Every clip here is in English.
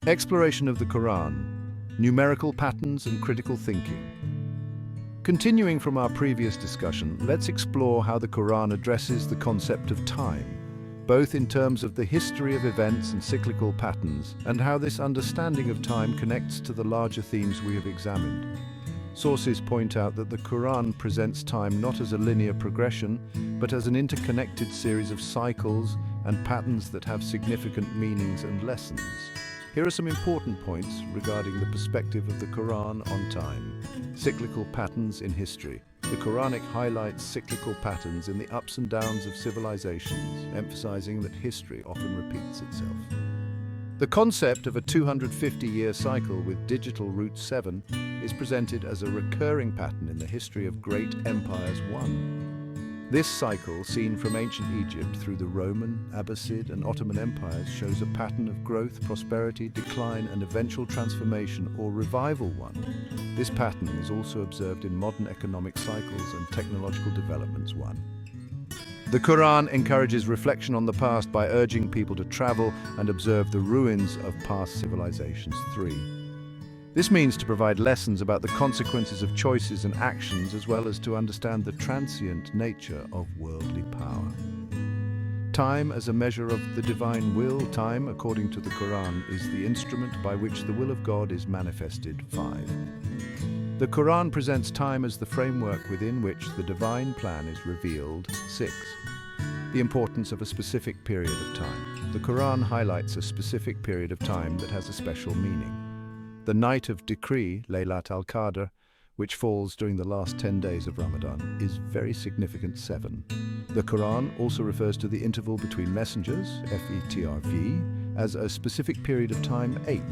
Exploration of the Quran, numerical patterns and critical thinking. Continuing from our previous discussion, let's explore how the Quran addresses the concept of time, both in terms of the history of events and cyclical patterns, and how this understanding of time connects to the larger themes we have examined. Sources point out that the Quran presents time not as a linear progression, but as an interconnected series of cycles and patterns that have significant meanings and lessons. Here are some important points regarding the perspective of the Quran on time. Cyclical patterns in history. The Quranic highlights cyclical patterns in the ups and downs of civilizations, emphasizing that history often repeats itself. The concept of a 250-year cycle with digital root 7 is presented as a recurring pattern in the history of great empires. This cycle, seen from ancient Egypt through the Roman, Abbasid, and Ottoman empires, shows a pattern of growth, prosperity, decline, and eventual transformation or revival. This pattern is also observed in modern economic cycles and technological developments. The Quran encourages reflection on the past by urging people to travel and observe the ruins of past civilizations. 3. This means to provide lessons about the consequences of choices and actions, as well as to understand the transient nature of worldly power. Time as a measure of the divine will. Time, according to the Quran, is the instrument by which the will of God is manifested. 5. The Quran presents time as the framework within which the divine plan is revealed. 6. The importance of a specific period of time. The Quran highlights a specific period of time that has a special meaning. The night of decree, Laylat al-Qadr, which falls during the last 10 days of Ramadan, is very significant. 7. The Quran also refers to the interval between messengers, FETRV, as a specific period of time. 8.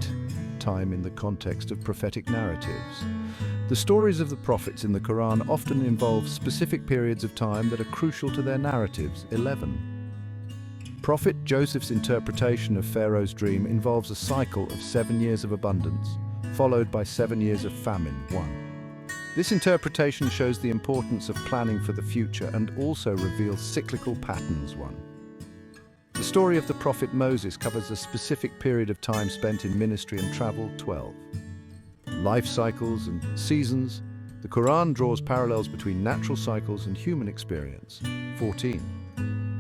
Time in the context of prophetic narratives. The stories of the prophets in the Quran often involve specific periods of time that are crucial to their narratives. 11. Prophet Joseph's interpretation of Pharaoh's dream involves a cycle of 7 years of abundance, followed by 7 years of famine. 1. This interpretation shows the importance of planning for the future and also reveals cyclical patterns. 1. The story of the prophet Moses covers a specific period of time spent in ministry and travel. 12. Life cycles and seasons. The Quran draws parallels between natural cycles and human experience. 14.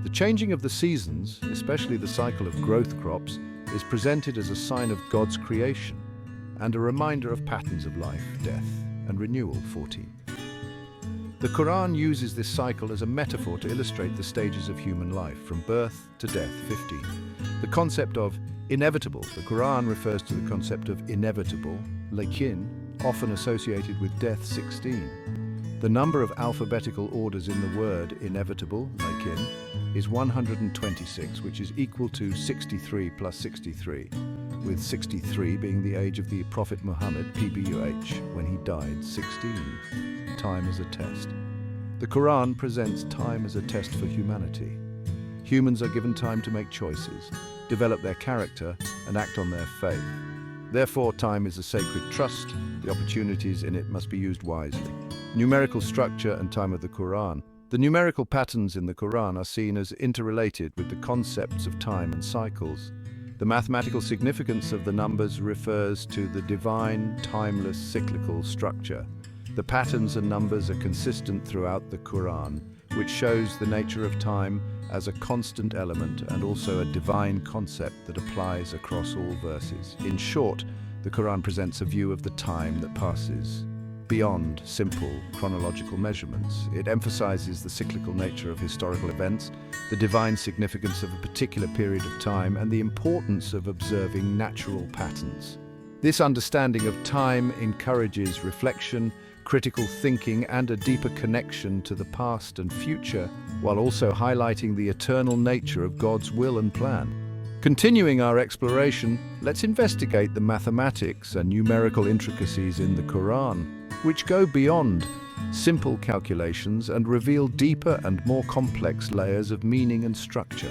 The changing of the seasons, especially the cycle of growth crops, is presented as a sign of God's creation and a reminder of patterns of life, death, and renewal. 14. The Quran uses this cycle as a metaphor to illustrate the stages of human life, from birth to death. 15. The concept of inevitable. The Quran refers to the concept of inevitable, lakin, often associated with death. 16. The number of alphabetical orders in the word inevitable, lakin, is 126, which is equal to 63 plus 63, with 63 being the age of the Prophet Muhammad, PBUH, when he died. 16. Time as a test. The Quran presents time as a test for humanity. Humans are given time to make choices, develop their character, and act on their faith. Therefore, time is a sacred trust. The opportunities in it must be used wisely. Numerical structure and time of the Quran. The numerical patterns in the Quran are seen as interrelated with the concepts of time and cycles. The mathematical significance of the numbers refers to the divine, timeless, cyclical structure. The patterns and numbers are consistent throughout the Quran, which shows the nature of time as a constant element and also a divine concept that applies across all verses. In short, the Quran presents a view of the time that passes beyond simple chronological measurements. It emphasizes the cyclical nature of historical events, the divine significance of a particular period of time, and the importance of observing natural patterns. This understanding of time encourages reflection, critical thinking, and a deeper connection to the past and future, while also highlighting the eternal nature of God's will and plan. Continuing our exploration, let's investigate the mathematics and numerical intricacies in the Quran, which go beyond simple calculations and reveal deeper and more complex layers of meaning and structure.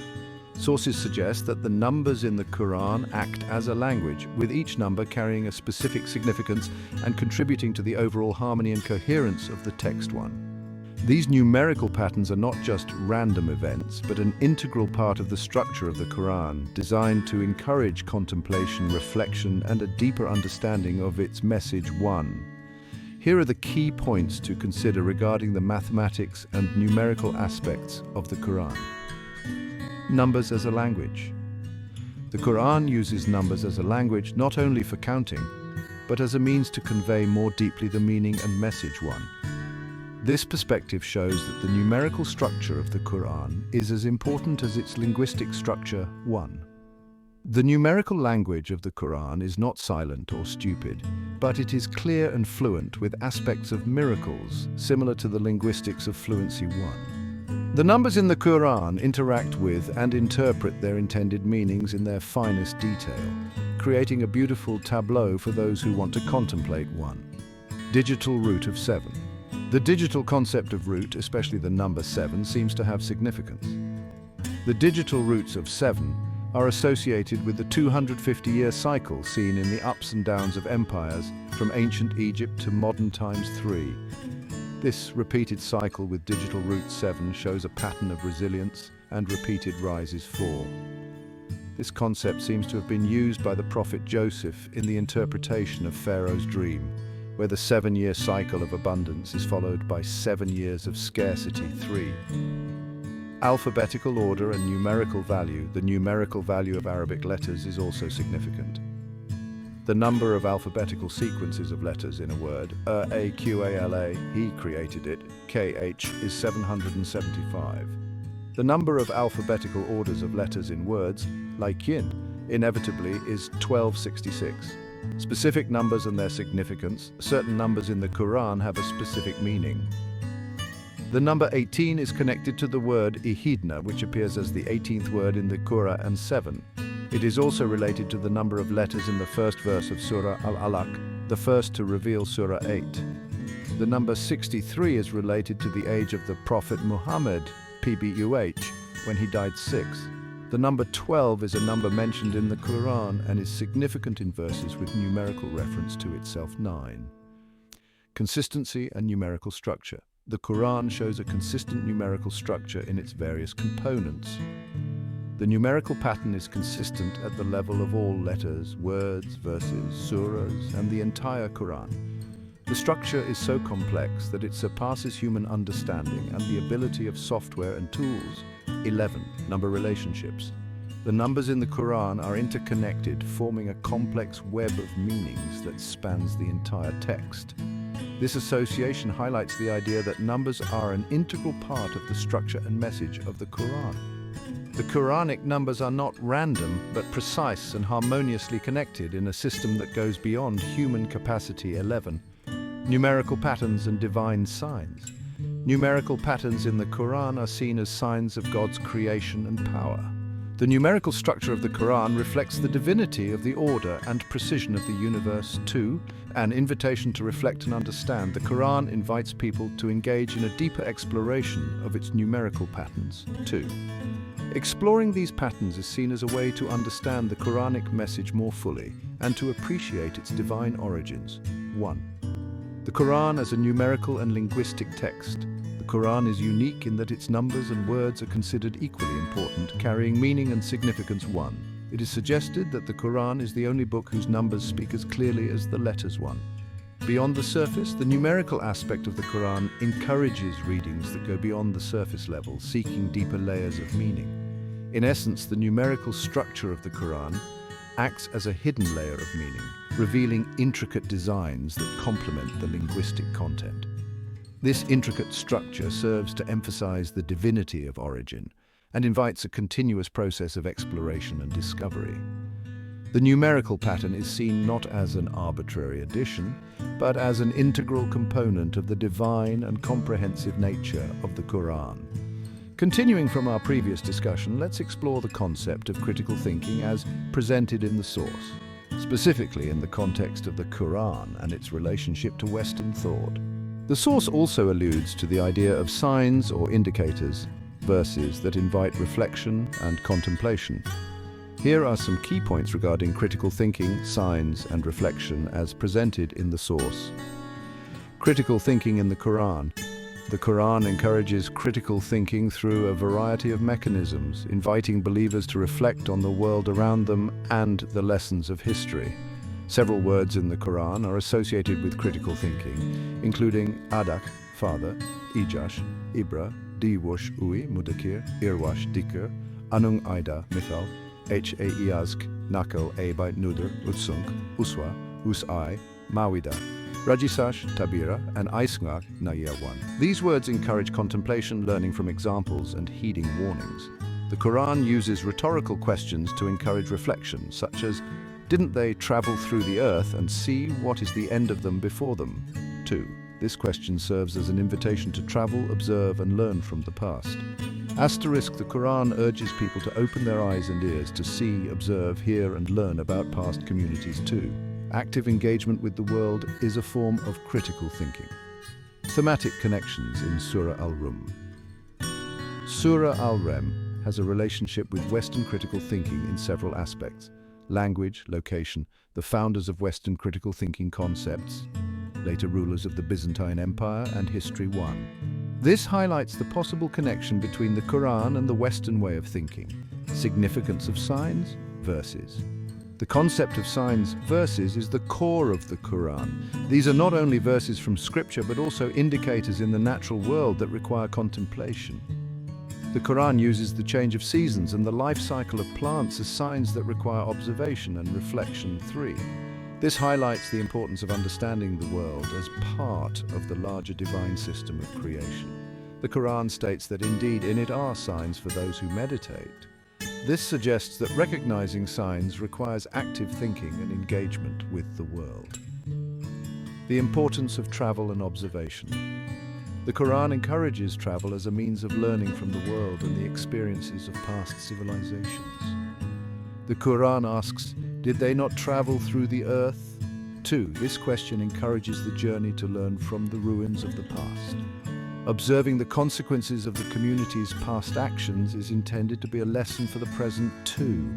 Sources suggest that the numbers in the Quran act as a language, with each number carrying a specific significance and contributing to the overall harmony and coherence of the text. 1. These numerical patterns are not just random events, but an integral part of the structure of the Quran, designed to encourage contemplation, reflection, and a deeper understanding of its message. 1. Here are the key points to consider regarding the mathematics and numerical aspects of the Quran. Numbers as a language. The Quran uses numbers as a language not only for counting, but as a means to convey more deeply the meaning and message. 1. This perspective shows that the numerical structure of the Quran is as important as its linguistic structure. 1. The numerical language of the Quran is not silent or stupid, but it is clear and fluent with aspects of miracles, similar to the linguistics of fluency. 1. The numbers in the Quran interact with and interpret their intended meanings in their finest detail, creating a beautiful tableau for those who want to contemplate. 1. Digital root of 7. The digital concept of root, especially the number 7, seems to have significance. The digital roots of 7 are associated with the 250-year cycle seen in the ups and downs of empires from ancient Egypt to modern times. 3. This repeated cycle with digital root 7 shows a pattern of resilience and repeated rises. 4. This concept seems to have been used by the prophet Joseph in the interpretation of Pharaoh's dream, where the 7-year cycle of abundance is followed by 7 years of scarcity. 3. Alphabetical order and numerical value. The numerical value of Arabic letters is also significant. The number of alphabetical sequences of letters in a word, a, q, a, l, a, he created it, kh, is 775. The number of alphabetical orders of letters in words, like yin, inevitably is 1266. Specific numbers and their significance. Certain numbers in the Quran have a specific meaning. The number 18 is connected to the word ihidna, which appears as the 18th word in the Qur'an, and 7. It is also related to the number of letters in the first verse of Surah Al-Alaq, the first to reveal Surah 8. The number 63 is related to the age of the Prophet Muhammad, PBUH, when he died 6. The number 12 is a number mentioned in the Quran and is significant in verses with numerical reference to itself. 9. Consistency and numerical structure. The Quran shows a consistent numerical structure in its various components. The numerical pattern is consistent at the level of all letters, words, verses, surahs, and the entire Quran. The structure is so complex that it surpasses human understanding and the ability of software and tools. 11. Number relationships. The numbers in the Quran are interconnected, forming a complex web of meanings that spans the entire text. This association highlights the idea that numbers are an integral part of the structure and message of the Quran. The Quranic numbers are not random, but precise and harmoniously connected in a system that goes beyond human capacity. 11. Numerical patterns and divine signs. Numerical patterns in the Quran are seen as signs of God's creation and power. The numerical structure of the Quran reflects the divinity of the order and precision of the universe. 2. An invitation to reflect and understand. The Quran invites people to engage in a deeper exploration of its numerical patterns. 2. Exploring these patterns is seen as a way to understand the Quranic message more fully and to appreciate its divine origins. 1. The Quran as a numerical and linguistic text. The Quran is unique in that its numbers and words are considered equally important, carrying meaning and significance. 1. It is suggested that the Quran is the only book whose numbers speak as clearly as the letters. 1. Beyond the surface, the numerical aspect of the Quran encourages readings that go beyond the surface level, seeking deeper layers of meaning. In essence, the numerical structure of the Quran acts as a hidden layer of meaning, revealing intricate designs that complement the linguistic content. This intricate structure serves to emphasize the divinity of origin and invites a continuous process of exploration and discovery. The numerical pattern is seen not as an arbitrary addition, but as an integral component of the divine and comprehensive nature of the Quran. Continuing from our previous discussion, let's explore the concept of critical thinking as presented in the source, specifically in the context of the Quran and its relationship to Western thought. The source also alludes to the idea of signs or indicators, verses that invite reflection and contemplation. Here are some key points regarding critical thinking, signs, and reflection as presented in the source. Critical thinking in the Quran. The Quran encourages critical thinking through a variety of mechanisms, inviting believers to reflect on the world around them and the lessons of history. Several words in the Quran are associated with critical thinking, including adak, father, ijash, ibra, diwash, ui, mudakir, irwash, dikr, anung aida, mithal, iazk, nakal, by nuder, utsunk, uswa, usai, mawida, rajisash, tabira, and aisngak, nayawan. These words encourage contemplation, learning from examples, and heeding warnings. The Quran uses rhetorical questions to encourage reflection, such as, didn't they travel through the earth and see what is the end of them before them? 2. This question serves as an invitation to travel, observe, and learn from the past. Asterisk, the Quran urges people to open their eyes and ears to see, observe, hear, and learn about past communities too. Active engagement with the world is a form of critical thinking. Thematic connections in Surah Al-Rum. Surah Al-Rum has a relationship with Western critical thinking in several aspects: language, location, the founders of Western critical thinking concepts, later rulers of the Byzantine Empire, and history 1. This highlights the possible connection between the Quran and the Western way of thinking. Significance of signs, verses. The concept of signs, verses, is the core of the Quran. These are not only verses from scripture, but also indicators in the natural world that require contemplation. The Quran uses the change of seasons and the life cycle of plants as signs that require observation and reflection 3. This highlights the importance of understanding the world as part of the larger divine system of creation. The Quran states that indeed in it are signs for those who meditate. This suggests that recognizing signs requires active thinking and engagement with the world. The importance of travel and observation. The Quran encourages travel as a means of learning from the world and the experiences of past civilizations. The Quran asks, did they not travel through the earth? 2. This question encourages the journey to learn from the ruins of the past. Observing the consequences of the community's past actions is intended to be a lesson for the present too.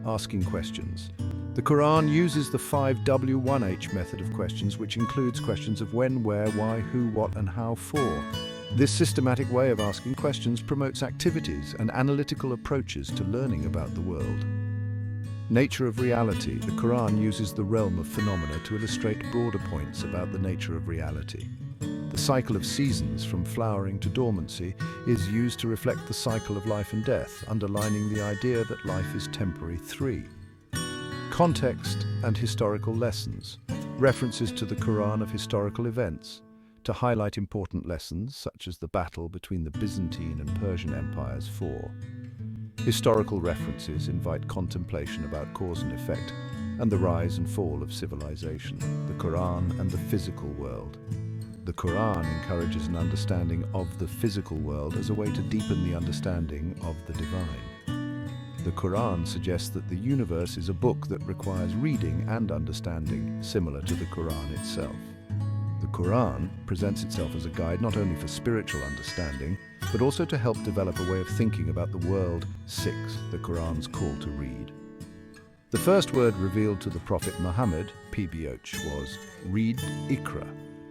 Asking questions. The Quran uses the 5W1H method of questions, which includes questions of when, where, why, who, what, and how for. This systematic way of asking questions promotes activities and analytical approaches to learning about the world. Nature of reality. The Quran uses the realm of phenomena to illustrate broader points about the nature of reality. The cycle of seasons, from flowering to dormancy, is used to reflect the cycle of life and death, underlining the idea that life is temporary. 3. Context and historical lessons. References to the Quran of historical events to highlight important lessons, such as the battle between the Byzantine and Persian empires. 4. Historical references invite contemplation about cause and effect and the rise and fall of civilization, the Quran and the physical world. The Quran encourages an understanding of the physical world as a way to deepen the understanding of the divine. The Quran suggests that the universe is a book that requires reading and understanding, similar to the Quran itself. The Quran presents itself as a guide not only for spiritual understanding, but also to help develop a way of thinking about the world. 6. The Quran's call to read. The first word revealed to the Prophet Muhammad, PBH, was read, Iqra,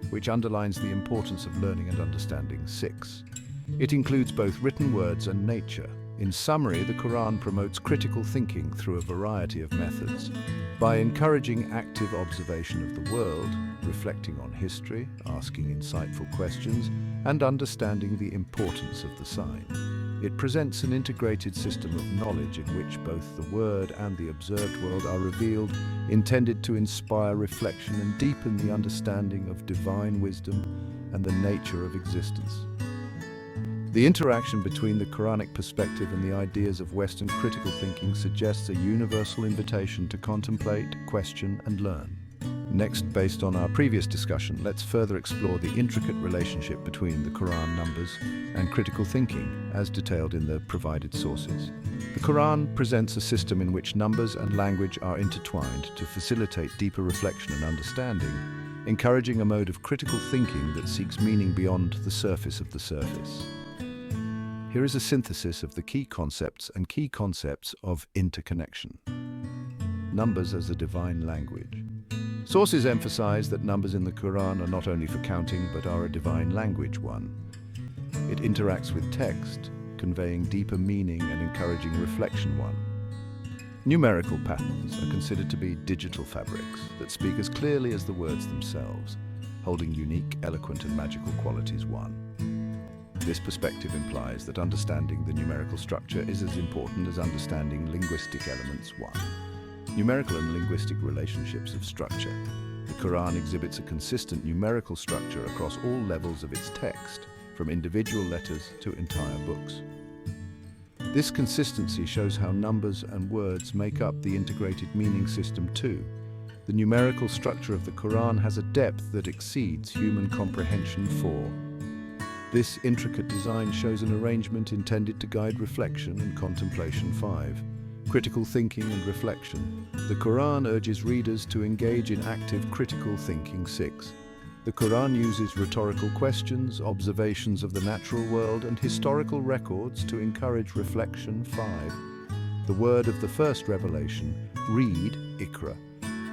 which underlines the importance of learning and understanding. 6. It includes both written words and nature. In summary, the Quran promotes critical thinking through a variety of methods. By encouraging active observation of the world, reflecting on history, asking insightful questions, and understanding the importance of the sign, it presents an integrated system of knowledge in which both the word and the observed world are revealed, intended to inspire reflection and deepen the understanding of divine wisdom and the nature of existence. The interaction between the Quranic perspective and the ideas of Western critical thinking suggests a universal invitation to contemplate, question, and learn. Next, based on our previous discussion, let's further explore the intricate relationship between the Quran numbers and critical thinking, as detailed in the provided sources. The Quran presents a system in which numbers and language are intertwined to facilitate deeper reflection and understanding, encouraging a mode of critical thinking that seeks meaning beyond the surface of the surface. Here is a synthesis of the key concepts of interconnection. Numbers as a divine language. Sources emphasize that numbers in the Quran are not only for counting, but are a divine language. 1. It interacts with text, conveying deeper meaning and encouraging reflection. 1. Numerical patterns are considered to be digital fabrics that speak as clearly as the words themselves, holding unique, eloquent and magical qualities. 1. This perspective implies that understanding the numerical structure is as important as understanding linguistic elements. 1. Numerical and linguistic relationships of structure. The Quran exhibits a consistent numerical structure across all levels of its text, from individual letters to entire books. This consistency shows how numbers and words make up the integrated meaning system. 2. The numerical structure of the Quran has a depth that exceeds human comprehension. 4. This intricate design shows an arrangement intended to guide reflection and contemplation. 5. Critical thinking and reflection. The Quran urges readers to engage in active critical thinking. 6. The Quran uses rhetorical questions, observations of the natural world, and historical records to encourage reflection. 5. The word of the first revelation, read, Iqra,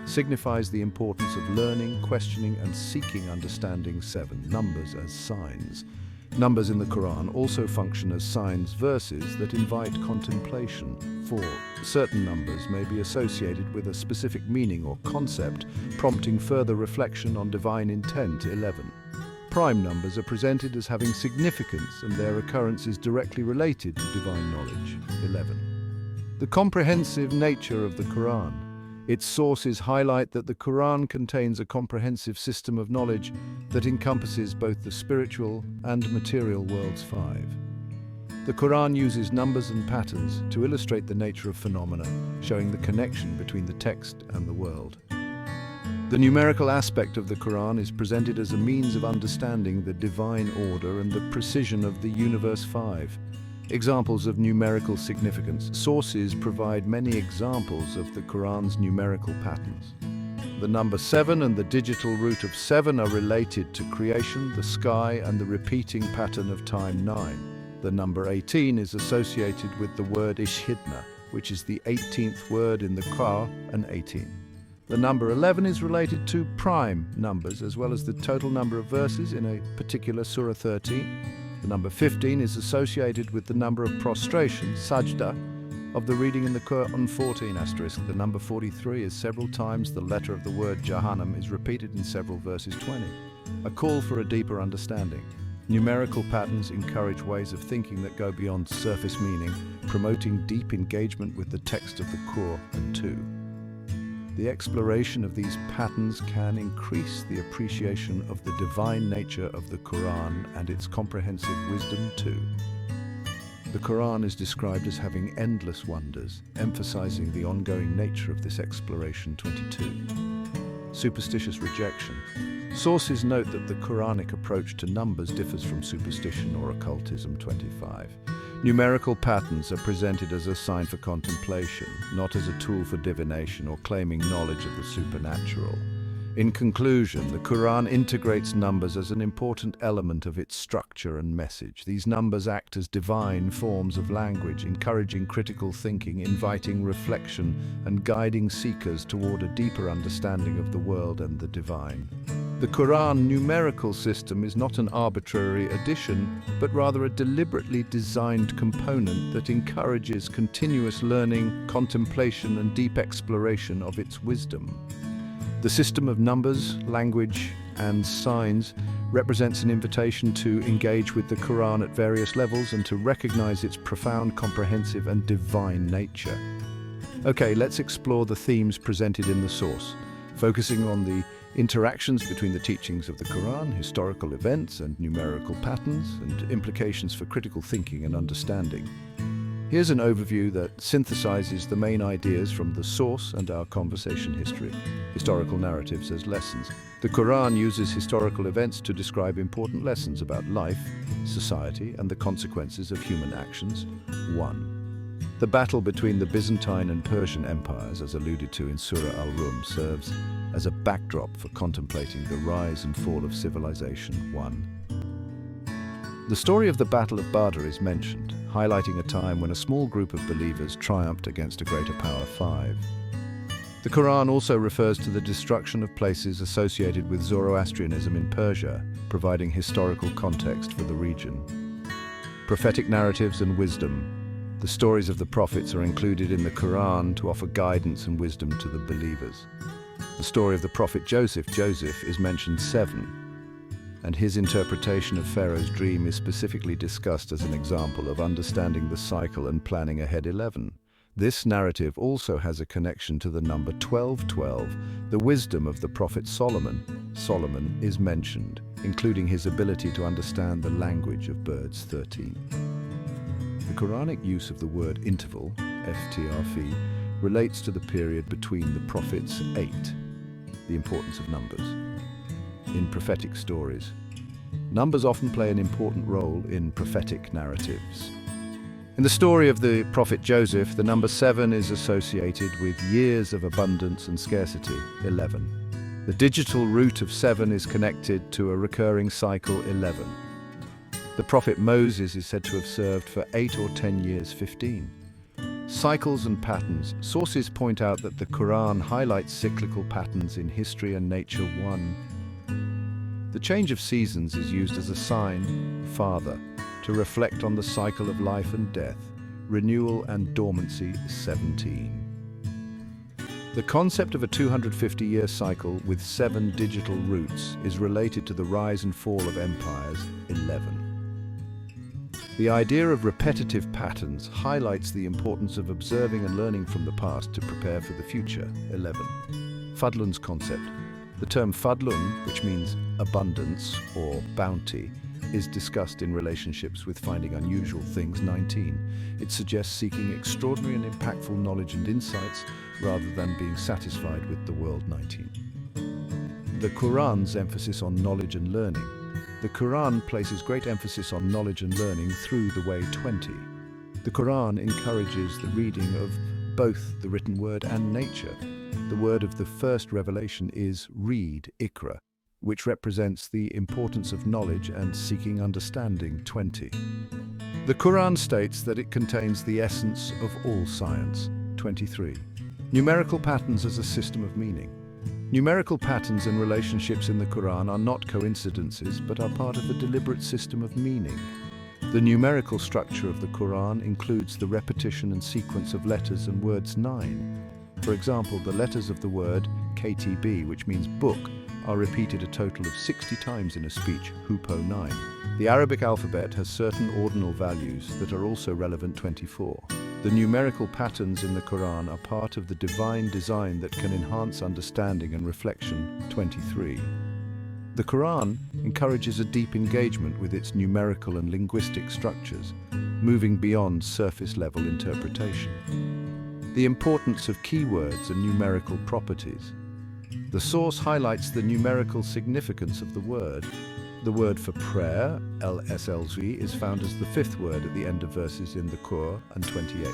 signifies the importance of learning, questioning, and seeking understanding. 7. Numbers as signs. Numbers in the Quran also function as signs verses that invite contemplation. 4. Certain numbers may be associated with a specific meaning or concept, prompting further reflection on divine intent. 11. Prime numbers are presented as having significance and their occurrence is directly related to divine knowledge. 11. The comprehensive nature of the Quran. Its sources highlight that the Quran contains a comprehensive system of knowledge that encompasses both the spiritual and material worlds. 5. The Quran uses numbers and patterns to illustrate the nature of phenomena, showing the connection between the text and the world. The numerical aspect of the Quran is presented as a means of understanding the divine order and the precision of the universe. 5. Examples of numerical significance. Sources provide many examples of the Quran's numerical patterns. The number 7 and the digital root of 7 are related to creation, the sky, and the repeating pattern of time. 9. The number 18 is associated with the word ishhidna, which is the 18th word in the Qur'an, and 18. The number 11 is related to prime numbers, as well as the total number of verses in a particular surah. 13. The number 15 is associated with the number of prostration, sajda, of the reading in the Qur'an. 14 *. The number 43 is several times the letter of the word Jahannam is repeated in several verses. 20. A call for a deeper understanding. Numerical patterns encourage ways of thinking that go beyond surface meaning, promoting deep engagement with the text of the Qur'an. And 2. The exploration of these patterns can increase the appreciation of the divine nature of the Quran and its comprehensive wisdom. 2. The Quran is described as having endless wonders, emphasizing the ongoing nature of this exploration. 22. Superstitious rejection. Sources note that the Quranic approach to numbers differs from superstition or occultism. 25. Numerical patterns are presented as a sign for contemplation, not as a tool for divination or claiming knowledge of the supernatural. In conclusion, the Quran integrates numbers as an important element of its structure and message. These numbers act as divine forms of language, encouraging critical thinking, inviting reflection, and guiding seekers toward a deeper understanding of the world and the divine. The Quran numerical system is not an arbitrary addition, but rather a deliberately designed component that encourages continuous learning, contemplation, and deep exploration of its wisdom. The system of numbers, language, and signs represents an invitation to engage with the Quran at various levels and to recognize its profound, comprehensive, and divine nature. Okay, let's explore the themes presented in the source, focusing on the interactions between the teachings of the Quran, historical events and numerical patterns, and implications for critical thinking and understanding. Here's an overview that synthesizes the main ideas from the source and our conversation history. Historical narratives as lessons. The Quran uses historical events to describe important lessons about life, society, and the consequences of human actions. 1. The battle between the Byzantine and Persian empires, as alluded to in Surah Al-Rum, serves as a backdrop for contemplating the rise and fall of civilization. 1. The story of the Battle of Badr is mentioned, highlighting a time when a small group of believers triumphed against a greater power. 5. The Quran also refers to the destruction of places associated with Zoroastrianism in Persia, providing historical context for the region. Prophetic narratives and wisdom. The stories of the prophets are included in the Quran to offer guidance and wisdom to the believers. The story of the prophet Joseph is mentioned 7, and his interpretation of Pharaoh's dream is specifically discussed as an example of understanding the cycle and planning ahead 11. This narrative also has a connection to the number 1212, the wisdom of the prophet Solomon. Solomon is mentioned, including his ability to understand the language of birds 13. The Quranic use of the word interval, FTRF, relates to the period between the prophets 8, the importance of numbers. In prophetic stories, numbers often play an important role in prophetic narratives. In the story of the prophet Joseph, the number 7 is associated with years of abundance and scarcity, 11. The digital root of 7 is connected to a recurring cycle, 11. The prophet Moses is said to have served for 8 or 10 years, 15. Cycles and patterns. Sources point out that the Quran highlights cyclical patterns in history and nature. 1. The change of seasons is used as a sign, father, to reflect on the cycle of life and death, renewal and dormancy, 17. The concept of a 250-year cycle with 7 digital roots is related to the rise and fall of empires, 11. The idea of repetitive patterns highlights the importance of observing and learning from the past to prepare for the future, 11. Fadlun's concept. The term fadlun, which means abundance or bounty, is discussed in relationships with finding unusual things, 19. It suggests seeking extraordinary and impactful knowledge and insights rather than being satisfied with the world, 19. The Quran's emphasis on knowledge and learning. The Quran places great emphasis on knowledge and learning through the way, 20. The Quran encourages the reading of both the written word and nature. The word of the first revelation is read, Iqra, which represents the importance of knowledge and seeking understanding, 20. The Quran states that it contains the essence of all science, 23. Numerical patterns as a system of meaning. Numerical patterns and relationships in the Quran are not coincidences, but are part of a deliberate system of meaning. The numerical structure of the Quran includes the repetition and sequence of letters and words, 9. For example, the letters of the word KTB, which means book, are repeated a total of 60 times in a speech, Hupo 9. The Arabic alphabet has certain ordinal values that are also relevant, 24. The numerical patterns in the Quran are part of the divine design that can enhance understanding and reflection, 23. The Quran encourages a deep engagement with its numerical and linguistic structures, moving beyond surface-level interpretation. The importance of keywords and numerical properties. The source highlights the numerical significance of the word. The word for prayer, LSLZ, is found as the 5th word at the end of verses in the Qur'an, 28.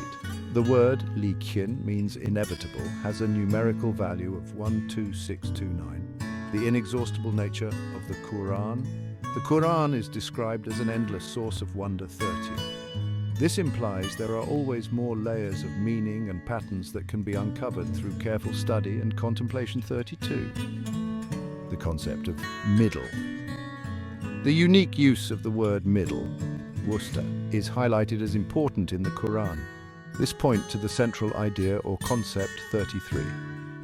The word likin means inevitable, has a numerical value of 12629. The inexhaustible nature of the Qur'an. The Qur'an is described as an endless source of wonder, 30. This implies there are always more layers of meaning and patterns that can be uncovered through careful study and contemplation, 32. The concept of middle. The unique use of the word middle, wusta, is highlighted as important in the Quran. This points to the central idea or concept, 33.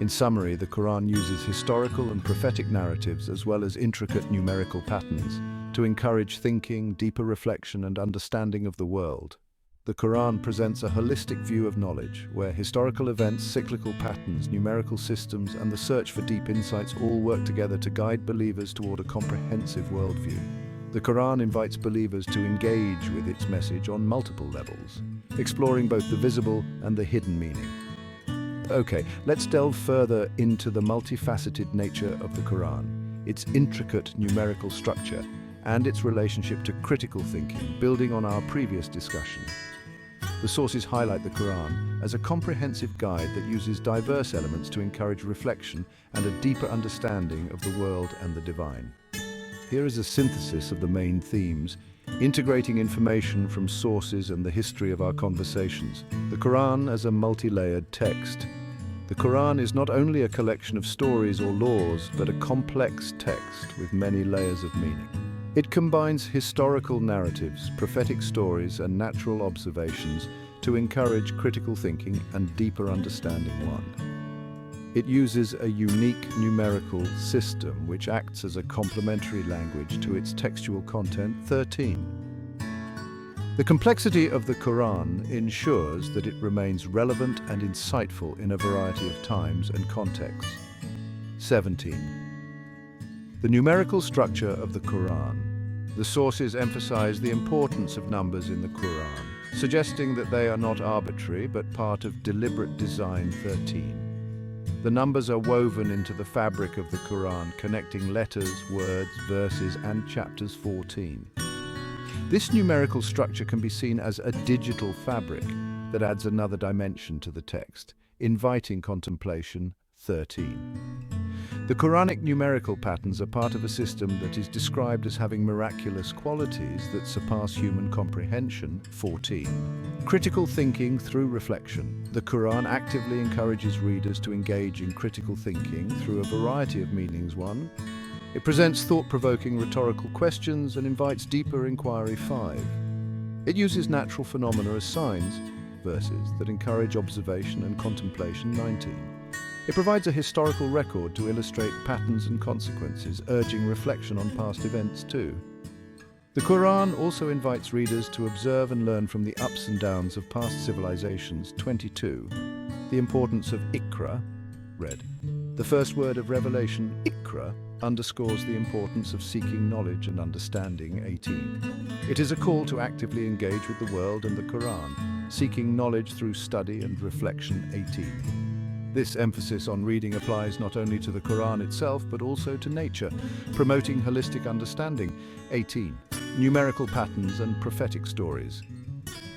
In summary, the Quran uses historical and prophetic narratives as well as intricate numerical patterns to encourage thinking, deeper reflection, and understanding of the world. The Quran presents a holistic view of knowledge, where historical events, cyclical patterns, numerical systems, and the search for deep insights all work together to guide believers toward a comprehensive worldview. The Quran invites believers to engage with its message on multiple levels, exploring both the visible and the hidden meaning. Okay, let's delve further into the multifaceted nature of the Quran, its intricate numerical structure, and its relationship to critical thinking, building on our previous discussion. The sources highlight the Quran as a comprehensive guide that uses diverse elements to encourage reflection and a deeper understanding of the world and the divine. Here is a synthesis of the main themes, integrating information from sources and the history of our conversations. The Quran as a multi-layered text. The Quran is not only a collection of stories or laws, but a complex text with many layers of meaning. It combines historical narratives, prophetic stories, and natural observations to encourage critical thinking and deeper understanding. It uses a unique numerical system which acts as a complementary language to its textual content. 13. The complexity of the Quran ensures that it remains relevant and insightful in a variety of times and contexts. 17. The numerical structure of the Quran. The sources emphasize the importance of numbers in the Quran, suggesting that they are not arbitrary but part of deliberate design. 13. The numbers are woven into the fabric of the Quran, connecting letters, words, verses, and chapters. 14. This numerical structure can be seen as a digital fabric that adds another dimension to the text, inviting contemplation. 13. The Quranic numerical patterns are part of a system that is described as having miraculous qualities that surpass human comprehension. 14. Critical thinking through reflection. The Quran actively encourages readers to engage in critical thinking through a variety of meanings. 1. It presents thought-provoking rhetorical questions and invites deeper inquiry. 5. It uses natural phenomena as signs, verses that encourage observation and contemplation. 19. It provides a historical record to illustrate patterns and consequences, urging reflection on past events. 2. The Quran also invites readers to observe and learn from the ups and downs of past civilizations. 22. The importance of Iqra, read. The first word of revelation, Iqra, underscores the importance of seeking knowledge and understanding. 18. It is a call to actively engage with the world and the Quran, seeking knowledge through study and reflection. 18. This emphasis on reading applies not only to the Quran itself, but also to nature, promoting holistic understanding. 18. Numerical patterns and prophetic stories.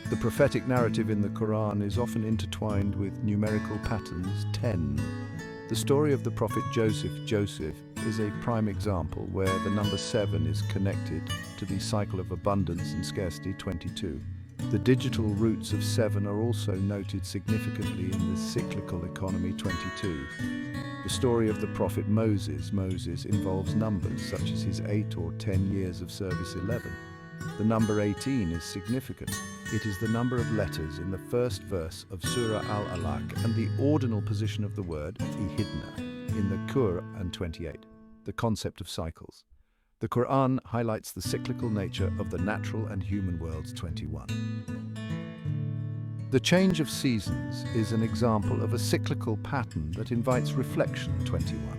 The prophetic narrative in the Quran is often intertwined with numerical patterns. 10. The story of the prophet Joseph is a prime example where the number 7 is connected to the cycle of abundance and scarcity. 22. The digital roots of 7 are also noted significantly in the cyclical economy. 22. The story of the prophet Moses involves numbers such as his 8 or 10 years of service. 11. The number 18 is significant. It is the number of letters in the first verse of Surah Al-Alaq and the ordinal position of the word ihidna in the Qur'an. 28. The concept of cycles. The Quran highlights the cyclical nature of the natural and human worlds. 21. The change of seasons is an example of a cyclical pattern that invites reflection. 21.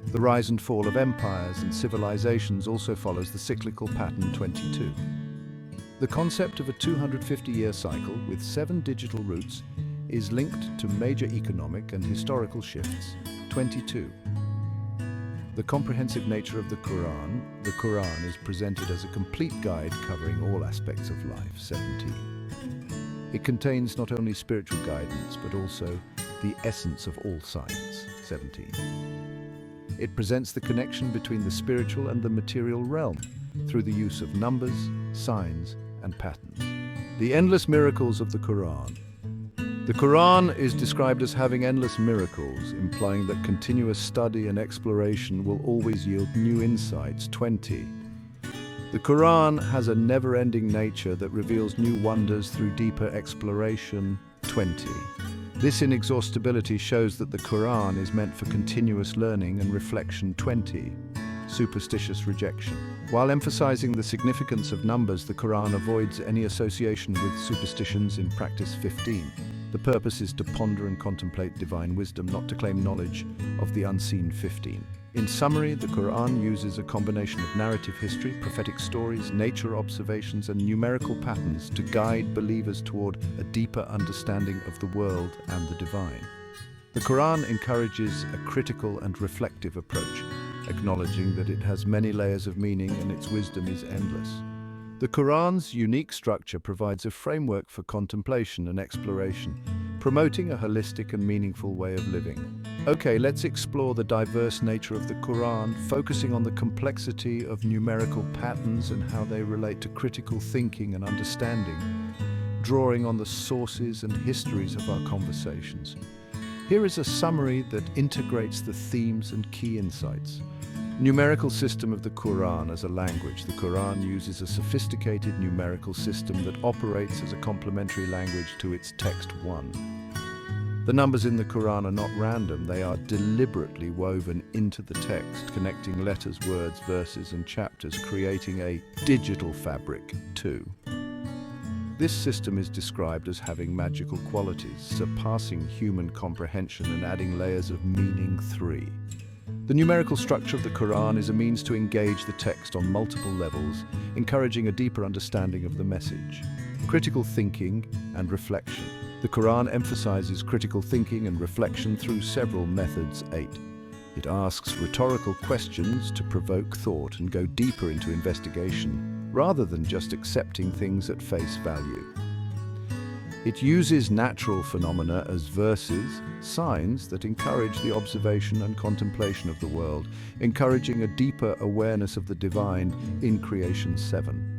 The rise and fall of empires and civilizations also follows the cyclical pattern. 22. The concept of a 250-year cycle with 7 digital roots is linked to major economic and historical shifts. 22. The comprehensive nature of the Quran is presented as a complete guide covering all aspects of life. 17. It contains not only spiritual guidance, but also the essence of all science. 17. It presents the connection between the spiritual and the material realm through the use of numbers, signs, and patterns. The endless miracles of the Quran. The Quran is described as having endless miracles, implying that continuous study and exploration will always yield new insights. 20. The Quran has a never-ending nature that reveals new wonders through deeper exploration. 20. This inexhaustibility shows that the Quran is meant for continuous learning and reflection. 20. Superstitious rejection. While emphasizing the significance of numbers, the Quran avoids any association with superstitions in practice. 15. The purpose is to ponder and contemplate divine wisdom, not to claim knowledge of the unseen. 15. In summary, the Quran uses a combination of narrative history, prophetic stories, nature observations, and numerical patterns to guide believers toward a deeper understanding of the world and the divine. The Quran encourages a critical and reflective approach, acknowledging that it has many layers of meaning and its wisdom is endless. The Quran's unique structure provides a framework for contemplation and exploration, promoting a holistic and meaningful way of living. Okay, let's explore the diverse nature of the Quran, focusing on the complexity of numerical patterns and how they relate to critical thinking and understanding, drawing on the sources and histories of our conversations. Here is a summary that integrates the themes and key insights. Numerical system of the Quran as a language. The Quran uses a sophisticated numerical system that operates as a complementary language to its text 1. The numbers in the Quran are not random, they are deliberately woven into the text, connecting letters, words, verses, and chapters, creating a digital fabric 2. This system is described as having magical qualities, surpassing human comprehension and adding layers of meaning 3. The numerical structure of the Quran is a means to engage the text on multiple levels, encouraging a deeper understanding of the message. Critical thinking and reflection. The Quran emphasizes critical thinking and reflection through several methods. 8. It asks rhetorical questions to provoke thought and go deeper into investigation, rather than just accepting things at face value. It uses natural phenomena as verses, signs that encourage the observation and contemplation of the world, encouraging a deeper awareness of the divine in Creation 7.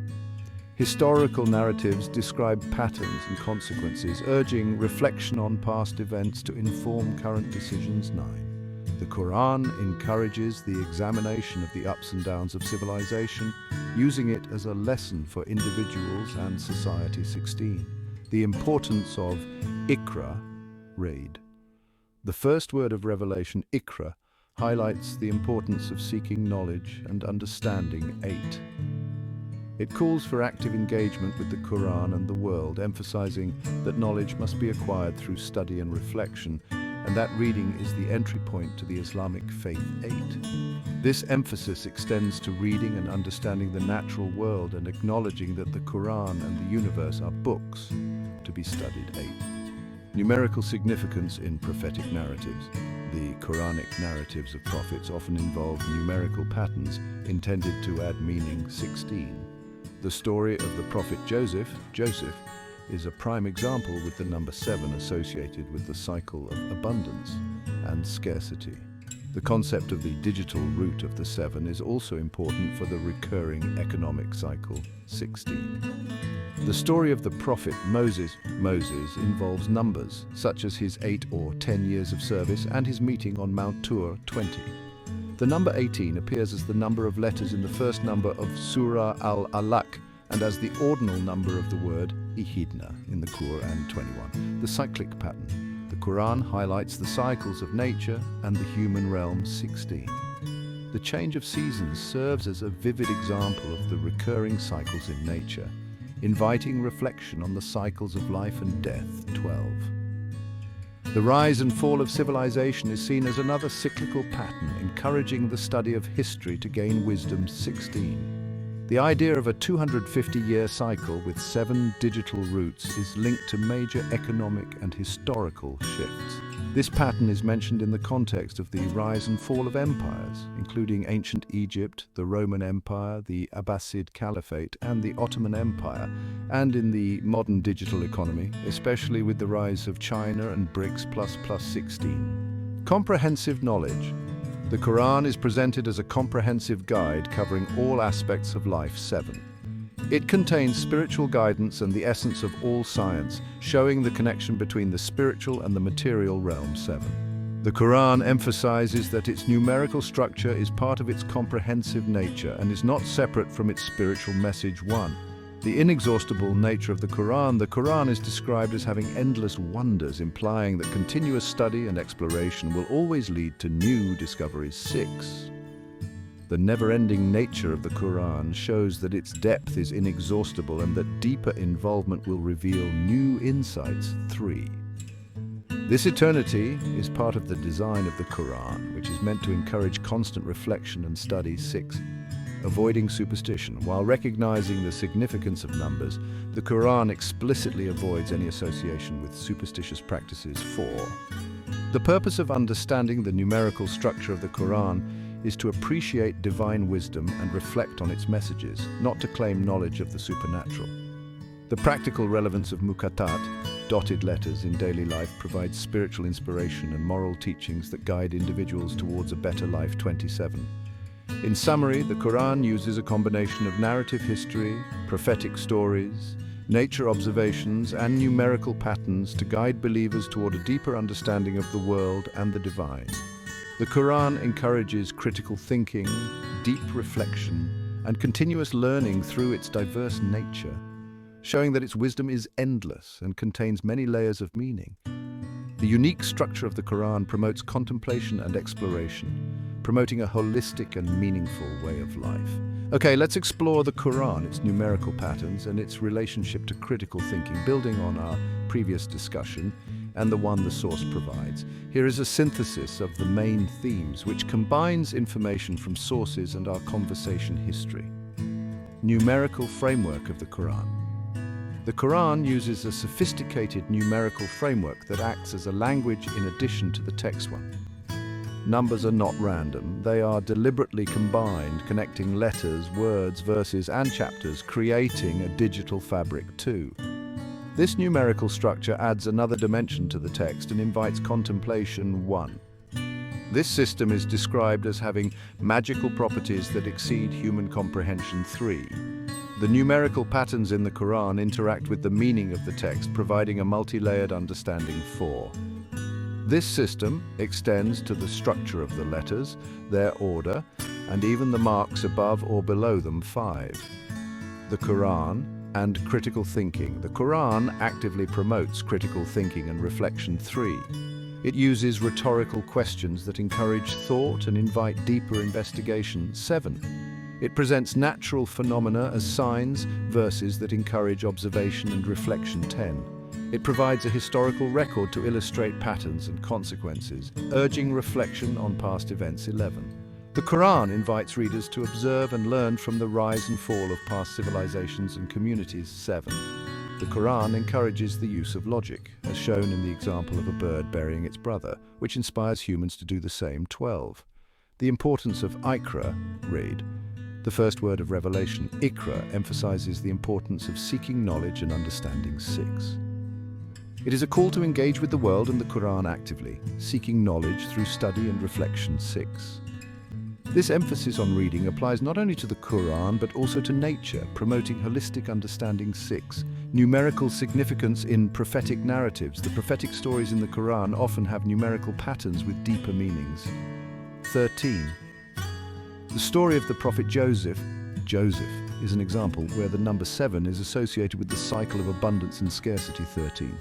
Historical narratives describe patterns and consequences, urging reflection on past events to inform current decisions. 9. The Quran encourages the examination of the ups and downs of civilization, using it as a lesson for individuals and society. 16. The importance of Iqra, read. The first word of revelation, Iqra, highlights the importance of seeking knowledge and understanding. 8. It calls for active engagement with the Quran and the world, emphasizing that knowledge must be acquired through study and reflection, and that reading is the entry point to the Islamic faith. 8. This emphasis extends to reading and understanding the natural world and acknowledging that the Quran and the universe are books to be studied. 8. Numerical significance in prophetic narratives. The Quranic narratives of prophets often involve numerical patterns intended to add meaning. 16. The story of the prophet Joseph is a prime example, with the number 7 associated with the cycle of abundance and scarcity. The concept of the digital root of the 7 is also important for the recurring economic cycle. 16. The story of the prophet Moses involves numbers, such as his 8 or 10 years of service and his meeting on Mount Tur. 20. The number 18 appears as the number of letters in the first number of Surat Al-Alaq, and as the ordinal number of the word ihidna in the Qur'an. 21. The cyclic pattern. The Quran highlights the cycles of nature and the human realm. 16. The change of seasons serves as a vivid example of the recurring cycles in nature, inviting reflection on the cycles of life and death. 12. The rise and fall of civilization is seen as another cyclical pattern, encouraging the study of history to gain wisdom. 16. The idea of a 250-year cycle with 7 digital roots is linked to major economic and historical shifts. This pattern is mentioned in the context of the rise and fall of empires, including ancient Egypt, the Roman Empire, the Abbasid Caliphate, and the Ottoman Empire, and in the modern digital economy, especially with the rise of China and BRICS++. 16. Comprehensive knowledge. The Quran is presented as a comprehensive guide covering all aspects of life. 7. It contains spiritual guidance and the essence of all science, showing the connection between the spiritual and the material realm. 7. The Quran emphasizes that its numerical structure is part of its comprehensive nature and is not separate from its spiritual message. 1. The inexhaustible nature of the Quran is described as having endless wonders, implying that continuous study and exploration will always lead to new discoveries. 6. The never-ending nature of the Quran shows that its depth is inexhaustible and that deeper involvement will reveal new insights. 3. This eternity is part of the design of the Quran, which is meant to encourage constant reflection and study. 6. Avoiding superstition. While recognizing the significance of numbers, the Quran explicitly avoids any association with superstitious practices. 4. The purpose of understanding the numerical structure of the Quran is to appreciate divine wisdom and reflect on its messages, not to claim knowledge of the supernatural. The practical relevance of muqatat, dotted letters in daily life, provides spiritual inspiration and moral teachings that guide individuals towards a better life. 27. In summary, the Quran uses a combination of narrative history, prophetic stories, nature observations, and numerical patterns to guide believers toward a deeper understanding of the world and the divine. The Quran encourages critical thinking, deep reflection, and continuous learning through its diverse nature, showing that its wisdom is endless and contains many layers of meaning. The unique structure of the Quran promotes contemplation and exploration, promoting a holistic and meaningful way of life. Okay, let's explore the Quran, its numerical patterns, and its relationship to critical thinking, building on our previous discussion and the one the source provides. Here is a synthesis of the main themes, which combines information from sources and our conversation history. Numerical framework of the Quran. The Quran uses a sophisticated numerical framework that acts as a language in addition to the text one. Numbers are not random, they are deliberately combined, connecting letters, words, verses, and chapters, creating a digital fabric too. This numerical structure adds another dimension to the text and invites contemplation. 1. This system is described as having magical properties that exceed human comprehension. 3. The numerical patterns in the Quran interact with the meaning of the text, providing a multi-layered understanding. 4. This system extends to the structure of the letters, their order, and even the marks above or below them. 5. The Quran and critical thinking. The Quran actively promotes critical thinking and reflection. 3. It uses rhetorical questions that encourage thought and invite deeper investigation. 7. It presents natural phenomena as signs, verses that encourage observation and reflection. 10. It provides a historical record to illustrate patterns and consequences, urging reflection on past events. 11. The Quran invites readers to observe and learn from the rise and fall of past civilizations and communities. 7. The Quran encourages the use of logic, as shown in the example of a bird burying its brother, which inspires humans to do the same. 12. The importance of Iqra, read. The first word of revelation, Iqra, emphasizes the importance of seeking knowledge and understanding. 6. It is a call to engage with the world and the Quran actively, seeking knowledge through study and reflection. 6. This emphasis on reading applies not only to the Quran but also to nature, promoting holistic understanding. 6. Numerical significance in prophetic narratives. The prophetic stories in the Quran often have numerical patterns with deeper meanings. 13. The story of the prophet Joseph is an example where the number 7 is associated with the cycle of abundance and scarcity. 13.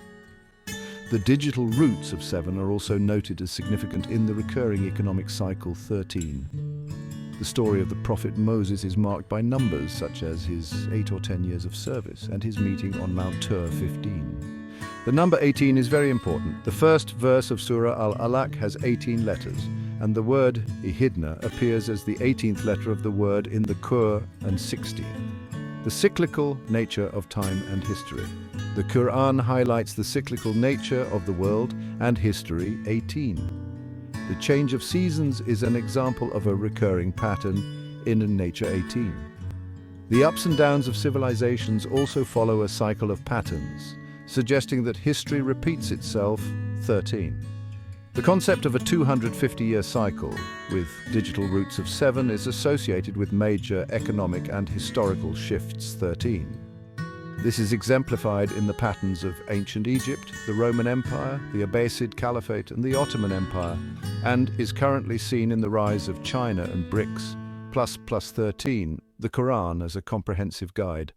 The digital roots of 7 are also noted as significant in the recurring economic cycle. 13. The story of the prophet Moses is marked by numbers such as his 8 or 10 years of service and his meeting on Mount Tur. 15. The number 18 is very important. The first verse of Surah Al-Alaq has 18 letters, and the word ihidna appears as the 18th letter of the word in the Qur and 16. The cyclical nature of time and history. The Quran highlights the cyclical nature of the world and history. 18. The change of seasons is an example of a recurring pattern in nature. 18. The ups and downs of civilizations also follow a cycle of patterns, suggesting that history repeats itself. 13. The concept of a 250-year cycle with digital roots of 7 is associated with major economic and historical shifts. 13. This is exemplified in the patterns of ancient Egypt, the Roman Empire, the Abbasid Caliphate, and the Ottoman Empire, and is currently seen in the rise of China and BRICS. 13. The Quran as a comprehensive guide.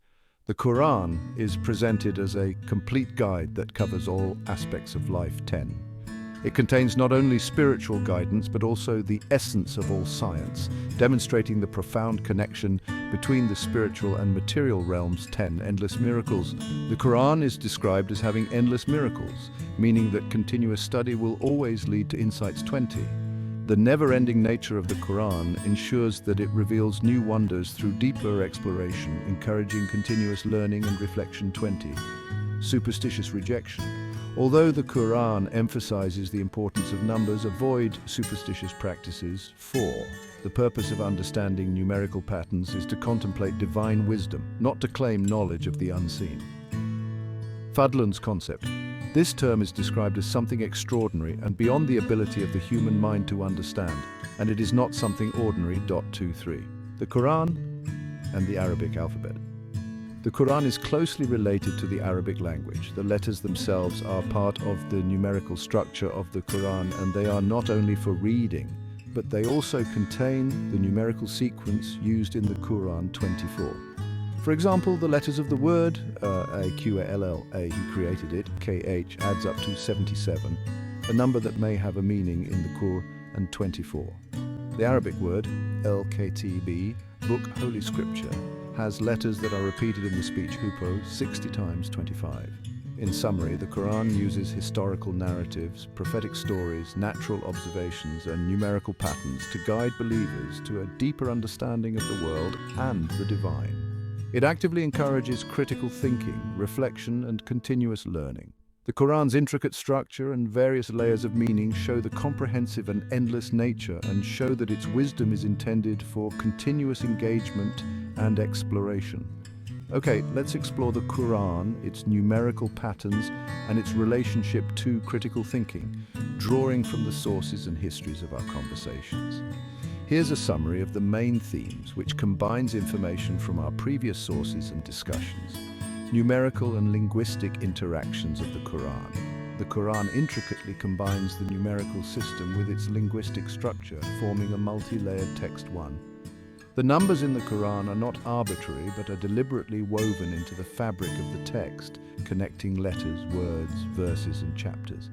The Quran is presented as a complete guide that covers all aspects of life. 10. It contains not only spiritual guidance but also the essence of all science, demonstrating the profound connection between the spiritual and material realms. 10. Endless miracles. The Quran is described as having endless miracles, meaning that continuous study will always lead to insights. 20. The never-ending nature of the Quran ensures that it reveals new wonders through deeper exploration, encouraging continuous learning and reflection. 20. Superstitious rejection. Although the Quran emphasizes the importance of numbers, avoid superstitious practices. 4. The purpose of understanding numerical patterns is to contemplate divine wisdom, not to claim knowledge of the unseen. Fadlun's concept. This term is described as something extraordinary and beyond the ability of the human mind to understand, and it is not something ordinary. 23. The Quran and the Arabic alphabet. The Quran is closely related to the Arabic language. The letters themselves are part of the numerical structure of the Quran, and they are not only for reading, but they also contain the numerical sequence used in the Quran 24. For example, the letters of the word, A-Q-A-L-L-A, he created it, K-H, adds up to 77, a number that may have a meaning in the Quran 24. The Arabic word, L-K-T-B, book Holy Scripture, has letters that are repeated in the speech hupo 60 times 25. In summary, the Quran uses historical narratives, prophetic stories, natural observations, and numerical patterns to guide believers to a deeper understanding of the world and the divine. It actively encourages critical thinking, reflection, and continuous learning. The Quran's intricate structure and various layers of meaning show the comprehensive and endless nature and show that its wisdom is intended for continuous engagement and exploration. Okay, let's explore the Quran, its numerical patterns, and its relationship to critical thinking, drawing from the sources and histories of our conversations. Here's a summary of the main themes, which combines information from our previous sources and discussions. Numerical and linguistic interactions of the Quran. The Quran intricately combines the numerical system with its linguistic structure, forming a multi-layered text one. The numbers in the Quran are not arbitrary, but are deliberately woven into the fabric of the text, connecting letters, words, verses, and chapters.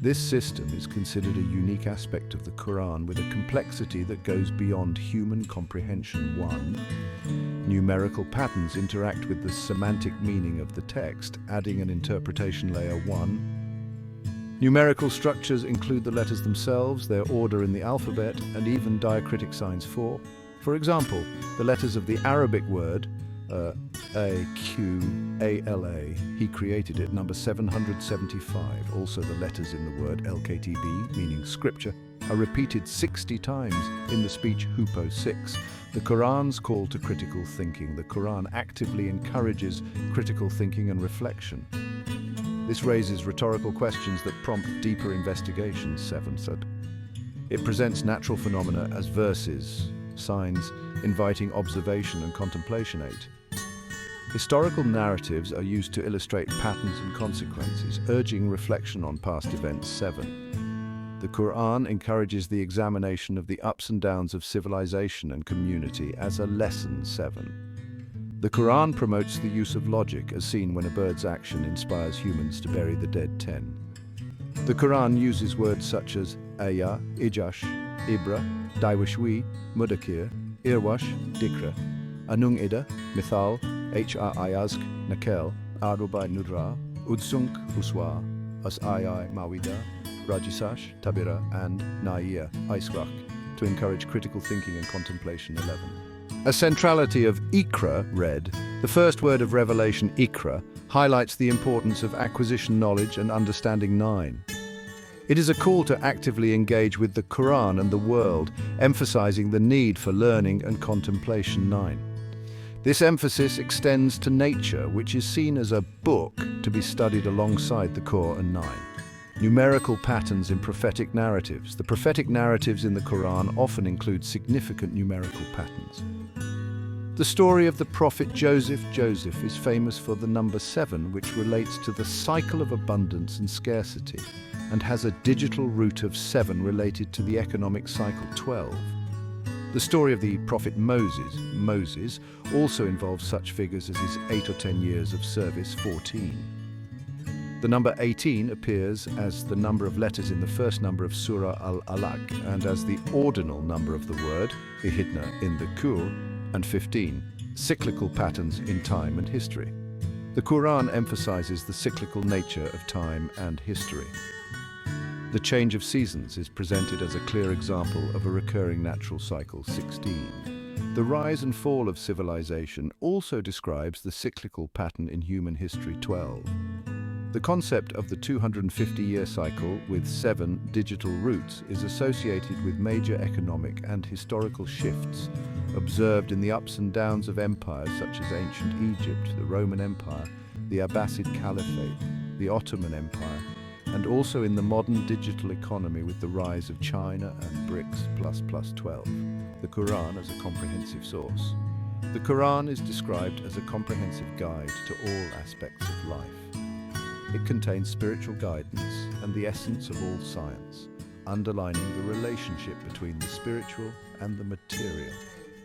This system is considered a unique aspect of the Quran with a complexity that goes beyond human comprehension. 1. Numerical patterns interact with the semantic meaning of the text, adding an interpretation layer. 1. Numerical structures include the letters themselves, their order in the alphabet, and even diacritic signs. 4. For example, the letters of the Arabic word, A-Q-A-L-A, he created it, number 775. Also, the letters in the word L-K-T-B, meaning scripture, are repeated 60 times in the speech Hupo 6. The Quran's call to critical thinking. The Quran actively encourages critical thinking and reflection. This raises rhetorical questions that prompt deeper investigations. 7. It presents natural phenomena as verses, signs inviting observation and contemplation. 8. Historical narratives are used to illustrate patterns and consequences, urging reflection on past events. 7. The Quran encourages the examination of the ups and downs of civilization and community as a lesson. 7. The Quran promotes the use of logic, as seen when a bird's action inspires humans to bury the dead. 10. The Quran uses words such as ayah, ijash, ibra, diwahyukan, mudakir, irwash, dikra, anung ida, mithal, ayazk, nakel, arubai nudra, udsunk, uswa, as ayai mawida, rajisash, tabira, and naiya, aiswak, to encourage critical thinking and contemplation. 11. A centrality of Iqra, read, the first word of Revelation, Iqra, highlights the importance of acquisition knowledge and understanding. 9. It is a call to actively engage with the Quran and the world, emphasizing the need for learning and contemplation. 9. This emphasis extends to nature, which is seen as a book to be studied alongside the Quran. 9. Numerical patterns in prophetic narratives. The prophetic narratives in the Quran often include significant numerical patterns. The story of the prophet Joseph is famous for the number 7, which relates to the cycle of abundance and scarcity, and has a digital root of 7 related to the economic cycle. 12. The story of the prophet Moses, also involves such figures as his 8 or 10 years of service. 14. The number 18 appears as the number of letters in the first number of Surat Al-Alaq and as the ordinal number of the word, ihidna, in the Qur'an. And 15. Cyclical patterns in time and history. The Quran emphasizes the cyclical nature of time and history. The change of seasons is presented as a clear example of a recurring natural cycle. 16. The rise and fall of civilization also describes the cyclical pattern in human history. 12. The concept of the 250-year cycle with 7 digital roots is associated with major economic and historical shifts observed in the ups and downs of empires such as ancient Egypt, the Roman Empire, the Abbasid Caliphate, the Ottoman Empire, and also in the modern digital economy with the rise of China and BRICS++. 12. The Quran as a comprehensive source. The Quran is described as a comprehensive guide to all aspects of life. It contains spiritual guidance and the essence of all science, underlining the relationship between the spiritual and the material.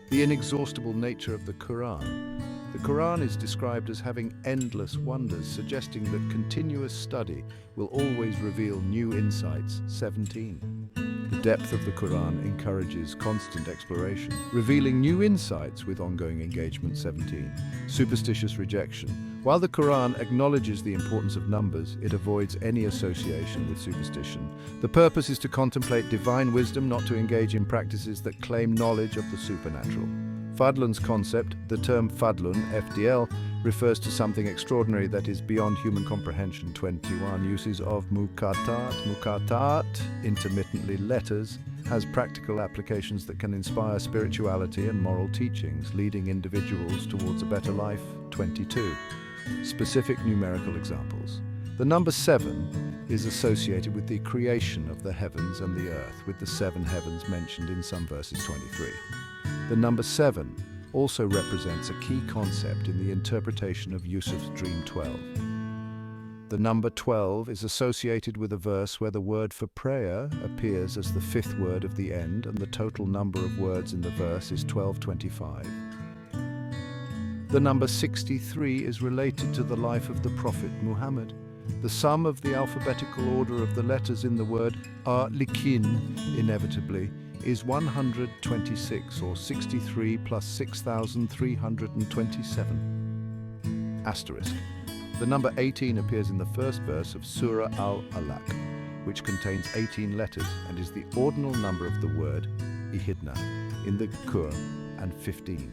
The inexhaustible nature of the Qur'an. The Qur'an is described as having endless wonders, suggesting that continuous study will always reveal new insights. 17. The depth of the Qur'an encourages constant exploration, revealing new insights with ongoing engagement. 17. Superstitious rejection. While the Qur'an acknowledges the importance of numbers, it avoids any association with superstition. The purpose is to contemplate divine wisdom, not to engage in practices that claim knowledge of the supernatural. Fadlun's concept, the term Fadlun, FDL, refers to something extraordinary that is beyond human comprehension. 21. Uses of muqatat, intermittently letters, has practical applications that can inspire spirituality and moral teachings, leading individuals towards a better life. 22. Specific numerical examples. The number 7 is associated with the creation of the heavens and the earth, with the 7 heavens mentioned in some verses. 23. The number 7 also represents a key concept in the interpretation of Yusuf's dream 12. The number 12 is associated with a verse where the word for prayer appears as the 5th word of the end, and the total number of words in the verse is 1225. The number 63 is related to the life of the Prophet Muhammad. The sum of the alphabetical order of the letters in the word likin, inevitably, is 126, or 63 plus 6,327. Asterisk. The number 18 appears in the first verse of Surah Al-Alaq, which contains 18 letters and is the ordinal number of the word ihidna in the Qur'an, and 15.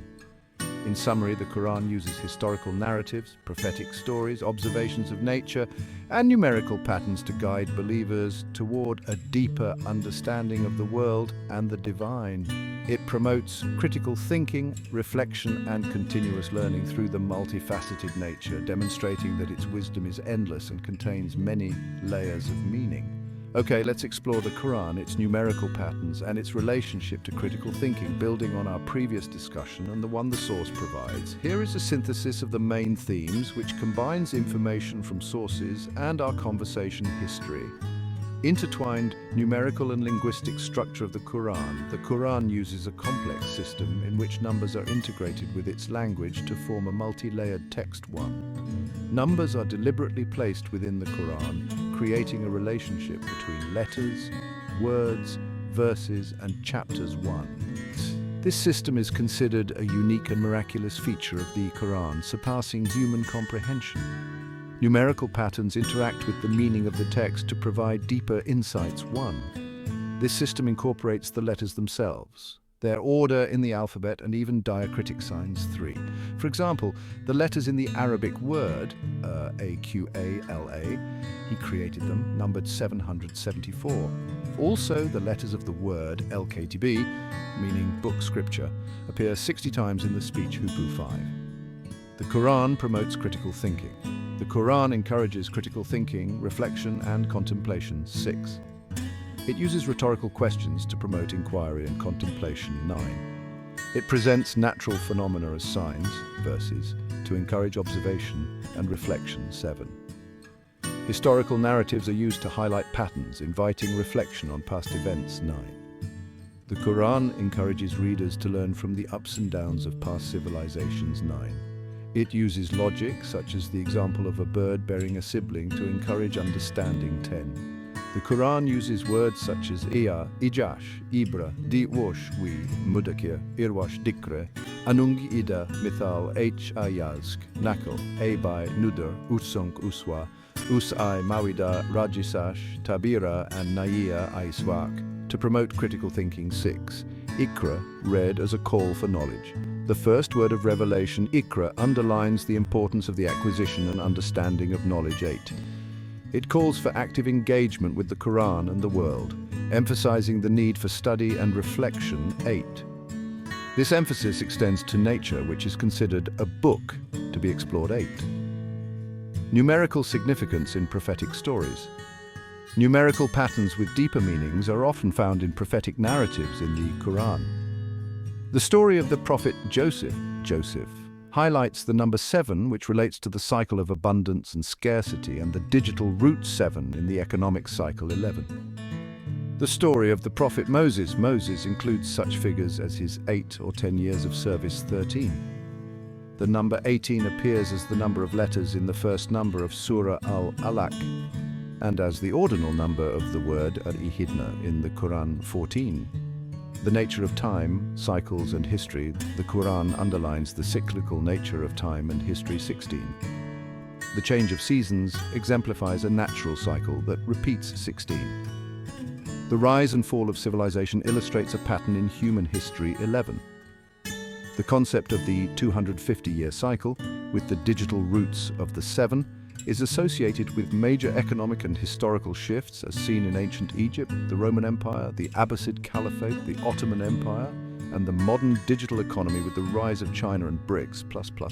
In summary, the Qur'an uses historical narratives, prophetic stories, observations of nature, and numerical patterns to guide believers toward a deeper understanding of the world and the divine. It promotes critical thinking, reflection, and continuous learning through the multifaceted nature, demonstrating that its wisdom is endless and contains many layers of meaning. Okay, let's explore the Qur'an, its numerical patterns, and its relationship to critical thinking, building on our previous discussion and the one the source provides. Here is a synthesis of the main themes, which combines information from sources and our conversation history. Intertwined numerical and linguistic structure of the Qur'an uses a complex system in which numbers are integrated with its language to form a multi-layered text. 1. Numbers are deliberately placed within the Qur'an, creating a relationship between letters, words, verses, and chapters. 1. This system is considered a unique and miraculous feature of the Qur'an, surpassing human comprehension. Numerical patterns interact with the meaning of the text to provide deeper insights. 1. This system incorporates the letters themselves, their order in the alphabet, and even diacritic signs. 3. For example, the letters in the Arabic word, Aqala, he created them, numbered 774. Also, the letters of the word LKTB, meaning book scripture, appear 60 times in the speech Hubu 5. The Qur'an promotes critical thinking. The Qur'an encourages critical thinking, reflection, and contemplation. 6. It uses rhetorical questions to promote inquiry and contemplation. 9. It presents natural phenomena as signs, verses, to encourage observation and reflection. 7. Historical narratives are used to highlight patterns, inviting reflection on past events. 9. The Qur'an encourages readers to learn from the ups and downs of past civilizations. 9. It uses logic, such as the example of a bird bearing a sibling, to encourage understanding. 10. The Qur'an uses words such as iya, ijash, ibra, diwosh, wi, mudakir, irwash, dikre, anung ida, mithal, ayazk, nakal, abai, nudar, usunk, uswa, usai, mawida, rajisash, tabira, and naiya, aiswak, to promote critical thinking. 6. Ikra, read as a call for knowledge. The first word of revelation, Ikra, underlines the importance of the acquisition and understanding of knowledge. 8. It calls for active engagement with the Qur'an and the world, emphasizing the need for study and reflection. 8. This emphasis extends to nature, which is considered a book to be explored. 8. Numerical significance in prophetic stories. Numerical patterns with deeper meanings are often found in prophetic narratives in the Qur'an. The story of the prophet Joseph, highlights the number 7, which relates to the cycle of abundance and scarcity, and the digital root 7 in the economic cycle 11. The story of the prophet Moses. Moses includes such figures as his 8 or 10 years of service. 13. The number 18 appears as the number of letters in the first number of Surah Al-Alaq, and as the ordinal number of the word al-ihidna in the Quran. 14. The nature of time, cycles and history. The Quran underlines the cyclical nature of time and history. 16. The change of seasons exemplifies a natural cycle that repeats. 16. The rise and fall of civilization illustrates a pattern in human history. 11. The concept of the 250-year cycle, with the digital roots of the 7, is associated with major economic and historical shifts as seen in ancient Egypt, the Roman Empire, the Abbasid Caliphate, the Ottoman Empire, and the modern digital economy with the rise of China and BRICS.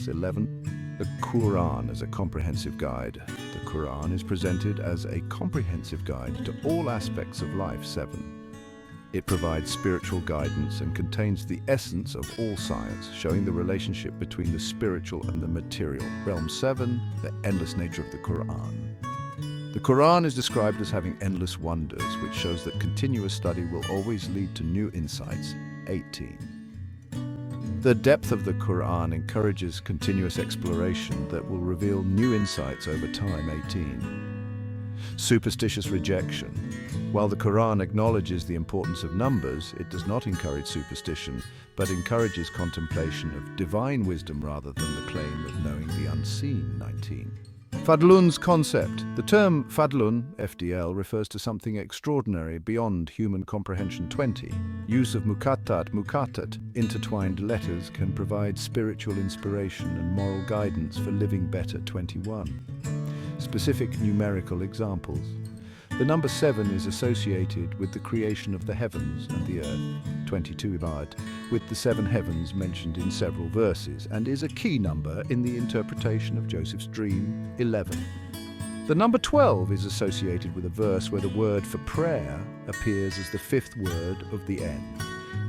11. The Quran as a comprehensive guide. The Quran is presented as a comprehensive guide to all aspects of life. 7. It provides spiritual guidance and contains the essence of all science, showing the relationship between the spiritual and the material realm. 7. The endless nature of the Quran. The Quran is described as having endless wonders, which shows that continuous study will always lead to new insights. 18. The depth of the Quran encourages continuous exploration that will reveal new insights over time. 18. Superstitious rejection. While the Quran acknowledges the importance of numbers, it does not encourage superstition, but encourages contemplation of divine wisdom rather than the claim of knowing the unseen. 19. Fadlun's concept. The term Fadlun, FDL, refers to something extraordinary beyond human comprehension. 20. Use of mukatat, intertwined letters can provide spiritual inspiration and moral guidance for living better. 21. Specific numerical examples. The number 7 is associated with the creation of the heavens and the earth. 22 Ibad, with the 7 heavens mentioned in several verses, and is a key number in the interpretation of Joseph's dream. 11. The number 12 is associated with a verse where the word for prayer appears as the 5th word of the end,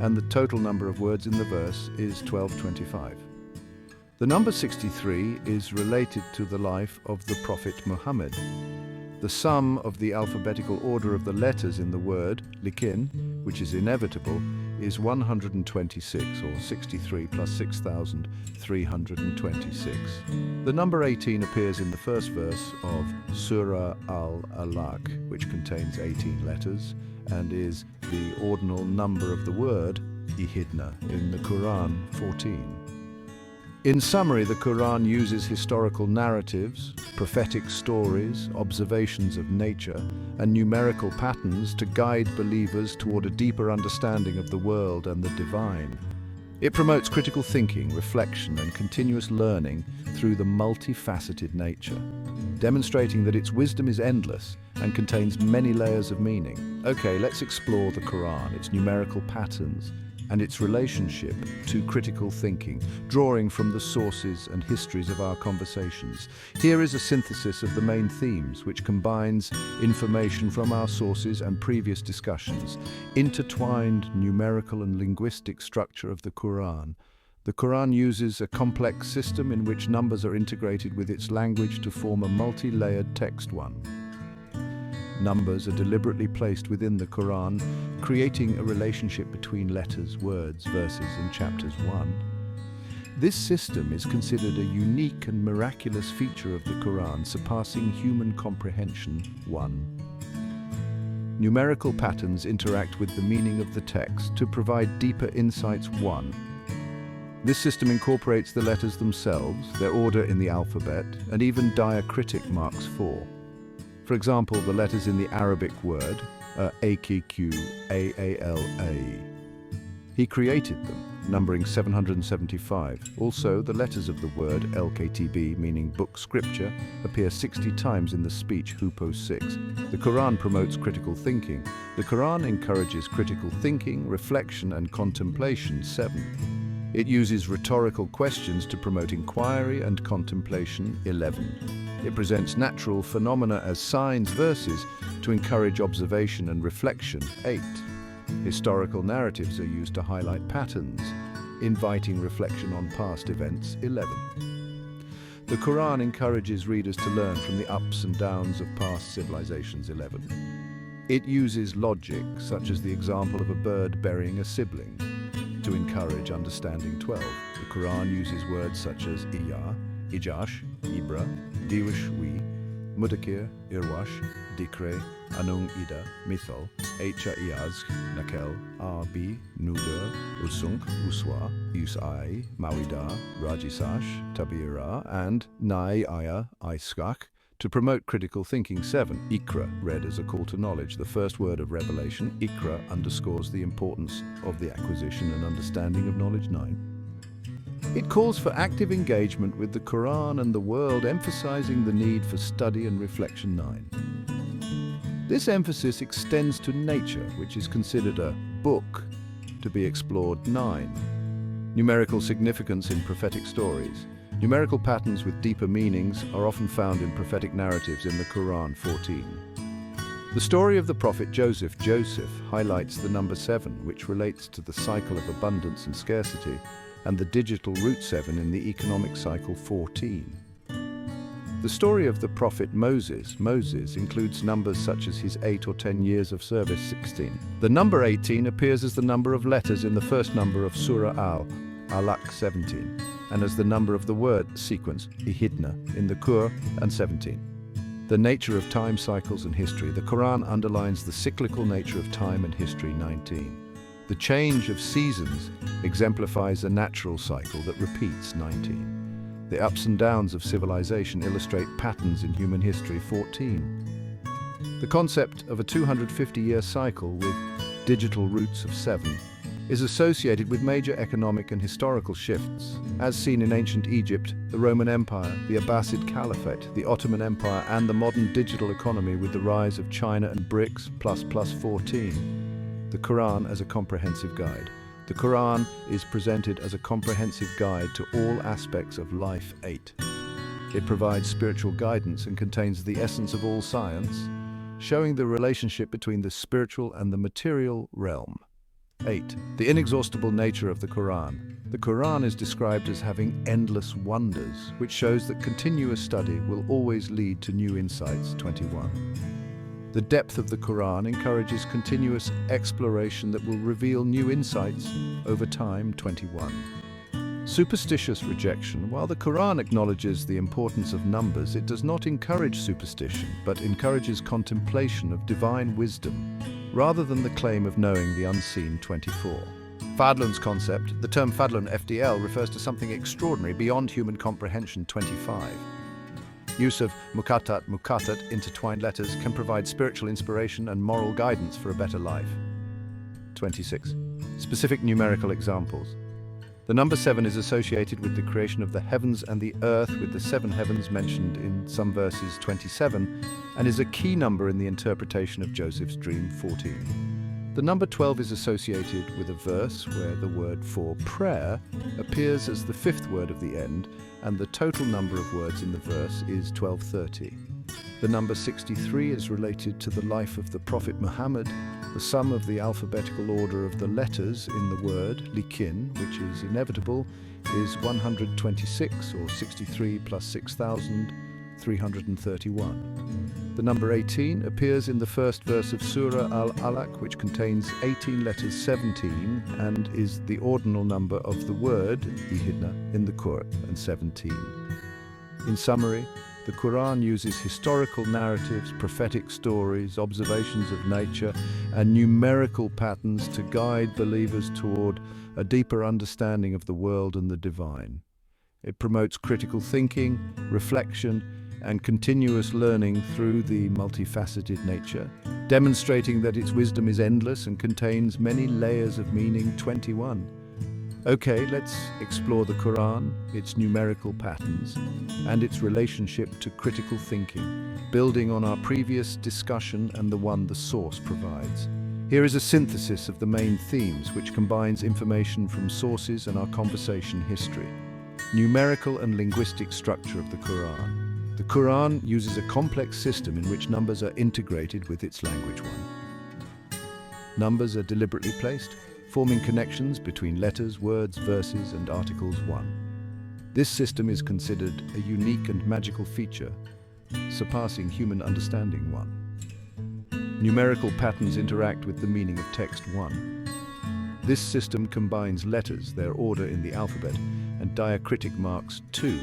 and the total number of words in the verse is 1225. The number 63 is related to the life of the Prophet Muhammad. The sum of the alphabetical order of the letters in the word, likin, which is inevitable, is 126, or 63 plus 6,326. The number 18 appears in the first verse of Surah Al-Alaq, which contains 18 letters, and is the ordinal number of the word, ihidna, in the Quran. 14. In summary, the Quran uses historical narratives, prophetic stories, observations of nature, and numerical patterns to guide believers toward a deeper understanding of the world and the divine. It promotes critical thinking, reflection, and continuous learning through the multifaceted nature, demonstrating that its wisdom is endless and contains many layers of meaning. Okay, let's explore the Quran, its numerical patterns, and its relationship to critical thinking, drawing from the sources and histories of our conversations. Here is a synthesis of the main themes, which combines information from our sources and previous discussions. Intertwined numerical and linguistic structure of the Quran. The Quran uses a complex system in which numbers are integrated with its language to form a multi-layered text. 1. Numbers are deliberately placed within the Quran, creating a relationship between letters, words, verses, and chapters. 1. This system is considered a unique and miraculous feature of the Quran, surpassing human comprehension. 1. Numerical patterns interact with the meaning of the text to provide deeper insights. 1. This system incorporates the letters themselves, their order in the alphabet, and even diacritic marks. 4. For example, the letters in the Arabic word are AKQ, AALA. He created them, numbering 775. Also, the letters of the word LKTB, meaning book scripture, appear 60 times in the speech Hupo 6. The Quran promotes critical thinking. The Quran encourages critical thinking, reflection, and contemplation. 7. It uses rhetorical questions to promote inquiry and contemplation. 11. It presents natural phenomena as signs, verses, to encourage observation and reflection. 8. Historical narratives are used to highlight patterns, inviting reflection on past events. 11. The Quran encourages readers to learn from the ups and downs of past civilizations. 11. It uses logic, such as the example of a bird burying a sibling, to encourage understanding 12. The Quran uses words such as iya, ijash, ibra, diwahyukan, mudakir, irwash, dikre, anung ida, mithal, echa iaz, nakel, arbi, nuder, usunk, uswa, usai, mawida, rajisash, tabira, and nai aya, iskak, to promote critical thinking. 7. Ikra, read as a call to knowledge. The first word of revelation, Ikra, underscores the importance of the acquisition and understanding of knowledge. 9. It calls for active engagement with the Quran and the world, emphasizing the need for study and reflection. 9. This emphasis extends to nature, which is considered a book to be explored. 9. Numerical significance in prophetic stories. Numerical patterns with deeper meanings are often found in prophetic narratives in the Quran. 14. The story of the prophet Joseph highlights the number 7, which relates to the cycle of abundance and scarcity, and the digital root 7 in the economic cycle. 14. The story of the prophet Moses includes numbers such as his 8 or 10 years of service. 16. The number 18 appears as the number of letters in the first number of Surat Al-Fil. 17. And as the number of the word sequence, hingga, in the Qur'an. And 17. The nature of time cycles and history. The Quran underlines the cyclical nature of time and history. 19. The change of seasons exemplifies a natural cycle that repeats. 19. The ups and downs of civilization illustrate patterns in human history. 14. The concept of a 250-year cycle with digital roots of 7 is associated with major economic and historical shifts, as seen in ancient Egypt, the Roman Empire, the Abbasid Caliphate, the Ottoman Empire, and the modern digital economy with the rise of China and BRICS. 14. The Quran as a comprehensive guide. The Quran is presented as a comprehensive guide to all aspects of life. 8. It provides spiritual guidance and contains the essence of all science, showing the relationship between the spiritual and the material realm. 8. The inexhaustible nature of the Quran. The Quran is described as having endless wonders, which shows that continuous study will always lead to new insights. 21. The depth of the Quran encourages continuous exploration that will reveal new insights over time. 21. Superstitious rejection. While the Quran acknowledges the importance of numbers, it does not encourage superstition, but encourages contemplation of divine wisdom, rather than the claim of knowing the unseen. 24. Fadlun's concept. The term Fadlun, FDL, refers to something extraordinary beyond human comprehension. 25. Use of muqatat, intertwined letters, can provide spiritual inspiration and moral guidance for a better life. 26. Specific numerical examples. The number 7 is associated with the creation of the heavens and the earth, with the 7 heavens mentioned in some verses. 27, and is a key number in the interpretation of Joseph's dream. 14. The number 12 is associated with a verse where the word for prayer appears as the 5th word of the end, and the total number of words in the verse is 1230. The number 63 is related to the life of the Prophet Muhammad. The sum of the alphabetical order of the letters in the word likin, which is inevitable, is 126, or 63 plus 6,331. The number 18 appears in the first verse of Surah Al-Alaq, which contains 18 letters, 17, and is the ordinal number of the word hingga in the Qur'an. And 17. In summary, the Quran uses historical narratives, prophetic stories, observations of nature, and numerical patterns to guide believers toward a deeper understanding of the world and the divine. It promotes critical thinking, reflection, and continuous learning through the multifaceted nature, demonstrating that its wisdom is endless and contains many layers of meaning. 21. Okay, let's explore the Quran, its numerical patterns, and its relationship to critical thinking, building on our previous discussion and the one the source provides. Here is a synthesis of the main themes, which combines information from sources and our conversation history. Numerical and linguistic structure of the Quran. The Quran uses a complex system in which numbers are integrated with its language. 1. Numbers are deliberately placed, forming connections between letters, words, verses, and articles. 1. This system is considered a unique and magical feature, surpassing human understanding. 1. Numerical patterns interact with the meaning of text 1. This system combines letters, their order in the alphabet, and diacritic marks 2.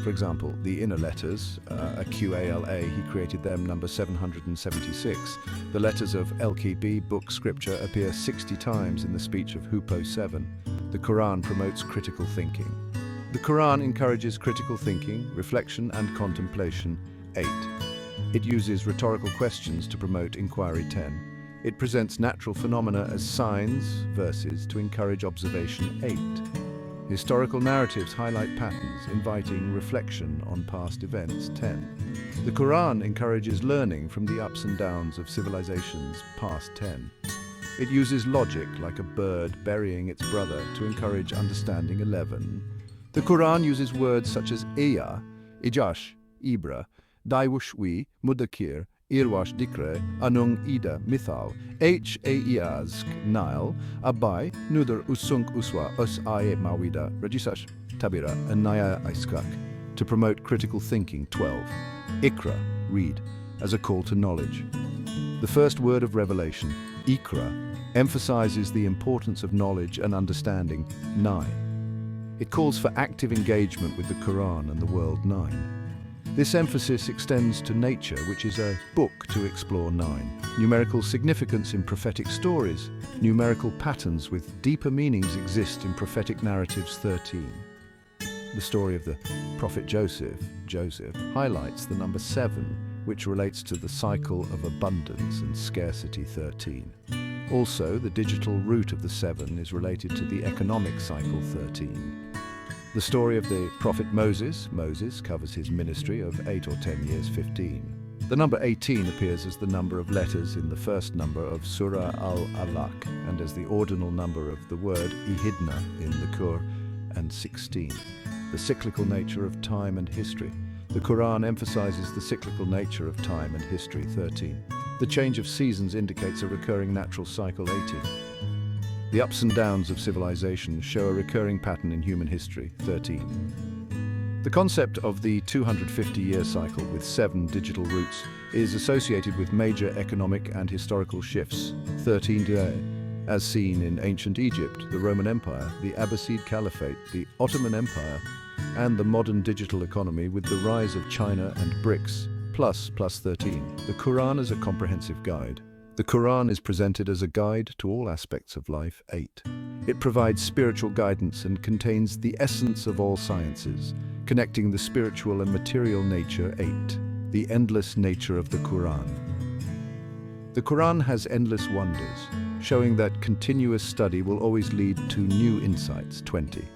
For example, the inner letters, QALA, he created them number 776. The letters of LKB, book, scripture, appear 60 times in the speech of Hupo 7. The Quran promotes critical thinking. The Quran encourages critical thinking, reflection, and contemplation. 8. It uses rhetorical questions to promote inquiry. 10. It presents natural phenomena as signs, verses, to encourage observation. 8. Historical narratives highlight patterns, inviting reflection on past events. 10. The Quran encourages learning from the ups and downs of civilizations. Past. 10. It uses logic, like a bird burying its brother, to encourage understanding. 11. The Quran uses words such as iya, ijash, ibra, daiwushwi, mudakir, irwash dikre, anung ida, mithal, aiazk, nile, abai, nudur usunk uswa, aye mawida, regisash, tabira, and naya iskak, to promote critical thinking. 12. Ikra, read, as a call to knowledge. The first word of revelation, Ikra, emphasizes the importance of knowledge and understanding. 9. It calls for active engagement with the Quran and the world. 9. This emphasis extends to nature, which is a book to explore. 9. Numerical significance in prophetic stories. Numerical patterns with deeper meanings exist in prophetic narratives. 13. The story of the prophet Joseph, highlights the number 7, which relates to the cycle of abundance and scarcity. 13. Also, the digital root of the 7 is related to the economic cycle. 13. The story of the prophet Moses covers his ministry of 8 or 10 years. 15. The number 18 appears as the number of letters in the first number of Surat Al-Alaq and as the ordinal number of the word ihidna in the Qur. And 16. The cyclical nature of time and history. The Quran emphasizes the cyclical nature of time and history. 13. The change of seasons indicates a recurring natural cycle. 18. The ups and downs of civilization show a recurring pattern in human history. 13. The concept of the 250-year cycle with 7 digital roots is associated with major economic and historical shifts. 13. As seen in ancient Egypt, the Roman Empire, the Abbasid Caliphate, the Ottoman Empire, and the modern digital economy with the rise of China and BRICS. Plus 13. The Quran as a comprehensive guide. The Quran is presented as a guide to all aspects of life. 8. It provides spiritual guidance and contains the essence of all sciences, connecting the spiritual and material nature. 8. The endless nature of the Quran. The Quran has endless wonders, showing that continuous study will always lead to new insights. 20.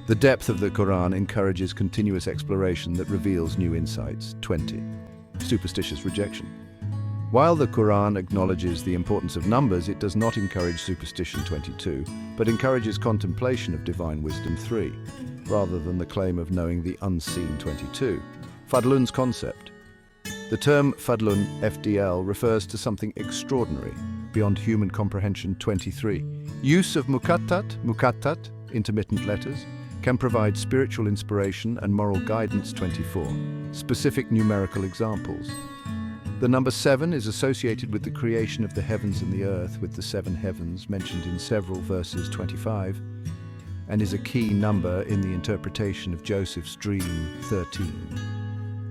The depth of the Quran encourages continuous exploration that reveals new insights. 20. Superstitious rejection. While the Quran acknowledges the importance of numbers, it does not encourage superstition. 22, but encourages contemplation of divine wisdom. 3, rather than the claim of knowing the unseen. 22. Fadlun's concept. The term Fadlun, FDL, refers to something extraordinary, beyond human comprehension. 23. Use of mukattat, intermittent letters, can provide spiritual inspiration and moral guidance. 24. Specific numerical examples. The number 7 is associated with the creation of the heavens and the earth, with the 7 heavens mentioned in several verses. 25, and is a key number in the interpretation of Joseph's dream. 13.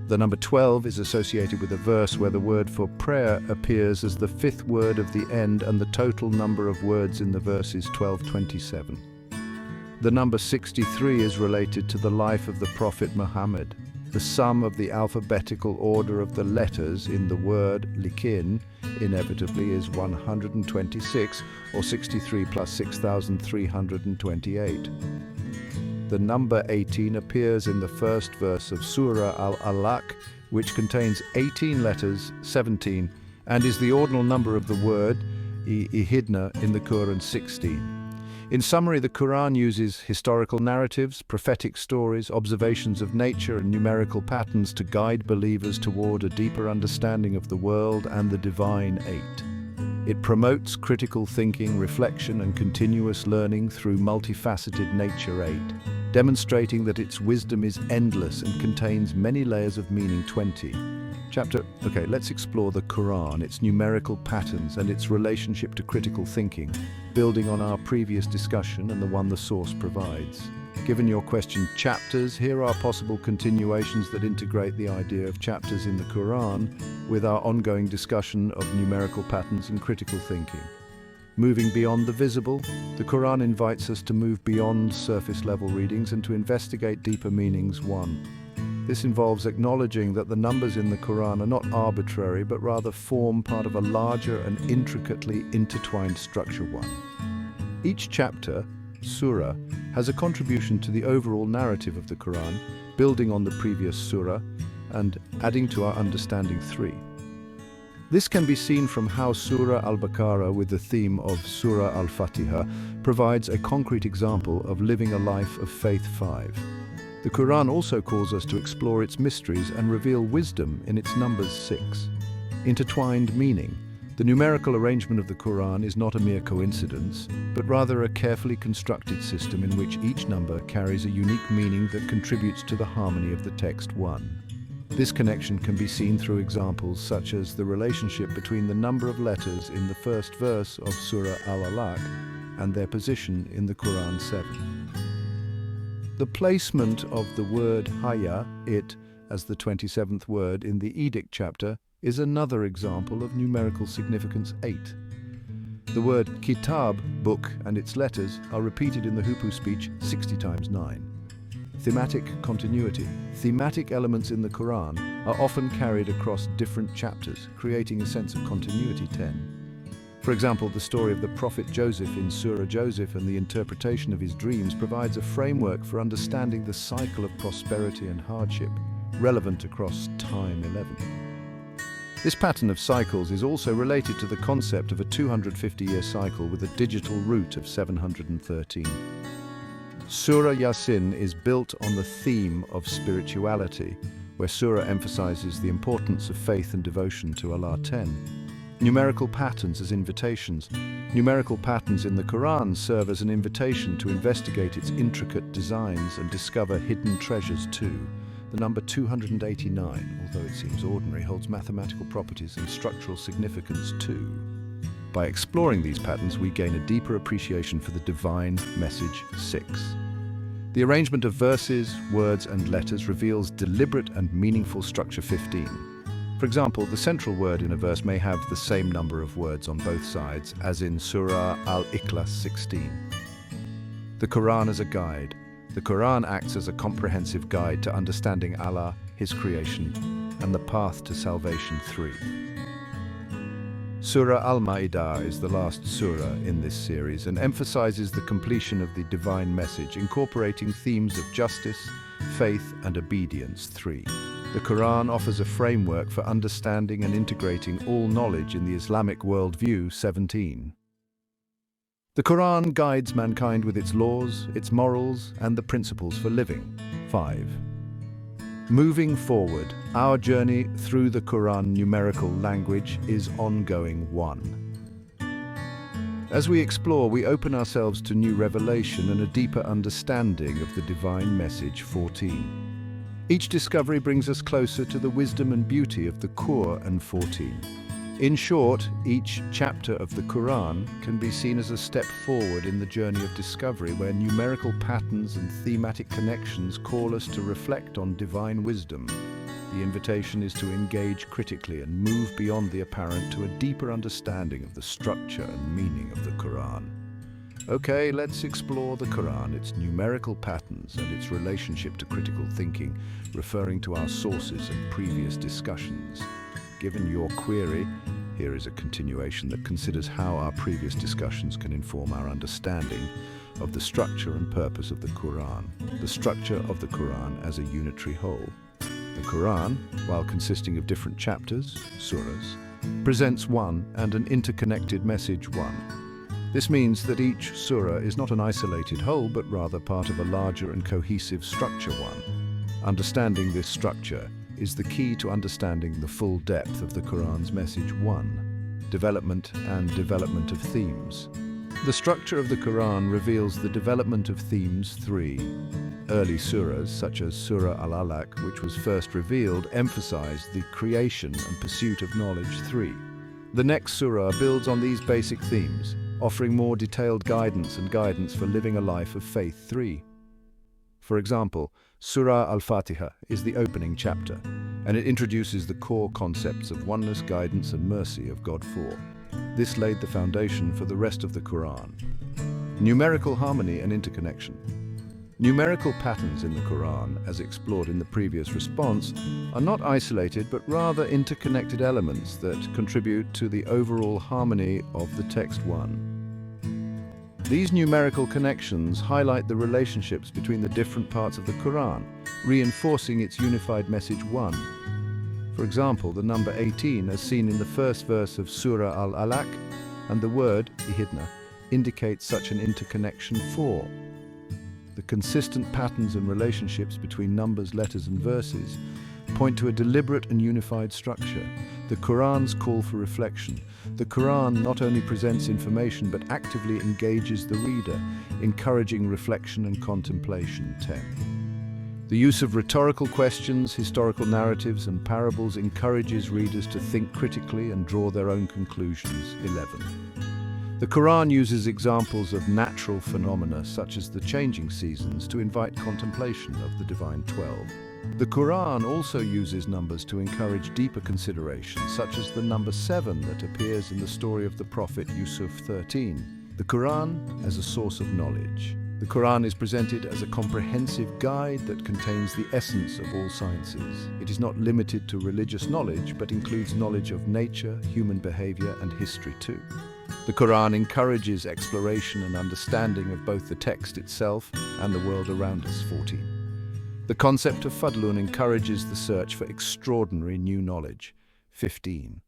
The number 12 is associated with a verse where the word for prayer appears as the 5th word of the end, and the total number of words in the verse is 1227. The number 63 is related to the life of the Prophet Muhammad. The sum of the alphabetical order of the letters in the word likin inevitably is 126, or 63 plus 6,328. The number 18 appears in the first verse of Surah Al-Alaq, which contains 18 letters, 17, and is the ordinal number of the word ihidna in the Qur'an. 16. In summary, the Quran uses historical narratives, prophetic stories, observations of nature, and numerical patterns to guide believers toward a deeper understanding of the world and the divine. 8. It promotes critical thinking, reflection, and continuous learning through multifaceted nature. 8. Demonstrating that its wisdom is endless and contains many layers of meaning. 20. Okay, let's explore the Quran, its numerical patterns and its relationship to critical thinking, building on our previous discussion and the one the source provides. Given your question, chapters, here are possible continuations that integrate the idea of chapters in the Quran with our ongoing discussion of numerical patterns and critical thinking. Moving beyond the visible, the Quran invites us to move beyond surface-level readings and to investigate deeper meanings. 1. This involves acknowledging that the numbers in the Quran are not arbitrary, but rather form part of a larger and intricately intertwined structure. 1. Each chapter, surah, has a contribution to the overall narrative of the Quran, building on the previous surah and adding to our understanding. 3. This can be seen from how Surah Al-Baqarah, with the theme of Surah Al-Fatiha, provides a concrete example of living a life of faith. 5. The Quran also calls us to explore its mysteries and reveal wisdom in its numbers. 6. Intertwined meaning. The numerical arrangement of the Quran is not a mere coincidence, but rather a carefully constructed system in which each number carries a unique meaning that contributes to the harmony of the text. 1. This connection can be seen through examples such as the relationship between the number of letters in the first verse of Surah Al-Alaq and their position in the Quran. 7. The placement of the word haya, it, as the 27th word in the Edict chapter, is another example of numerical significance. 8. The word kitab, book, and its letters are repeated in the Hupu speech 60 times 9. Thematic continuity. Thematic elements in the Quran are often carried across different chapters, creating a sense of continuity. 10. For example, the story of the prophet Joseph in Surah Joseph and the interpretation of his dreams provides a framework for understanding the cycle of prosperity and hardship, relevant across time. 11. This pattern of cycles is also related to the concept of a 250-year cycle with a digital root of 713. Surah Yasin is built on the theme of spirituality, where Surah emphasizes the importance of faith and devotion to Allah. 10. Numerical patterns as invitations. Numerical patterns in the Quran serve as an invitation to investigate its intricate designs and discover hidden treasures. 2. The number 289, although it seems ordinary, holds mathematical properties and structural significance. 2. By exploring these patterns, we gain a deeper appreciation for the divine message. 6. The arrangement of verses, words, and letters reveals deliberate and meaningful structure. 15. For example, the central word in a verse may have the same number of words on both sides, as in Surah Al-Ikhlas 16. The Quran as a guide. The Quran acts as a comprehensive guide to understanding Allah, His creation, and the path to salvation. 3. Surah Al-Ma'idah is the last surah in this series and emphasizes the completion of the divine message, incorporating themes of justice, faith, and obedience. 3. The Quran offers a framework for understanding and integrating all knowledge in the Islamic worldview. 17. The Quran guides mankind with its laws, its morals, and the principles for living. 5. Moving forward, our journey through the Quran numerical language is ongoing. 1. As we explore, we open ourselves to new revelation and a deeper understanding of the divine message. 14. Each discovery brings us closer to the wisdom and beauty of the Qur'an. 14. In short, each chapter of the Quran can be seen as a step forward in the journey of discovery, where numerical patterns and thematic connections call us to reflect on divine wisdom. The invitation is to engage critically and move beyond the apparent to a deeper understanding of the structure and meaning of the Quran. Okay, let's explore the Quran, its numerical patterns, and its relationship to critical thinking, referring to our sources and previous discussions. Given your query, here is a continuation that considers how our previous discussions can inform our understanding of the structure and purpose of the Quran. The structure of the Quran as a unitary whole. The Quran, while consisting of different chapters, surahs, presents one and an interconnected message. 1. This means that each surah is not an isolated whole, but rather part of a larger and cohesive structure. 1. Understanding this structure is the key to understanding the full depth of the Quran's message. 1. Development and development of themes. The structure of the Quran reveals the development of themes. 3. Early surahs, such as Surah Al-Alaq, which was first revealed, emphasized the creation and pursuit of knowledge. 3. The next surah builds on these basic themes, offering more detailed guidance for living a life of faith. 3. For example, Surah Al-Fatiha is the opening chapter, and it introduces the core concepts of oneness, guidance, and mercy of God. 4. This laid the foundation for the rest of the Qur'an. Numerical harmony and interconnection. Numerical patterns in the Qur'an, as explored in the previous response, are not isolated but rather interconnected elements that contribute to the overall harmony of the text. 1. These numerical connections highlight the relationships between the different parts of the Qur'an, reinforcing its unified message. 1. For example, the number 18, as seen in the first verse of Surah Al-Alaq, and the word ihidna indicates such an interconnection. 4. The consistent patterns and relationships between numbers, letters, and verses point to a deliberate and unified structure. The Qur'an's call for reflection. The Qur'an not only presents information but actively engages the reader, encouraging reflection and contemplation. 10. The use of rhetorical questions, historical narratives, and parables encourages readers to think critically and draw their own conclusions. 11. The Qur'an uses examples of natural phenomena such as the changing seasons to invite contemplation of the divine. 12. The Qur'an also uses numbers to encourage deeper consideration, such as the number 7 that appears in the story of the Prophet Yusuf. 13. The Qur'an as a source of knowledge. The Qur'an is presented as a comprehensive guide that contains the essence of all sciences. It is not limited to religious knowledge, but includes knowledge of nature, human behavior, and history too. The Qur'an encourages exploration and understanding of both the text itself and the world around us. 14. The concept of fadlun encourages the search for extraordinary new knowledge. 15.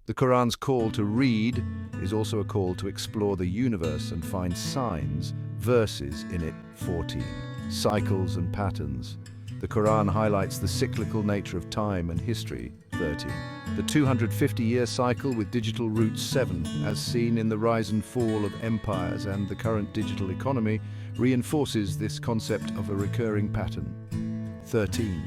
The Qur'an's call to read is also a call to explore the universe and find signs, verses in it. 14. Cycles and patterns. The Qur'an highlights the cyclical nature of time and history. 13. The 250-year cycle with digital roots. 7. As seen in the rise and fall of empires and the current digital economy, reinforces this concept of a recurring pattern. 13.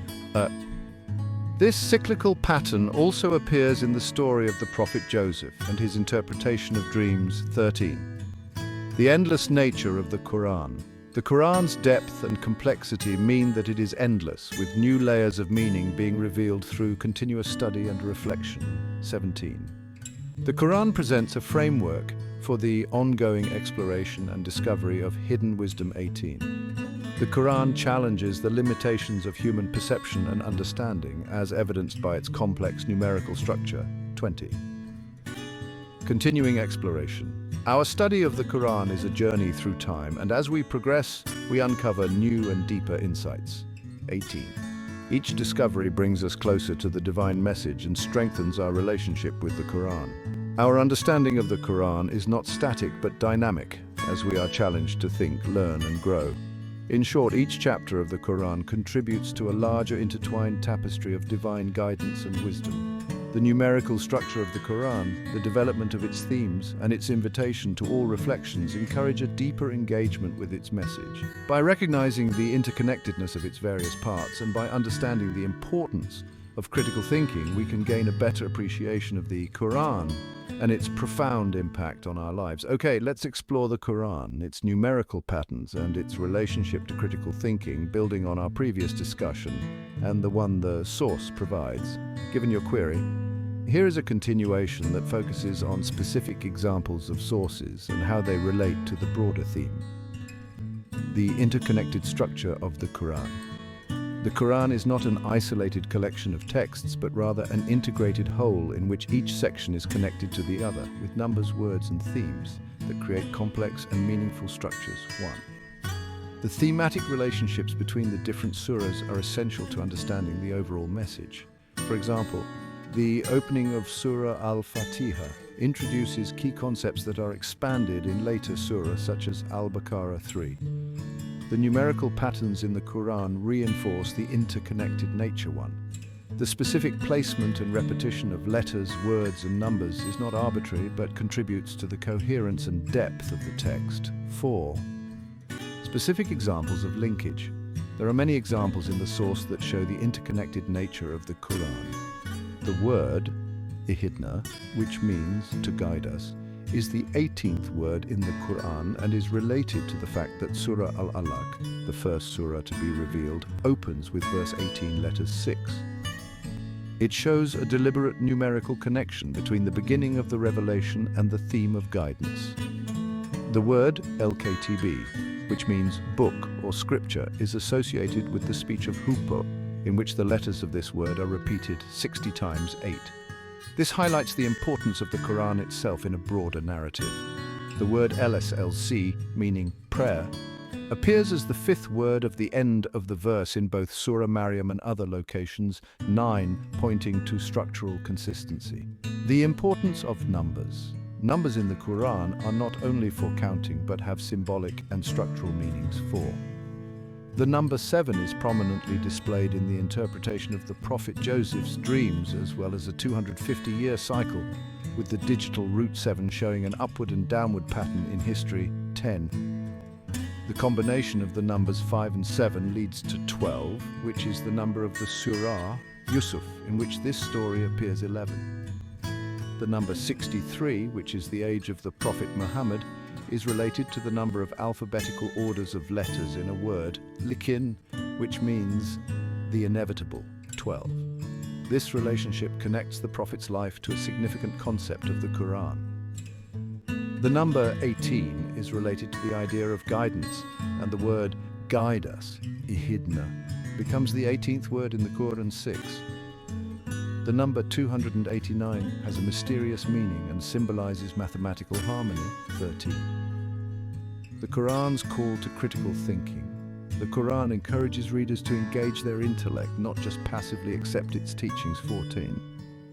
This cyclical pattern also appears in the story of the prophet Joseph and his interpretation of dreams. 13. The endless nature of the Qur'an. The Qur'an's depth and complexity mean that it is endless, with new layers of meaning being revealed through continuous study and reflection. 17. The Qur'an presents a framework for the ongoing exploration and discovery of hidden wisdom. 18. The Qur'an challenges the limitations of human perception and understanding, as evidenced by its complex numerical structure. 20. Continuing exploration. Our study of the Qur'an is a journey through time, and as we progress, we uncover new and deeper insights. 18. Each discovery brings us closer to the divine message and strengthens our relationship with the Qur'an. Our understanding of the Qur'an is not static but dynamic, as we are challenged to think, learn, and grow. In short, each chapter of the Qur'an contributes to a larger intertwined tapestry of divine guidance and wisdom. The numerical structure of the Qur'an, the development of its themes, and its invitation to all reflections encourage a deeper engagement with its message. By recognizing the interconnectedness of its various parts and by understanding the importance of critical thinking, we can gain a better appreciation of the Qur'an and its profound impact on our lives. Okay, let's explore the Qur'an, its numerical patterns, and its relationship to critical thinking, building on our previous discussion and the one the source provides. Given your query, here is a continuation that focuses on specific examples of sources and how they relate to the broader theme. The interconnected structure of the Qur'an. The Qur'an is not an isolated collection of texts, but rather an integrated whole in which each section is connected to the other, with numbers, words, and themes that create complex and meaningful structures. 1. The thematic relationships between the different surahs are essential to understanding the overall message. For example, the opening of Surah Al-Fatiha introduces key concepts that are expanded in later surahs such as Al-Baqarah 3. The numerical patterns in the Qur'an reinforce the interconnected nature. 1. The specific placement and repetition of letters, words, and numbers is not arbitrary but contributes to the coherence and depth of the text. 4. Specific examples of linkage. There are many examples in the source that show the interconnected nature of the Qur'an. The word, hingga, which means to guide us, is the 18th word in the Qur'an and is related to the fact that Surah Al-Alaq, the first surah to be revealed, opens with verse 18, letter 6. It shows a deliberate numerical connection between the beginning of the revelation and the theme of guidance. The word LKTB, which means book or scripture, is associated with the speech of Hupo, in which the letters of this word are repeated 60 times 8. This highlights the importance of the Qur'an itself in a broader narrative. The word LSLC, meaning prayer, appears as the 5th word of the end of the verse in both Surah Maryam and other locations, 9 pointing to structural consistency. The importance of numbers. Numbers in the Qur'an are not only for counting but have symbolic and structural meanings for. The number 7 is prominently displayed in the interpretation of the Prophet Joseph's dreams, as well as a 250-year cycle, with the digital root 7 showing an upward and downward pattern in history, 10. The combination of the numbers 5 and 7 leads to 12, which is the number of the Surah Yusuf, in which this story appears 11. The number 63, which is the age of the Prophet Muhammad, is related to the number of alphabetical orders of letters in a word, likin, which means the inevitable, 12. This relationship connects the Prophet's life to a significant concept of the Qur'an. The number 18 is related to the idea of guidance, and the word guide us, hingga, becomes the 18th word in the Qur'an 6. The number 289 has a mysterious meaning and symbolizes mathematical harmony, 13. The Qur'an's call to critical thinking. The Qur'an encourages readers to engage their intellect, not just passively accept its teachings, 14.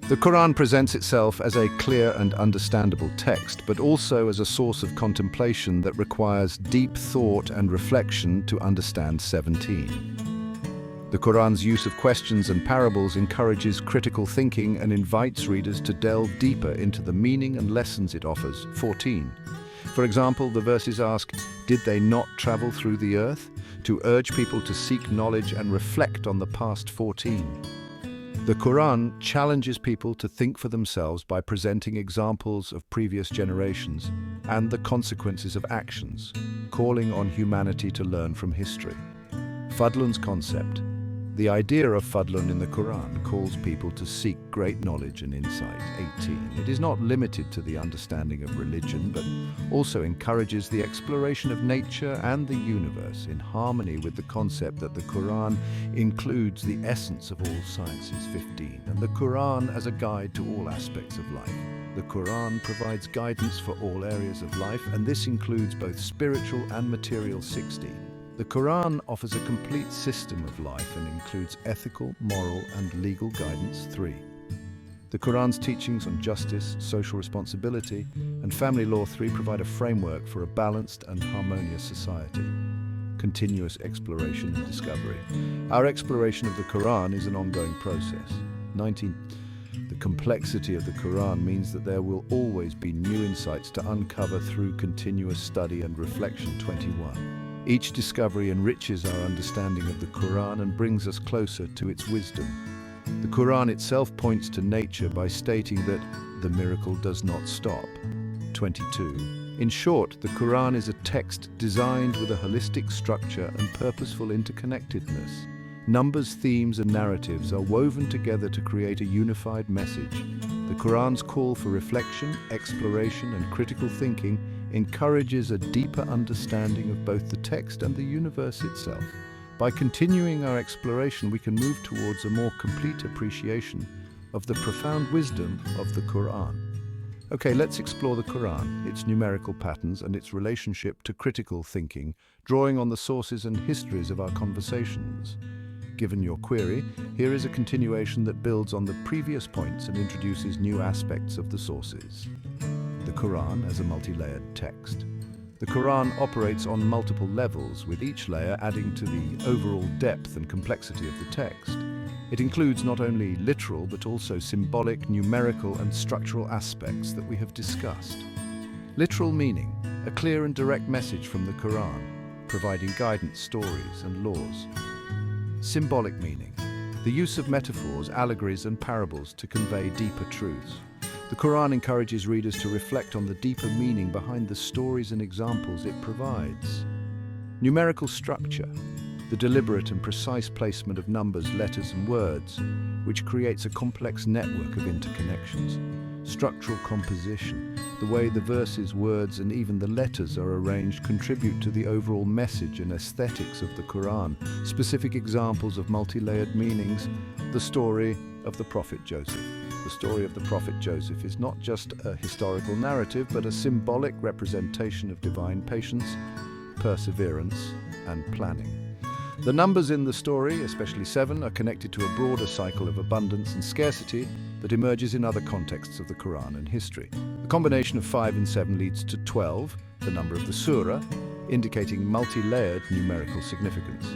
The Qur'an presents itself as a clear and understandable text, but also as a source of contemplation that requires deep thought and reflection to understand, 17. The Qur'an's use of questions and parables encourages critical thinking and invites readers to delve deeper into the meaning and lessons it offers, 14. For example, the verses ask, "Did they not travel through the earth?" to urge people to seek knowledge and reflect on the past, 14. The Qur'an challenges people to think for themselves by presenting examples of previous generations and the consequences of actions, calling on humanity to learn from history. Fadlun's concept. The idea of Fadlun in the Qur'an calls people to seek great knowledge and insight, 18. It is not limited to the understanding of religion, but also encourages the exploration of nature and the universe in harmony with the concept that the Qur'an includes the essence of all sciences, 15. And the Qur'an as a guide to all aspects of life. The Qur'an provides guidance for all areas of life, and this includes both spiritual and material, 16. The Qur'an offers a complete system of life and includes ethical, moral, and legal guidance, 3. The Qur'an's teachings on justice, social responsibility, and family law, 3, provide a framework for a balanced and harmonious society. Continuous exploration and discovery. Our exploration of the Qur'an is an ongoing process. 19. The complexity of the Qur'an means that there will always be new insights to uncover through continuous study and reflection, 21. Each discovery enriches our understanding of the Qur'an and brings us closer to its wisdom. The Qur'an itself points to nature by stating that the miracle does not stop. 22. In short, the Qur'an is a text designed with a holistic structure and purposeful interconnectedness. Numbers, themes, and narratives are woven together to create a unified message. The Qur'an's call for reflection, exploration, and critical thinking encourages a deeper understanding of both the text and the universe itself. By continuing our exploration, we can move towards a more complete appreciation of the profound wisdom of the Qur'an. Okay, let's explore the Qur'an, its numerical patterns, and its relationship to critical thinking, drawing on the sources and histories of our conversations. Given your query, here is a continuation that builds on the previous points and introduces new aspects of the sources. The Qur'an as a multi-layered text. The Qur'an operates on multiple levels, with each layer adding to the overall depth and complexity of the text. It includes not only literal but also symbolic, numerical, and structural aspects that we have discussed. Literal meaning, a clear and direct message from the Qur'an, providing guidance, stories, and laws. Symbolic meaning. The use of metaphors, allegories, and parables to convey deeper truths. The Quran encourages readers to reflect on the deeper meaning behind the stories and examples it provides. Numerical structure. The deliberate and precise placement of numbers, letters, and words, which creates a complex network of interconnections. Structural composition. The way the verses, words, and even the letters are arranged contribute to the overall message and aesthetics of the Quran. Specific examples of multi-layered meanings. The story of the Prophet Joseph. The story of the Prophet Joseph is not just a historical narrative, but a symbolic representation of divine patience, perseverance, and planning. The numbers in the story, especially 7, are connected to a broader cycle of abundance and scarcity that emerges in other contexts of the Quran and history. The combination of 5 and 7 leads to 12, the number of the surah, indicating multi-layered numerical significance.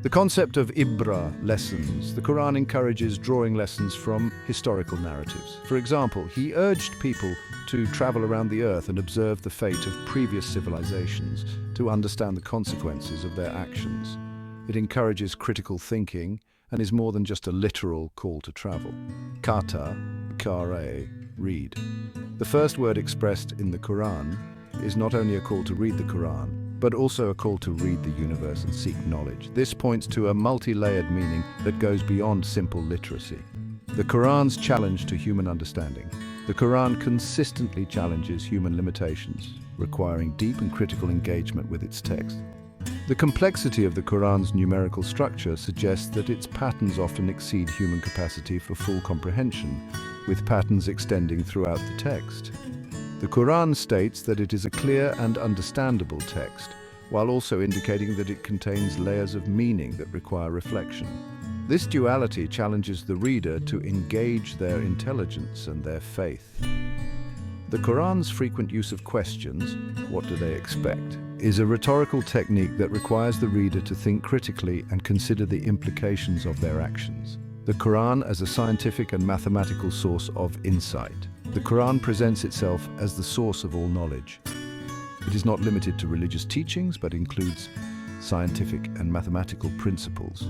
The concept of ibra, lessons. The Quran encourages drawing lessons from historical narratives. For example, he urged people to travel around the earth and observe the fate of previous civilizations to understand the consequences of their actions. It encourages critical thinking and is more than just a literal call to travel. Kata, kare, read. The first word expressed in the Quran is not only a call to read the Quran, but also a call to read the universe and seek knowledge. This points to a multi-layered meaning that goes beyond simple literacy. The Quran's challenge to human understanding. The Quran consistently challenges human limitations, requiring deep and critical engagement with its text. The complexity of the Quran's numerical structure suggests that its patterns often exceed human capacity for full comprehension, with patterns extending throughout the text. The Quran states that it is a clear and understandable text, while also indicating that it contains layers of meaning that require reflection. This duality challenges the reader to engage their intelligence and their faith. The Quran's frequent use of questions, what do they expect, is a rhetorical technique that requires the reader to think critically and consider the implications of their actions. The Quran as a scientific and mathematical source of insight. The Quran presents itself as the source of all knowledge. It is not limited to religious teachings, but includes scientific and mathematical principles.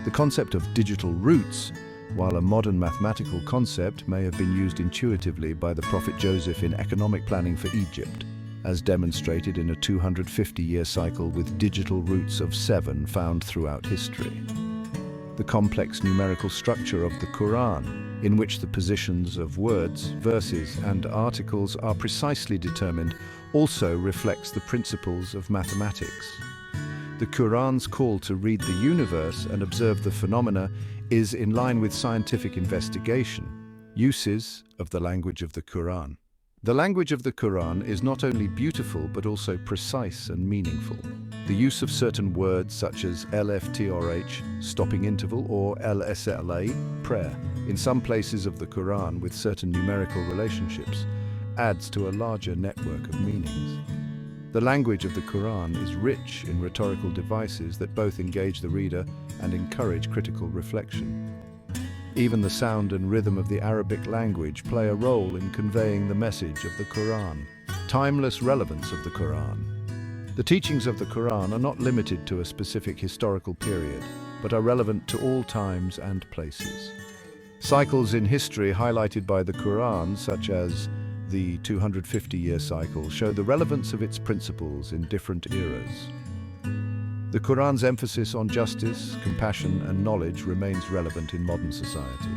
The concept of digital roots, while a modern mathematical concept, may have been used intuitively by the Prophet Joseph in economic planning for Egypt, as demonstrated in a 250-year cycle with digital roots of 7 found throughout history. The complex numerical structure of the Quran, in which the positions of words, verses, and articles are precisely determined, also reflects the principles of mathematics. The Quran's call to read the universe and observe the phenomena is in line with scientific investigation. Uses of the language of the Quran. The language of the Quran is not only beautiful but also precise and meaningful. The use of certain words such as LFTRH, stopping interval, or LSLA, prayer, in some places of the Quran with certain numerical relationships, adds to a larger network of meanings. The language of the Quran is rich in rhetorical devices that both engage the reader and encourage critical reflection. Even the sound and rhythm of the Arabic language play a role in conveying the message of the Quran. Timeless relevance of the Quran. The teachings of the Quran are not limited to a specific historical period, but are relevant to all times and places. Cycles in history highlighted by the Quran, such as the 250-year cycle, show the relevance of its principles in different eras. The Quran's emphasis on justice, compassion, and knowledge remains relevant in modern society.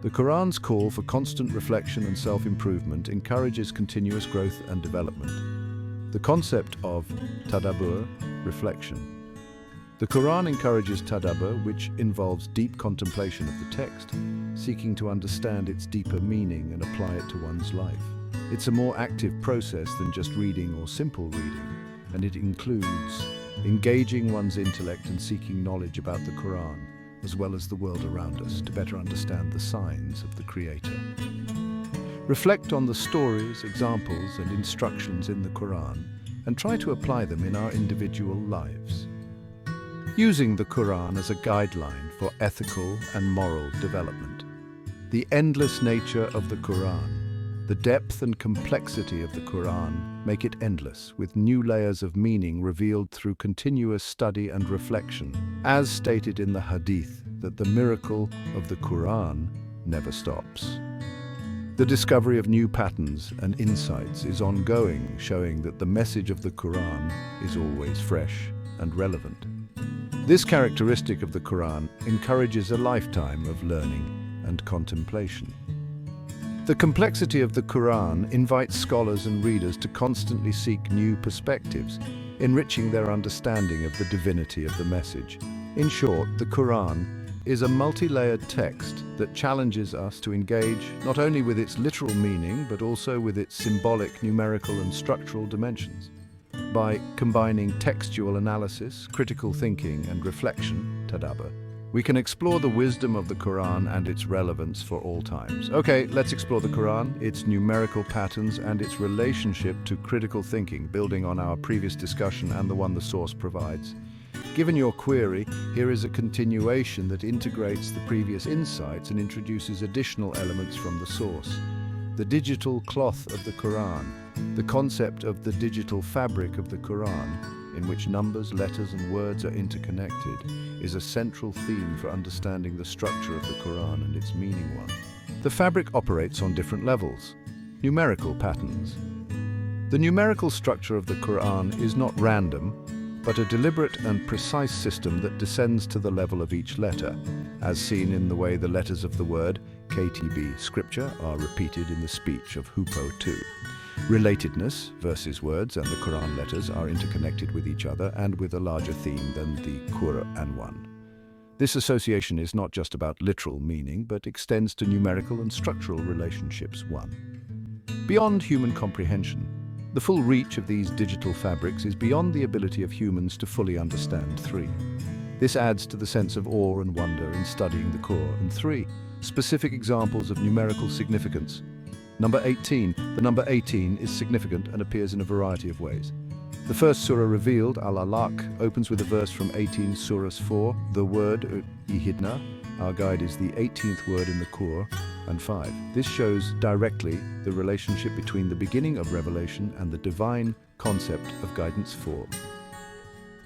The Quran's call for constant reflection and self-improvement encourages continuous growth and development. The concept of tadabbur, reflection. The Quran encourages tadabbur, which involves deep contemplation of the text, seeking to understand its deeper meaning and apply it to one's life. It's a more active process than just reading or simple reading, and it includes engaging one's intellect and seeking knowledge about the Quran, as well as the world around us, to better understand the signs of the Creator. Reflect on the stories, examples, and instructions in the Quran, and try to apply them in our individual lives. Using the Quran as a guideline for ethical and moral development. The endless nature of the Quran. The depth and complexity of the Quran make it endless, with new layers of meaning revealed through continuous study and reflection. as stated in the Hadith that the miracle of the Qur'an never stops. The discovery of new patterns and insights is ongoing, showing that the message of the Qur'an is always fresh and relevant. This characteristic of the Qur'an encourages a lifetime of learning and contemplation. The complexity of the Qur'an invites scholars and readers to constantly seek new perspectives, enriching their understanding of the divinity of the message. In short, the Qur'an is a multi-layered text that challenges us to engage not only with its literal meaning, but also with its symbolic, numerical, and structural dimensions. By combining textual analysis, critical thinking, and reflection, tadabbur, we can explore the wisdom of the Qur'an and its relevance for all times. Okay, let's explore the Qur'an, its numerical patterns, and its relationship to critical thinking, building on our previous discussion and the one the source provides. Given your query, here is a continuation that integrates the previous insights and introduces additional elements from the source. The digital cloth of the Qur'an, the concept of the digital fabric of the Qur'an, in which numbers, letters, and words are interconnected, is a central theme for understanding the structure of the Qur'an and its meaning one. The fabric operates on different levels. Numerical patterns. The numerical structure of the Qur'an is not random, but a deliberate and precise system that descends to the level of each letter, as seen in the way the letters of the word KTB scripture are repeated in the speech of Hupo 2. Relatedness, verses words and the Quran letters are interconnected with each other and with a larger theme than the Qur'an one. This association is not just about literal meaning, but extends to numerical and structural relationships 1. Beyond human comprehension, the full reach of these digital fabrics is beyond the ability of humans to fully understand 3. This adds to the sense of awe and wonder in studying the Qur'an. And 3. Specific examples of numerical significance. Number 18. The number 18 is significant and appears in a variety of ways. The first surah revealed, Al-Alaq, opens with a verse from 18 Surah 4. The word ihidna, our guide, is the 18th word in the Qur'an, and 5. This shows directly the relationship between the beginning of revelation and the divine concept of guidance 4.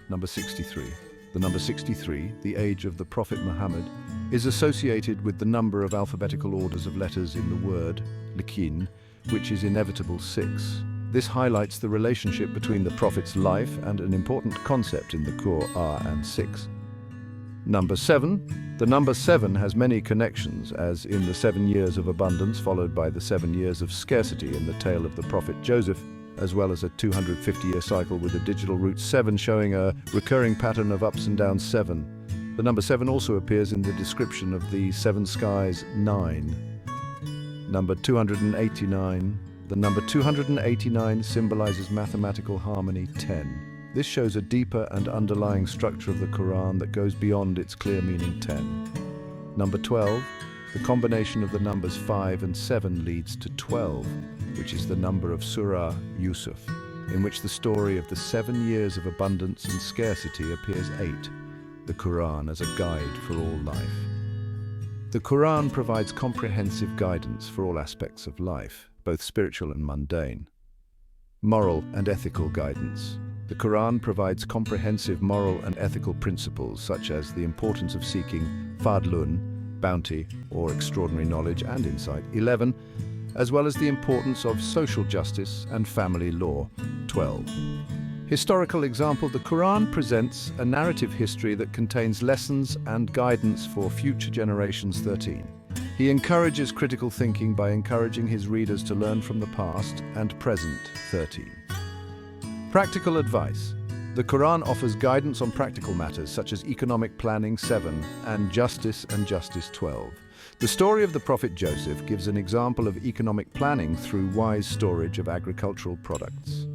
Number 63. The number 63, the age of the Prophet Muhammad, is associated with the number of alphabetical orders of letters in the word, likin, which is inevitable 6. This highlights the relationship between the Prophet's life and an important concept in the Qur'an and 6. Number 7. The number 7 has many connections, as in the 7 years of abundance followed by the 7 years of scarcity in the tale of the Prophet Joseph, as well as a 250-year cycle with a digital root 7 showing a recurring pattern of ups and downs 7. The number 7 also appears in the description of the 7 skies 9. Number 289. The number 289 symbolizes mathematical harmony 10. This shows a deeper and underlying structure of the Qur'an that goes beyond its clear meaning 10. Number 12. The combination of the numbers 5 and 7 leads to 12, which is the number of Surah Yusuf, in which the story of the 7 years of abundance and scarcity appears 8, the Qur'an as a guide for all life. The Qur'an provides comprehensive guidance for all aspects of life, both spiritual and mundane. Moral and ethical guidance. The Qur'an provides comprehensive moral and ethical principles such as the importance of seeking fadlun, bounty, or extraordinary knowledge and insight, 11, as well as the importance of social justice and family law, 12. Historical example, the Qur'an presents a narrative history that contains lessons and guidance for future generations, 13. He encourages critical thinking by encouraging his readers to learn from the past and present, 13. Practical advice. The Qur'an offers guidance on practical matters such as economic planning 7 and justice 12. The story of the Prophet Joseph gives an example of economic planning through wise storage of agricultural products.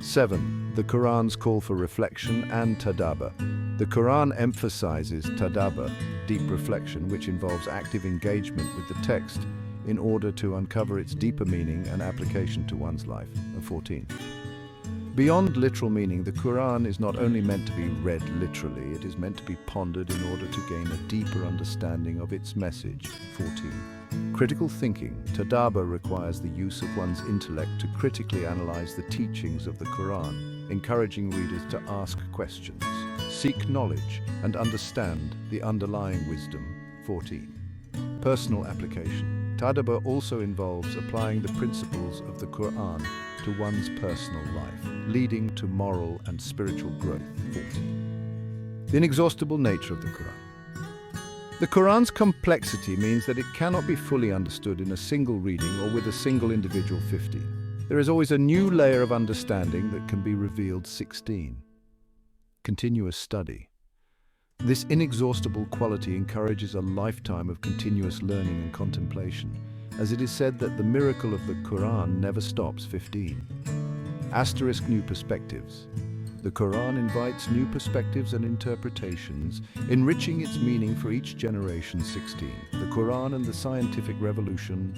7. The Qur'an's call for reflection and tadabbur. The Qur'an emphasizes tadabbur, deep reflection, which involves active engagement with the text in order to uncover its deeper meaning and application to one's life, 14. Beyond literal meaning, the Qur'an is not only meant to be read literally, it is meant to be pondered in order to gain a deeper understanding of its message. 14. Critical thinking. Tadabbur requires the use of one's intellect to critically analyze the teachings of the Qur'an, encouraging readers to ask questions. Seek knowledge and understand the underlying wisdom. 14. Personal application. Tadabbur also involves applying the principles of the Qur'an to one's personal life, leading to moral and spiritual growth. 14. The inexhaustible nature of the Qur'an. The Qur'an's complexity means that it cannot be fully understood in a single reading or with a single individual. 15. There is always a new layer of understanding that can be revealed. 16. Continuous study. This inexhaustible quality encourages a lifetime of continuous learning and contemplation, as it is said that the miracle of the Qur'an never stops. 15. Asterisk new perspectives. The Qur'an invites new perspectives and interpretations, enriching its meaning for each generation. 16. The Qur'an and the scientific revolution.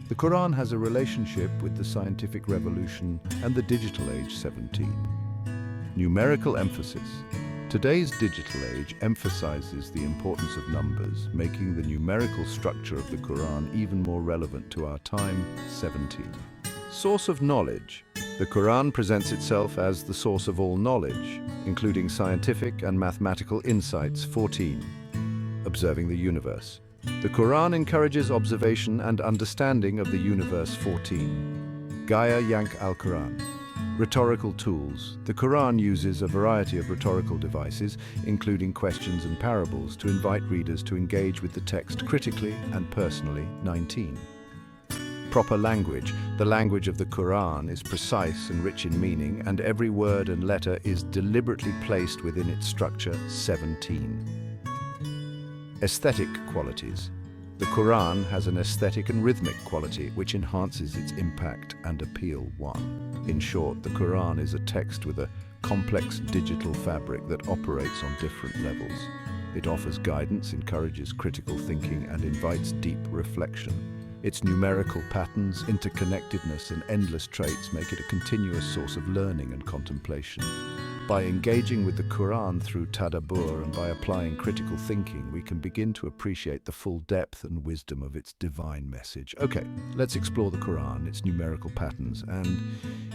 The Qur'an has a relationship with the scientific revolution and the digital age. 17. Numerical emphasis. Today's digital age emphasizes the importance of numbers, making the numerical structure of the Qur'an even more relevant to our time. 17. Source of knowledge. The Qur'an presents itself as the source of all knowledge, including scientific and mathematical insights. 14. Observing the universe. The Qur'an encourages observation and understanding of the universe. 14. Gaya Yank Al-Qur'an. Rhetorical tools. The Qur'an uses a variety of rhetorical devices, including questions and parables, to invite readers to engage with the text critically and personally. 19. Proper language. The language of the Qur'an is precise and rich in meaning, and every word and letter is deliberately placed within its structure. 17. Aesthetic qualities. The Qur'an has an aesthetic and rhythmic quality which enhances its impact and appeal. 1. In short, the Qur'an is a text with a complex digital fabric that operates on different levels. It offers guidance, encourages critical thinking, and invites deep reflection. Its numerical patterns, interconnectedness, and endless traits make it a continuous source of learning and contemplation. By engaging with the Qur'an through tadabbur and by applying critical thinking, we can begin to appreciate the full depth and wisdom of its divine message. Okay, let's explore the Qur'an, its numerical patterns, and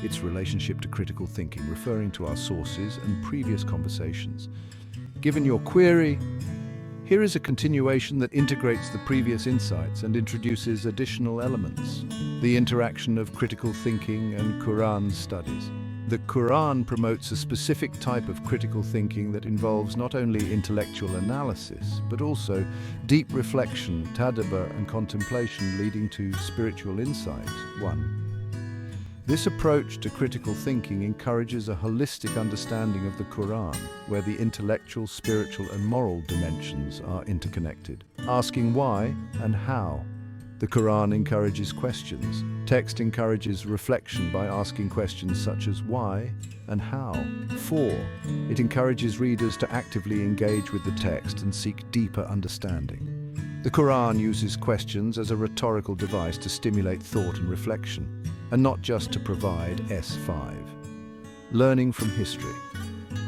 its relationship to critical thinking, referring to our sources and previous conversations. Given your query, here is a continuation that integrates the previous insights and introduces additional elements. The interaction of critical thinking and Qur'an studies. The Qur'an promotes a specific type of critical thinking that involves not only intellectual analysis, but also deep reflection, tadabbur, and contemplation, leading to spiritual insight. 1. This approach to critical thinking encourages a holistic understanding of the Qur'an, where the intellectual, spiritual, and moral dimensions are interconnected. Asking why and how. The Qur'an encourages questions. Text encourages reflection by asking questions such as why and how. 4. It encourages readers to actively engage with the text and seek deeper understanding. The Qur'an uses questions as a rhetorical device to stimulate thought and reflection, and not just to provide S5. Learning from history.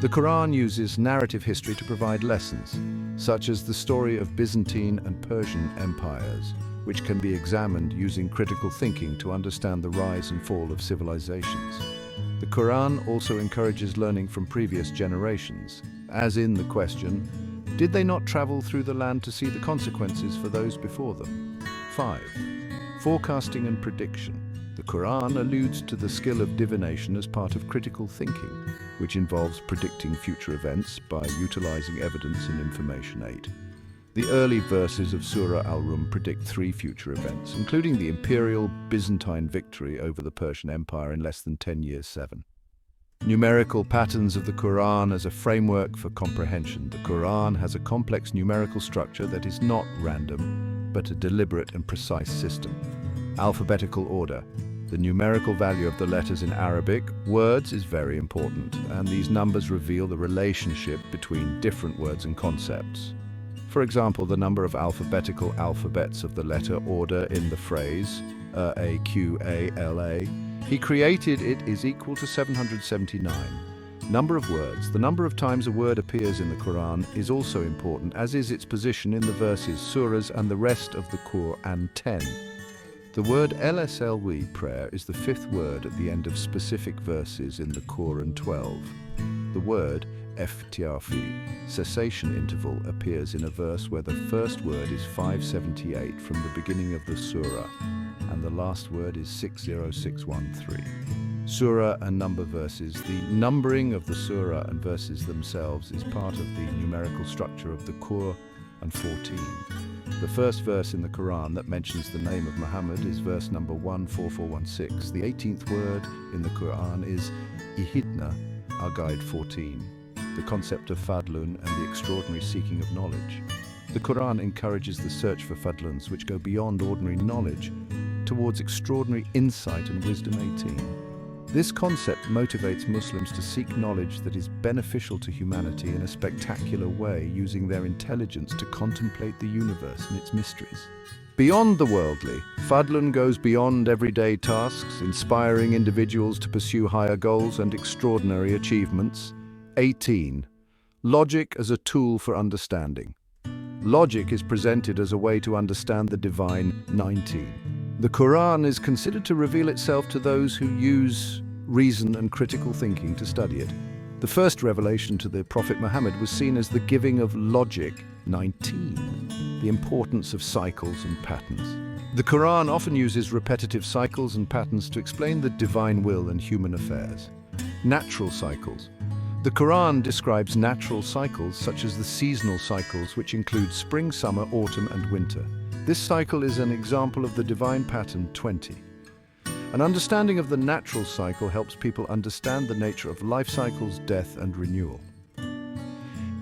The Qur'an uses narrative history to provide lessons, such as the story of Byzantine and Persian empires, which can be examined using critical thinking to understand the rise and fall of civilizations. The Qur'an also encourages learning from previous generations, as in the question, did they not travel through the land to see the consequences for those before them? 5. Forecasting and prediction. The Qur'an alludes to the skill of divination as part of critical thinking, which involves predicting future events by utilizing evidence and information. 8. The early verses of Surah Al-Rum predict 3 future events, including the imperial Byzantine victory over the Persian Empire in less than 10 years. 7. Numerical patterns of the Qur'an as a framework for comprehension. The Qur'an has a complex numerical structure that is not random, but a deliberate and precise system. Alphabetical order. The numerical value of the letters in Arabic words is very important, and these numbers reveal the relationship between different words and concepts. For example, the number of alphabetical alphabets of the letter order in the phrase A-Q-A-L-A, he created it, is equal to 779. Number of words. The number of times a word appears in the Qur'an is also important, as is its position in the verses, surahs, and the rest of the Qur'an. 10. The word LSLW, prayer, is the 5th word at the end of specific verses in the Qur'an. 12. The word FTRF, cessation interval, appears in a verse where the first word is 578 from the beginning of the surah, and the last word is 60613. Surah and number verses. The numbering of the surah and verses themselves is part of the numerical structure of the Qur'an and 14. The first verse in the Quran that mentions the name of Muhammad is verse number 14416. The 18th word in the Quran is Ihidna, our guide 14. The concept of fadlun and the extraordinary seeking of knowledge. The Quran encourages the search for fadluns which go beyond ordinary knowledge towards extraordinary insight and wisdom 18. This concept motivates Muslims to seek knowledge that is beneficial to humanity in a spectacular way, using their intelligence to contemplate the universe and its mysteries. Beyond the worldly, Fadlun goes beyond everyday tasks, inspiring individuals to pursue higher goals and extraordinary achievements. 18. Logic as a tool for understanding. Logic is presented as a way to understand the divine. 19. The Quran is considered to reveal itself to those who use reason and critical thinking to study it. The first revelation to the Prophet Muhammad was seen as the giving of logic. 19. The importance of cycles and patterns. The Quran often uses repetitive cycles and patterns to explain the divine will and human affairs. Natural cycles. The Quran describes natural cycles such as the seasonal cycles, which include spring, summer, autumn, and winter. This cycle is an example of the divine pattern. 20. An understanding of the natural cycle helps people understand the nature of life cycles, death, and renewal.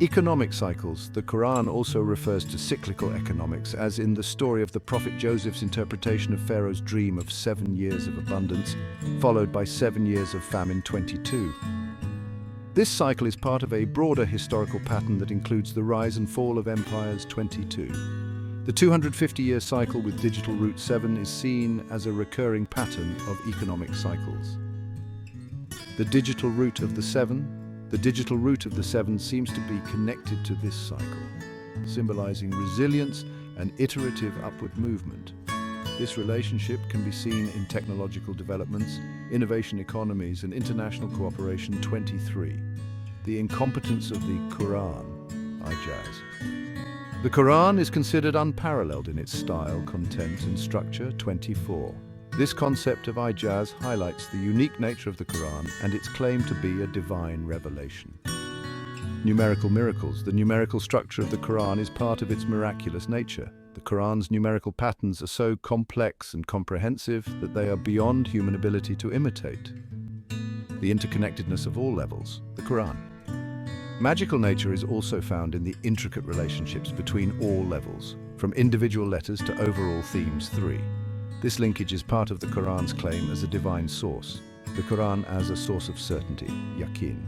Economic cycles. The Quran also refers to cyclical economics, as in the story of the Prophet Joseph's interpretation of Pharaoh's dream of 7 years of abundance, followed by 7 years of famine. 22. This cycle is part of a broader historical pattern that includes the rise and fall of empires. 22. The 250-year cycle with digital root 7 is seen as a recurring pattern of economic cycles. The digital root of the 7. The digital root of the 7 seems to be connected to this cycle, symbolizing resilience and iterative upward movement. This relationship can be seen in technological developments, innovation economies, and international cooperation. 23. The incompetence of the Quran, ijaz. The Quran is considered unparalleled in its style, content, and structure. 24. This concept of ijaz highlights the unique nature of the Quran and its claim to be a divine revelation. Numerical miracles. The numerical structure of the Quran is part of its miraculous nature. The Quran's numerical patterns are so complex and comprehensive that they are beyond human ability to imitate. The interconnectedness of all levels. The Quran. Magical nature is also found in the intricate relationships between all levels, from individual letters to overall themes. 3. This linkage is part of the Quran's claim as a divine source. The Quran as a source of certainty, yaqeen.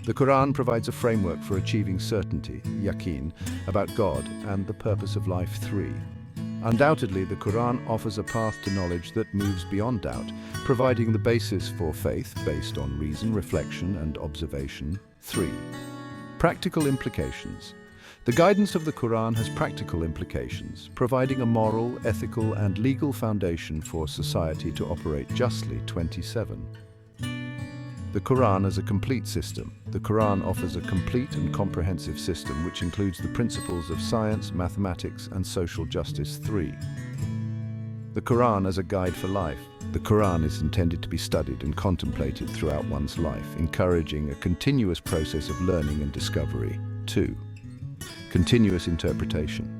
The Quran provides a framework for achieving certainty, yaqeen, about God and the purpose of life. 3. Undoubtedly, the Quran offers a path to knowledge that moves beyond doubt, providing the basis for faith based on reason, reflection, and observation. 3. Practical implications. The guidance of the Quran has practical implications, providing a moral, ethical, and legal foundation for society to operate justly. 27. The Quran as a complete system. The Quran offers a complete and comprehensive system which includes the principles of science, mathematics, and social justice. 3. The Quran as a guide for life. The Quran is intended to be studied and contemplated throughout one's life, encouraging a continuous process of learning and discovery. 2. Continuous interpretation.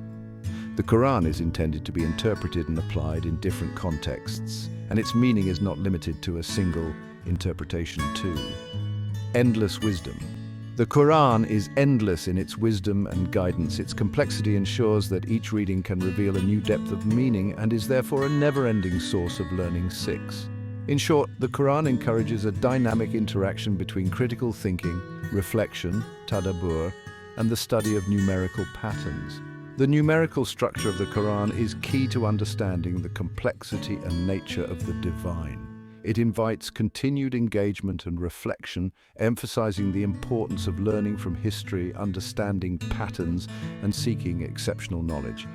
The Quran is intended to be interpreted and applied in different contexts, and its meaning is not limited to a single interpretation. 2. Endless wisdom. The Quran is endless in its wisdom and guidance. Its complexity ensures that each reading can reveal a new depth of meaning and is therefore a never-ending source of learning. 6. In short, the Quran encourages a dynamic interaction between critical thinking, reflection, tadabbur, and the study of numerical patterns. The numerical structure of the Quran is key to understanding the complexity and nature of the divine. It invites continued engagement and reflection, emphasizing the importance of learning from history, understanding patterns, and seeking exceptional knowledge.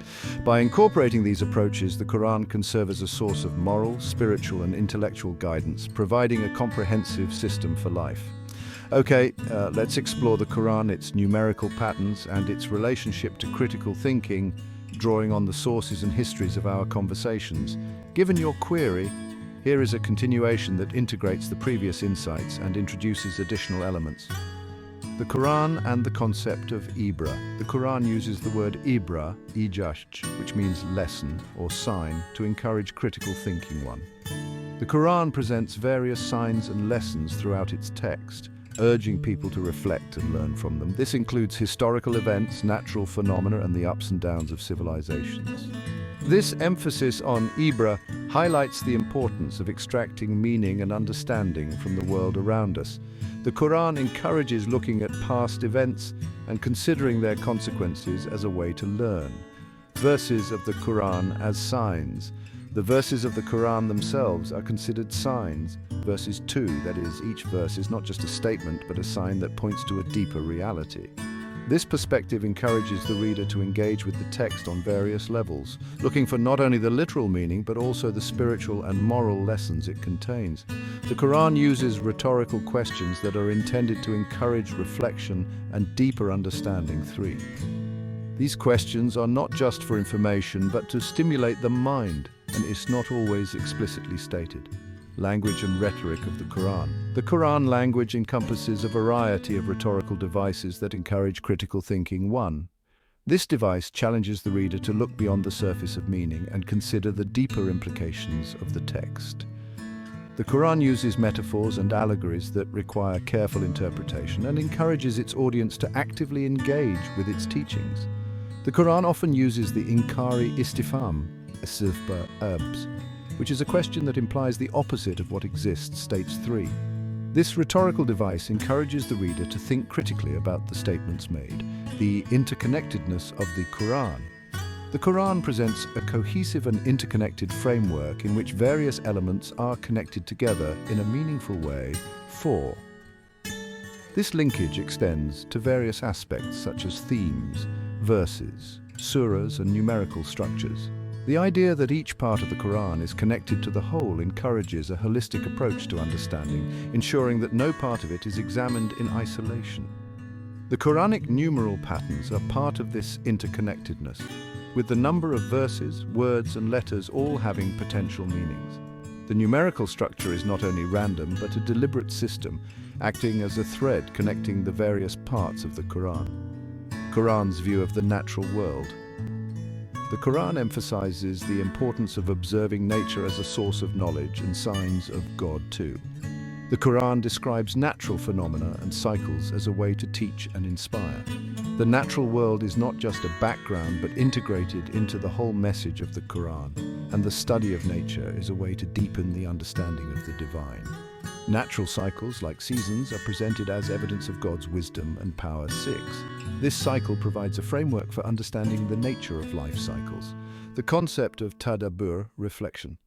By incorporating these approaches, the Quran can serve as a source of moral, spiritual, and intellectual guidance, providing a comprehensive system for life. Okay, let's explore the Quran, its numerical patterns, and its relationship to critical thinking, drawing on the sources and histories of our conversations. Given your query, here is a continuation that integrates the previous insights and introduces additional elements. The Quran and the concept of Ibra. The Quran uses the word Ibra, ijashj, which means lesson or sign, to encourage critical thinking. The Quran presents various signs and lessons throughout its text, urging people to reflect and learn from them. This includes historical events, natural phenomena, and the ups and downs of civilizations. This emphasis on Ibra highlights the importance of extracting meaning and understanding from the world around us. The Quran encourages looking at past events and considering their consequences as a way to learn. Verses of the Quran as signs. The verses of the Quran themselves are considered signs. Verses 2, that is, each verse is not just a statement but a sign that points to a deeper reality. This perspective encourages the reader to engage with the text on various levels, looking for not only the literal meaning but also the spiritual and moral lessons it contains. The Quran uses rhetorical questions that are intended to encourage reflection and deeper understanding. 3. These questions are not just for information but to stimulate the mind, and is not always explicitly stated. Language and rhetoric of the Quran. The Quran language encompasses a variety of rhetorical devices that encourage critical thinking. 1. This device challenges the reader to look beyond the surface of meaning and consider the deeper implications of the text. The Quran uses metaphors and allegories that require careful interpretation and encourages its audience to actively engage with its teachings. The Quran often uses the inkari istifham, which is a question that implies the opposite of what exists, states 3. This rhetorical device encourages the reader to think critically about the statements made, the interconnectedness of the Quran. The Quran presents a cohesive and interconnected framework in which various elements are connected together in a meaningful way. 4. This linkage extends to various aspects such as themes, verses, surahs, and numerical structures. The idea that each part of the Quran is connected to the whole encourages a holistic approach to understanding, ensuring that no part of it is examined in isolation. The Quranic numeral patterns are part of this interconnectedness, with the number of verses, words, and letters all having potential meanings. The numerical structure is not only random, but a deliberate system, acting as a thread connecting the various parts of the Quran. Quran's view of the natural world. The Quran emphasizes the importance of observing nature as a source of knowledge and signs of God too. The Quran describes natural phenomena and cycles as a way to teach and inspire. The natural world is not just a background but integrated into the whole message of the Quran, and the study of nature is a way to deepen the understanding of the divine. Natural cycles, like seasons, are presented as evidence of God's wisdom and power. 6. This cycle provides a framework for understanding the nature of life cycles. The concept of tadabbur, reflection.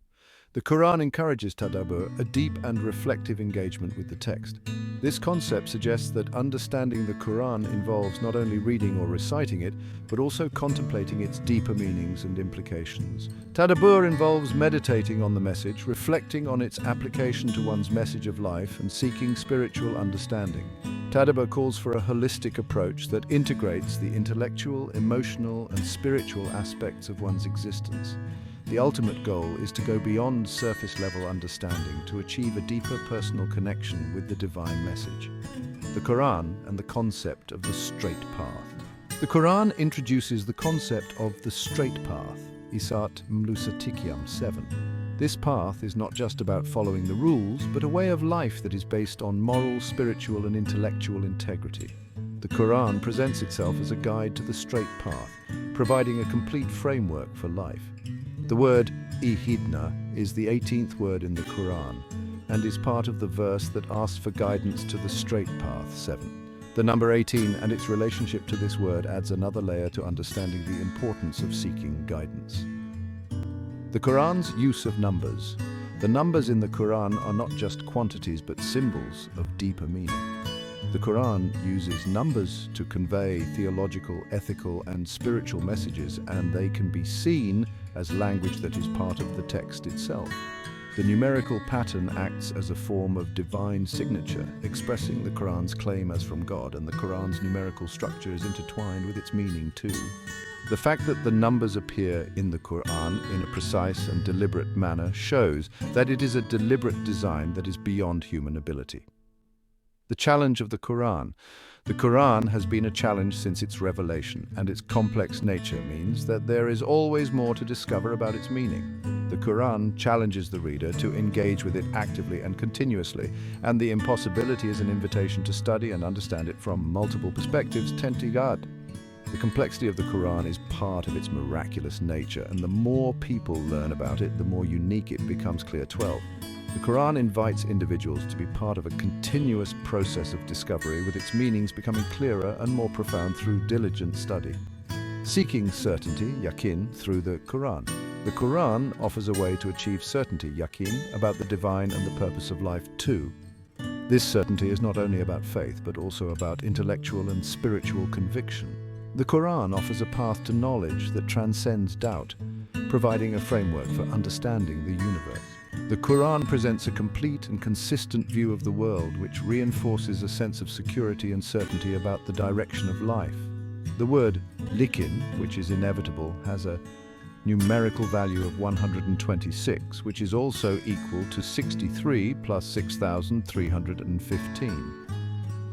The Quran encourages tadabbur, a deep and reflective engagement with the text. This concept suggests that understanding the Quran involves not only reading or reciting it, but also contemplating its deeper meanings and implications. Tadabbur involves meditating on the message, reflecting on its application to one's message of life, and seeking spiritual understanding. Tadabbur calls for a holistic approach that integrates the intellectual, emotional, and spiritual aspects of one's existence. The ultimate goal is to go beyond surface-level understanding to achieve a deeper personal connection with the divine message. The Quran and the concept of the straight path. The Quran introduces the concept of the straight path, Isat Mlusatikiam 7. This path is not just about following the rules, but a way of life that is based on moral, spiritual, and intellectual integrity. The Quran presents itself as a guide to the straight path, providing a complete framework for life. The word ihidna is the 18th word in the Quran and is part of the verse that asks for guidance to the straight path. 7. The number 18 and its relationship to this word adds another layer to understanding the importance of seeking guidance. The Quran's use of numbers. The numbers in the Quran are not just quantities but symbols of deeper meaning. The Quran uses numbers to convey theological, ethical, and spiritual messages, and they can be seen as language that is part of the text itself. The numerical pattern acts as a form of divine signature, expressing the Quran's claim as from God, and the Quran's numerical structure is intertwined with its meaning too. The fact that the numbers appear in the Quran in a precise and deliberate manner shows that it is a deliberate design that is beyond human ability. The challenge of the Quran. The Quran has been a challenge since its revelation, and its complex nature means that there is always more to discover about its meaning. The Quran challenges the reader to engage with it actively and continuously, and the impossibility is an invitation to study and understand it from multiple perspectives. Tentigad. The complexity of the Quran is part of its miraculous nature, and the more people learn about it, the more unique it becomes. Clear 12. The Quran invites individuals to be part of a continuous process of discovery, with its meanings becoming clearer and more profound through diligent study. Seeking certainty, yakin, through the Quran. The Quran offers a way to achieve certainty, yakin, about the divine and the purpose of life too. This certainty is not only about faith, but also about intellectual and spiritual conviction. The Quran offers a path to knowledge that transcends doubt, providing a framework for understanding the universe. The Quran presents a complete and consistent view of the world, which reinforces a sense of security and certainty about the direction of life. The word likin, which is inevitable, has a numerical value of 126, which is also equal to 63 plus 6,315.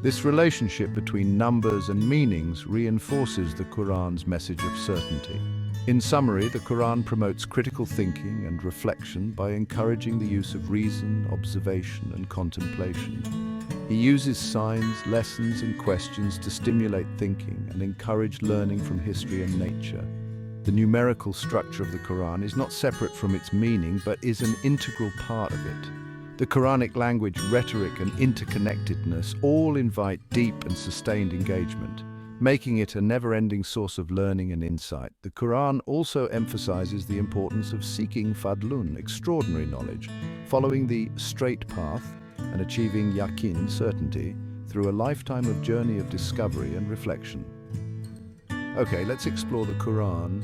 This relationship between numbers and meanings reinforces the Quran's message of certainty. In summary, the Quran promotes critical thinking and reflection by encouraging the use of reason, observation, and contemplation. He uses signs, lessons, and questions to stimulate thinking and encourage learning from history and nature. The numerical structure of the Quran is not separate from its meaning, but is an integral part of it. The Quranic language, rhetoric, and interconnectedness all invite deep and sustained engagement, making it a never-ending source of learning and insight. The Quran also emphasizes the importance of seeking fadlun, extraordinary knowledge, following the straight path and achieving yakin, certainty, through a lifetime of journey of discovery and reflection. Okay, let's explore the Quran,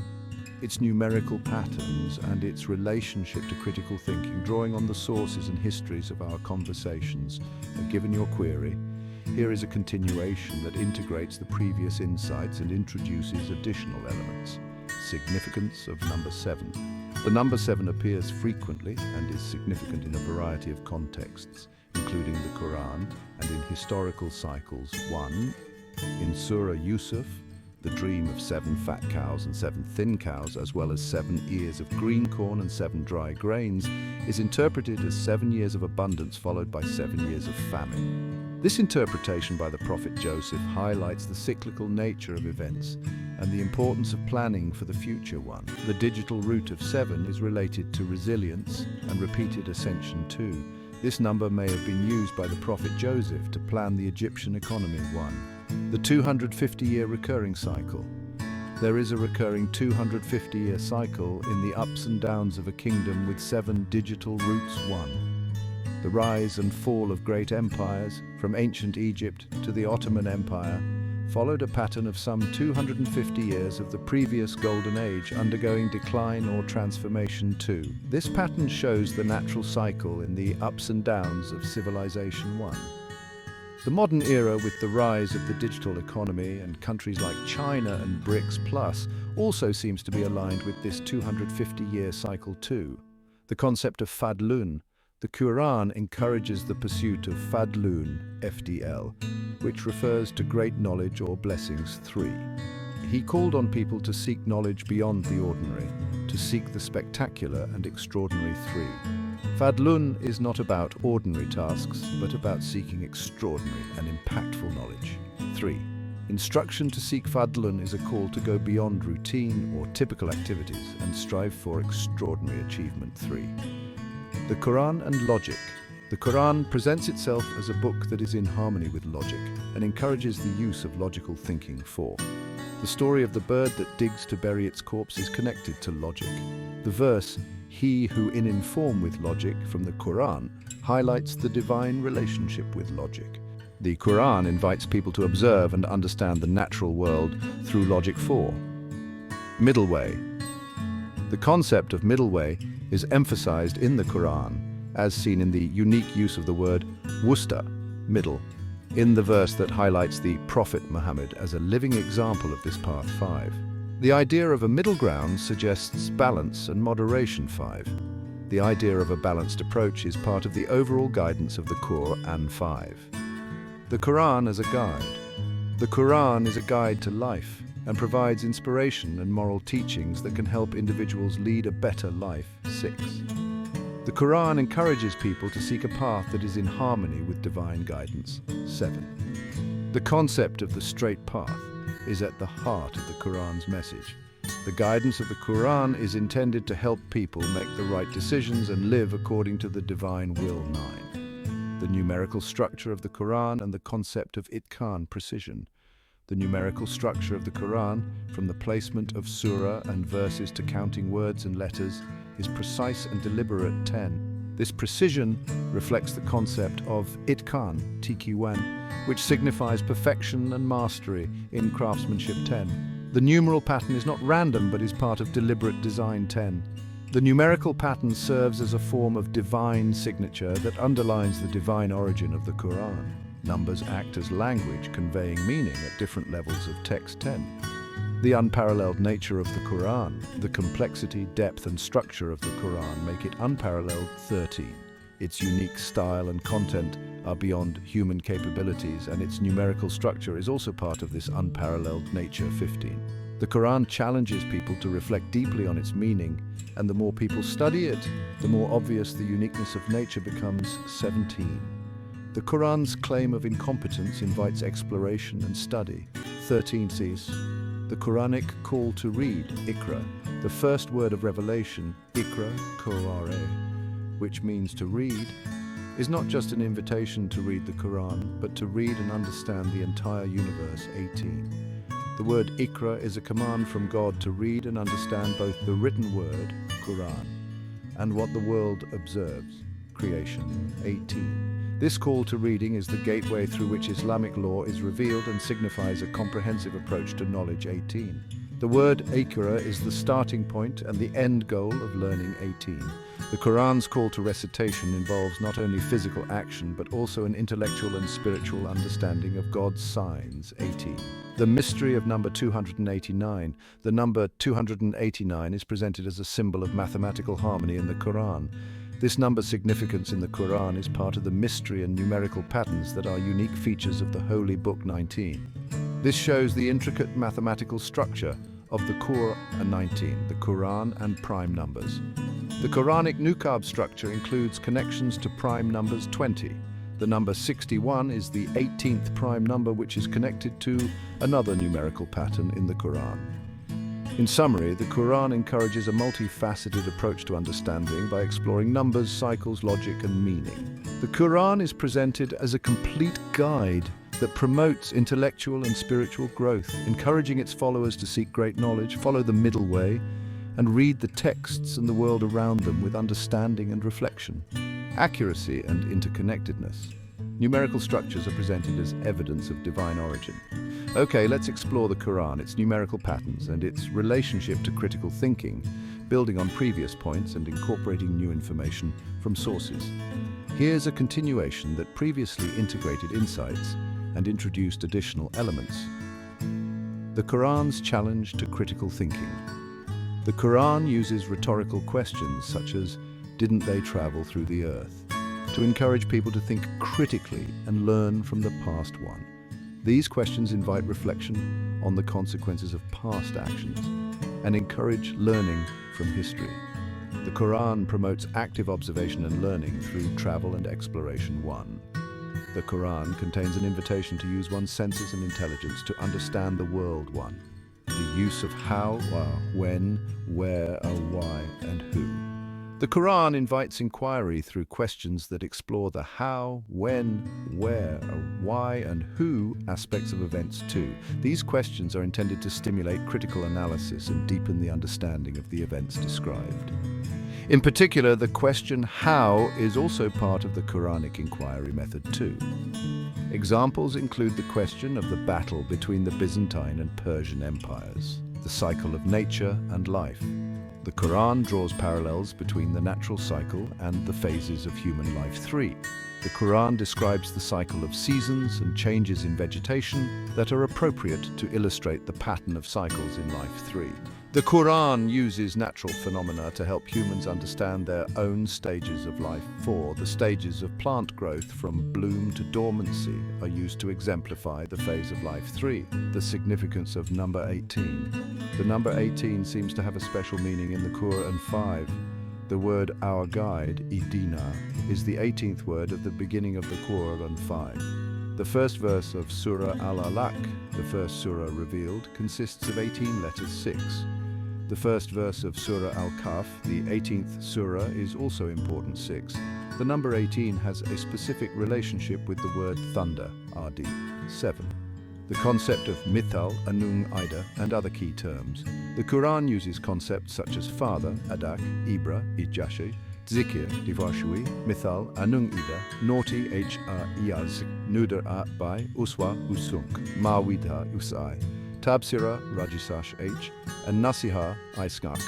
its numerical patterns, and its relationship to critical thinking, drawing on the sources and histories of our conversations. And given your query, here is a continuation that integrates the previous insights and introduces additional elements. Significance of number 7. The number 7 appears frequently and is significant in a variety of contexts, including the Quran and in historical cycles. 1. In Surah Yusuf, the dream of 7 fat cows and 7 thin cows, as well as 7 ears of green corn and 7 dry grains, is interpreted as 7 years of abundance followed by 7 years of famine. This interpretation by the prophet Joseph highlights the cyclical nature of events and the importance of planning for the future. 1. The digital root of 7 is related to resilience and repeated ascension too. This number may have been used by the prophet Joseph to plan the Egyptian economy. 1. The 250-year recurring cycle. There is a recurring 250-year cycle in the ups and downs of a kingdom with 7 digital roots. 1. The rise and fall of great empires, from ancient Egypt to the Ottoman Empire, followed a pattern of some 250 years of the previous Golden Age undergoing decline or transformation too. This pattern shows the natural cycle in the ups and downs of civilization. 1. The modern era, with the rise of the digital economy and countries like China and BRICS Plus, also seems to be aligned with this 250-year cycle too. The concept of fadlun. The Quran encourages the pursuit of fadlun, FDL, which refers to great knowledge or blessings. 3. He called on people to seek knowledge beyond the ordinary, to seek the spectacular and extraordinary. 3. Fadlun is not about ordinary tasks, but about seeking extraordinary and impactful knowledge. 3. Instruction to seek fadlun is a call to go beyond routine or typical activities and strive for extraordinary achievement. 3. The Quran and logic. The Quran presents itself as a book that is in harmony with logic and encourages the use of logical thinking. 4. The story of the bird that digs to bury its corpse is connected to logic. The verse, "He who in inform with logic," from the Quran, highlights the divine relationship with logic. The Quran invites people to observe and understand the natural world through logic. 4. Middle way. The concept of middle way is emphasized in the Quran as seen in the unique use of the word wusta, middle, in the verse that highlights the Prophet Muhammad as a living example of this path 5. The idea of a middle ground suggests balance and moderation 5. The idea of a balanced approach is part of the overall guidance of the Qur'an 5. The Qur'an as a guide. The Qur'an is a guide to life and provides inspiration and moral teachings that can help individuals lead a better life 6. The Qur'an encourages people to seek a path that is in harmony with divine guidance 7. The concept of the straight path is at the heart of the Qur'an's message. The guidance of the Qur'an is intended to help people make the right decisions and live according to the divine will 9. The numerical structure of the Qur'an and the concept of itqan, precision. The numerical structure of the Qur'an, from the placement of surah and verses to counting words and letters, is precise and deliberate 10. This precision reflects the concept of itqan, tikiwan, which signifies perfection and mastery in craftsmanship 10. The numeral pattern is not random but is part of deliberate design 10. The numerical pattern serves as a form of divine signature that underlines the divine origin of the Qur'an. Numbers act as language, conveying meaning at different levels of text 10. The unparalleled nature of the Qur'an, the complexity, depth and structure of the Qur'an make it unparalleled 13. Its unique style and content are beyond human capabilities, and its numerical structure is also part of this unparalleled nature 15. The Qur'an challenges people to reflect deeply on its meaning, and the more people study it, the more obvious the uniqueness of nature becomes 17. The Qur'an's claim of incompetence invites exploration and study. 13 sees the Quranic call to read, Iqra, the first word of revelation, Iqra, Qur'an, which means to read, is not just an invitation to read the Qur'an, but to read and understand the entire universe, 18. The word Iqra is a command from God to read and understand both the written word, Qur'an, and what the world observes, creation, 18. This call to reading is the gateway through which Islamic law is revealed and signifies a comprehensive approach to knowledge, 18. The word Iqra is the starting point and the end goal of learning, 18. The Qur'an's call to recitation involves not only physical action but also an intellectual and spiritual understanding of God's signs, 18. The mystery of number 289. The number 289 is presented as a symbol of mathematical harmony in the Qur'an. This number's significance in the Qur'an is part of the mystery and numerical patterns that are unique features of the Holy Book 19. This shows the intricate mathematical structure of the Qur'an 19, the Qur'an and prime numbers. The Quranic nukab structure includes connections to prime numbers 20. The number 61 is the 18th prime number, which is connected to another numerical pattern in the Qur'an. In summary, the Qur'an encourages a multifaceted approach to understanding by exploring numbers, cycles, logic, and meaning. The Qur'an is presented as a complete guide that promotes intellectual and spiritual growth, encouraging its followers to seek great knowledge, follow the middle way, and read the texts and the world around them with understanding and reflection. Accuracy and interconnectedness. Numerical structures are presented as evidence of divine origin. Okay, let's explore the Qur'an, its numerical patterns, and its relationship to critical thinking, building on previous points and incorporating new information from sources. Here's a continuation that previously integrated insights and introduced additional elements. The Qur'an's challenge to critical thinking. The Qur'an uses rhetorical questions such as, "Didn't they travel through the earth?" to encourage people to think critically and learn from the past one. These questions invite reflection on the consequences of past actions and encourage learning from history. The Qur'an promotes active observation and learning through travel and exploration 1. The Qur'an contains an invitation to use one's senses and intelligence to understand the world 1. The use of how, when, where, why, and who. The Qur'an invites inquiry through questions that explore the how, when, where, why, and who aspects of events 2. These questions are intended to stimulate critical analysis and deepen the understanding of the events described. In particular, the question how is also part of the Quranic inquiry method 2. Examples include the question of the battle between the Byzantine and Persian empires, the cycle of nature and life, The Quran draws parallels between the natural cycle and the phases of human life. 3. The Quran describes the cycle of seasons and changes in vegetation that are appropriate to illustrate the pattern of cycles in life. 3. The Quran uses natural phenomena to help humans understand their own stages of life. 4. The stages of plant growth from bloom to dormancy are used to exemplify the phase of life. 3. The significance of number 18. The number 18 seems to have a special meaning in the Quran. 5. The word our guide, idina, is the 18th word at the beginning of the Quran. 5. The first verse of Surah Al-Alaq, the first surah revealed, consists of 18 letters. 6. The first verse of Surah Al-Kahf, the 18th surah, is also important. 6. The number 18 has a specific relationship with the word thunder, rd. 7. The concept of mithal, anung, ida, and other key terms. The Quran uses concepts such as father, adak, ibra, ijashi, zikir, diwahyukan, mithal, anung, ida, naughty, iyaz, nudar, by, uswa, usunk, mawidha, usai, tabsira, rajisash, and nasiha, iskak,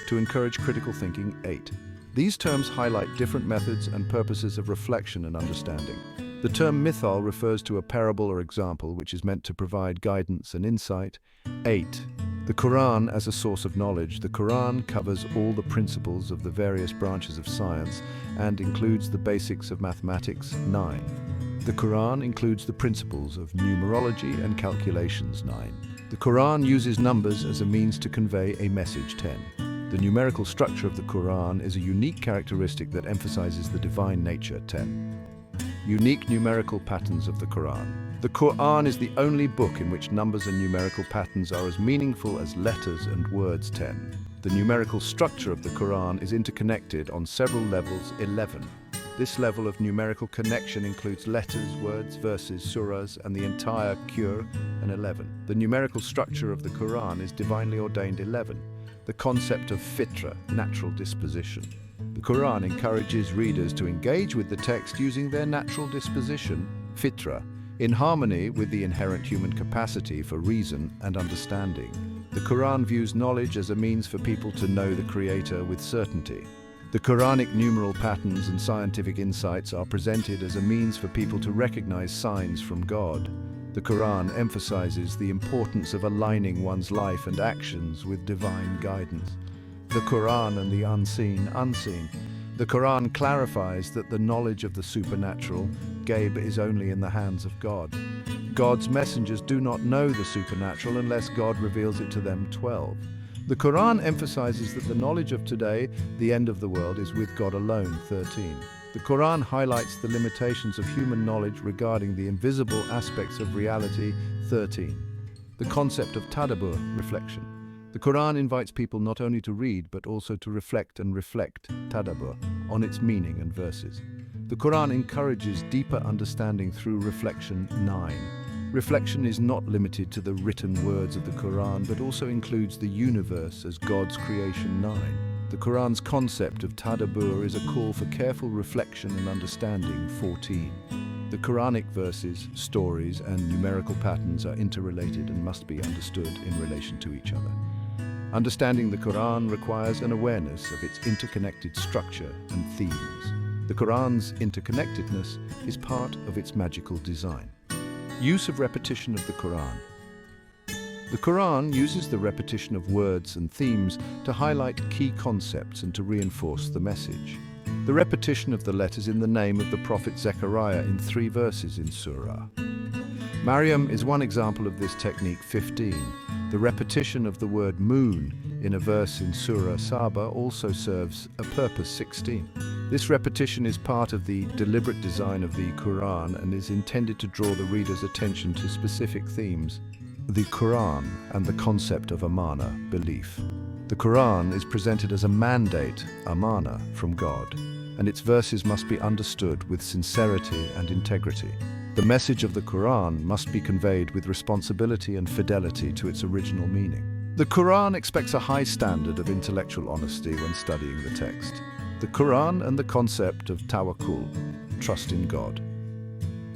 to encourage critical thinking. 8. These terms highlight different methods and purposes of reflection and understanding. The term mithal refers to a parable or example which is meant to provide guidance and insight. 8. The Quran as a source of knowledge. The Quran covers all the principles of the various branches of science and includes the basics of mathematics. 9. The Quran includes the principles of numerology and calculations. 9. The Quran uses numbers as a means to convey a message. 10. The numerical structure of the Quran is a unique characteristic that emphasizes the divine nature. 10. Unique numerical patterns of the Quran. The Quran is the only book in which numbers and numerical patterns are as meaningful as letters and words. 10. The numerical structure of the Quran is interconnected on several levels. 11. This level of numerical connection includes letters, words, verses, surahs, and the entire Qur'an. And 11. The numerical structure of the Quran is divinely ordained. 11. The concept of fitra, natural disposition. The Quran encourages readers to engage with the text using their natural disposition, fitra, in harmony with the inherent human capacity for reason and understanding. The Quran views knowledge as a means for people to know the Creator with certainty. The Quranic numeral patterns and scientific insights are presented as a means for people to recognize signs from God. The Quran emphasizes the importance of aligning one's life and actions with divine guidance. The Quran and the unseen. The Quran clarifies that the knowledge of the supernatural, gaib, is only in the hands of God. God's messengers do not know the supernatural unless God reveals it to them. 12. The Quran emphasizes that the knowledge of today, the end of the world, is with God alone. 13. The Quran highlights the limitations of human knowledge regarding the invisible aspects of reality. 13. The concept of tadabbur, reflection. The Quran invites people not only to read but also to reflect tadabbur, on its meaning and verses. The Quran encourages deeper understanding through reflection. 9. Reflection is not limited to the written words of the Quran but also includes the universe as God's creation. 9. The Quran's concept of tadabbur is a call for careful reflection and understanding. 14. The Quranic verses, stories, and numerical patterns are interrelated and must be understood in relation to each other. Understanding the Quran requires an awareness of its interconnected structure and themes. The Quran's interconnectedness is part of its magical design. Use of repetition of the Quran. The Quran uses the repetition of words and themes to highlight key concepts and to reinforce the message. The repetition of the letters in the name of the prophet Zechariah in 3 verses in Surah Maryam is one example of this technique. 15. The repetition of the word moon in a verse in Surah Saba also serves a purpose. 16. This repetition is part of the deliberate design of the Quran and is intended to draw the reader's attention to specific themes. The Quran and the concept of amana, belief. The Quran is presented as a mandate, amana, from God, and its verses must be understood with sincerity and integrity. The message of the Quran must be conveyed with responsibility and fidelity to its original meaning. The Quran expects a high standard of intellectual honesty when studying the text. The Quran and the concept of tawakkul, trust in God.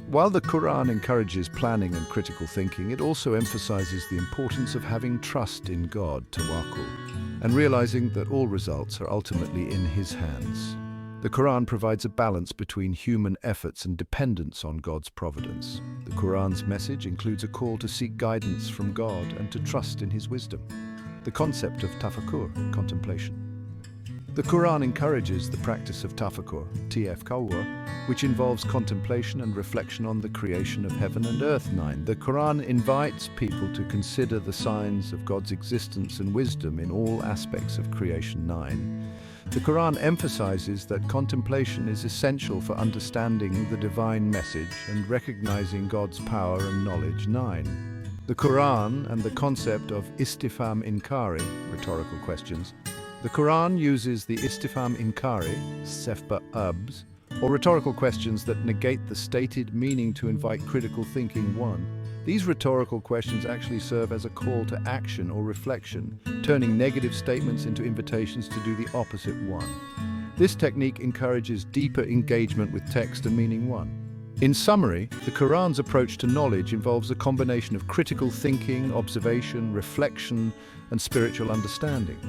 While the Quran encourages planning and critical thinking, it also emphasizes the importance of having trust in God, tawakkul. and realizing that all results are ultimately in His hands. The Quran provides a balance between human efforts and dependence on God's providence. The Quran's message includes a call to seek guidance from God and to trust in His wisdom. The concept of tafakkur, contemplation. The Quran encourages the practice of tafakkur, which involves contemplation and reflection on the creation of heaven and earth. 9. The Quran invites people to consider the signs of God's existence and wisdom in all aspects of creation. 9. The Quran emphasizes that contemplation is essential for understanding the divine message and recognizing God's power and knowledge. 9. The Quran and the concept of istifham inkari, rhetorical questions. The Quran uses the istifham inkari, sefba abs, or rhetorical questions that negate the stated meaning to invite critical thinking. 1. These rhetorical questions actually serve as a call to action or reflection, turning negative statements into invitations to do the opposite. 1. This technique encourages deeper engagement with text and meaning. 1. In summary, the Quran's approach to knowledge involves a combination of critical thinking, observation, reflection, and spiritual understanding.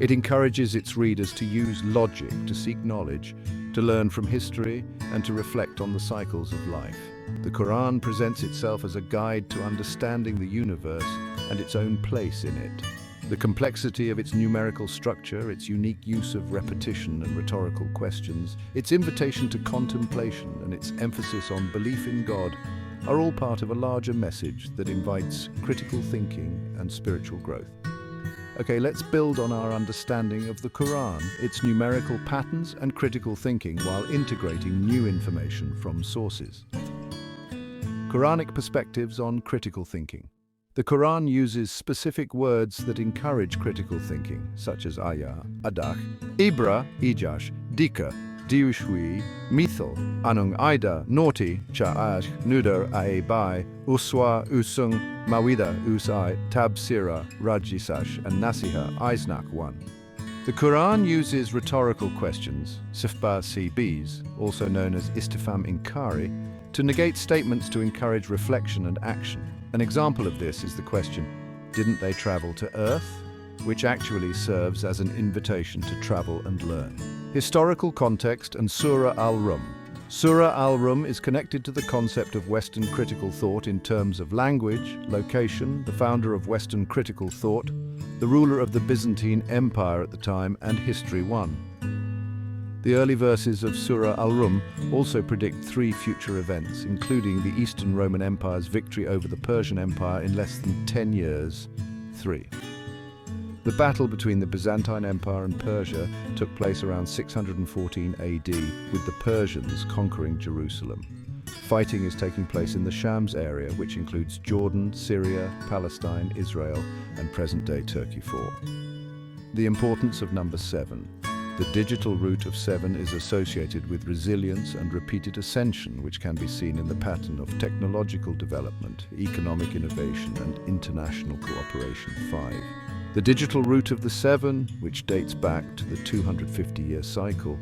It encourages its readers to use logic to seek knowledge, to learn from history, and to reflect on the cycles of life. The Quran presents itself as a guide to understanding the universe and its own place in it. The complexity of its numerical structure, its unique use of repetition and rhetorical questions, its invitation to contemplation, and its emphasis on belief in God are all part of a larger message that invites critical thinking and spiritual growth. Okay, let's build on our understanding of the Quran, its numerical patterns and critical thinking while integrating new information from sources. Quranic perspectives on critical thinking. The Quran uses specific words that encourage critical thinking, such as ayah, adak, ibra, ijash, dika, diushwi, mithal, anung aida, naughty, cha'ash, nudar, aebai, uswa, usung, mawida, usai, tabsira, rajisash, and nasiha, isnak. 1. The Quran uses rhetorical questions, sifba cbs, also known as istifham inkari, to negate statements to encourage reflection and action. An example of this is the question, didn't they travel to Earth? Which actually serves as an invitation to travel and learn. Historical context and Surat Al-Rum. Surat Al-Rum is connected to the concept of Western critical thought in terms of language, location, the founder of Western critical thought, the ruler of the Byzantine Empire at the time, and history. 1. The early verses of Surat Al-Rum also predict 3 future events, including the Eastern Roman Empire's victory over the Persian Empire in less than 10 years. 3. The battle between the Byzantine Empire and Persia took place around 614 AD, with the Persians conquering Jerusalem. Fighting is taking place in the Shams area, which includes Jordan, Syria, Palestine, Israel, and present-day Turkey. 4. The importance of number 7. The digital root of 7 is associated with resilience and repeated ascension, which can be seen in the pattern of technological development, economic innovation, and international cooperation. 5. The digital root of the 7, which dates back to the 250-year cycle,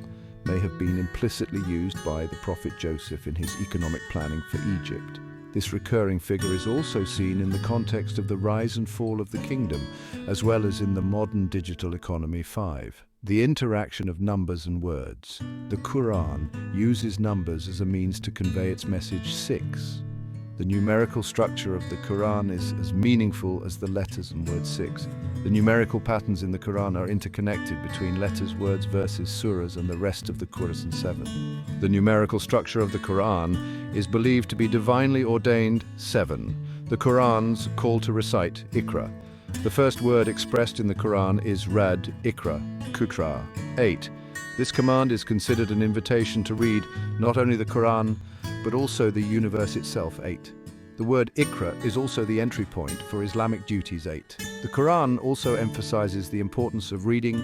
may have been implicitly used by the prophet Joseph in his economic planning for Egypt. This recurring figure is also seen in the context of the rise and fall of the kingdom, as well as in the modern digital economy. 5. The interaction of numbers and words. The Quran uses numbers as a means to convey its message. 6. The numerical structure of the Quran is as meaningful as the letters and words. 6. The numerical patterns in the Quran are interconnected between letters, words, verses, surahs, and the rest of the Qur'an. 7. The numerical structure of the Quran is believed to be divinely ordained. 7. The Quran's call to recite, Iqra. The first word expressed in the Quran is Rad, Iqra, Kutra. 8. This command is considered an invitation to read not only the Quran, but also the universe itself. 8. The word Iqra is also the entry point for Islamic duties. 8. The Quran also emphasizes the importance of reading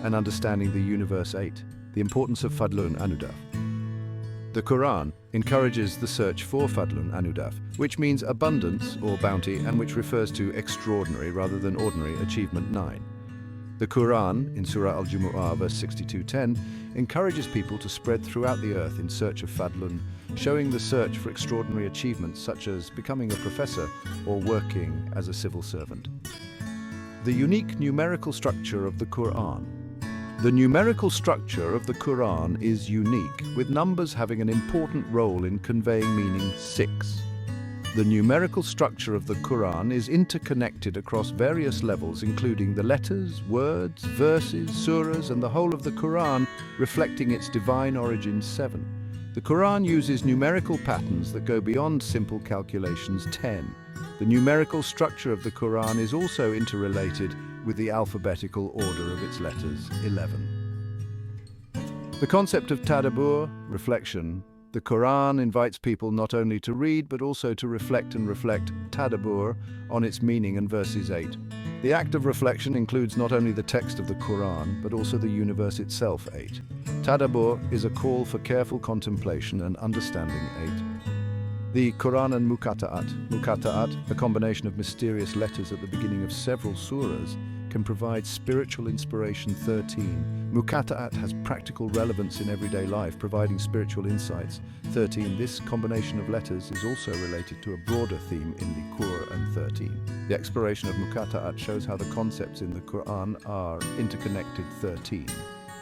and understanding the universe. 8. The importance of Fadlun Anudaf. The Quran encourages the search for Fadlun Anudaf, which means abundance or bounty and which refers to extraordinary rather than ordinary achievement. 9. The Quran, in Surah Al-Jumu'ah, verse 62:10, encourages people to spread throughout the earth in search of Fadlun, showing the search for extraordinary achievements such as becoming a professor or working as a civil servant. The unique numerical structure of the Qur'an. The numerical structure of the Qur'an is unique, with numbers having an important role in conveying meaning 6. The numerical structure of the Qur'an is interconnected across various levels, including the letters, words, verses, surahs, and the whole of the Qur'an, reflecting its divine origin 7. The Qur'an uses numerical patterns that go beyond simple calculations 10. The numerical structure of the Qur'an is also interrelated with the alphabetical order of its letters 11. The concept of tadabbur, reflection. The Qur'an invites people not only to read but also to reflect tadabbur on its meaning in verses 8. The act of reflection includes not only the text of the Qur'an but also the universe itself 8. Tadabbur is a call for careful contemplation and understanding 8. The Qur'an and Muqatta'at, a combination of mysterious letters at the beginning of several surahs, can provide spiritual inspiration 13. Muqatta'at has practical relevance in everyday life, providing spiritual insights 13. This combination of letters is also related to a broader theme in the Qur'an 13. The exploration of Muqatta'at shows how the concepts in the Qur'an are interconnected 13.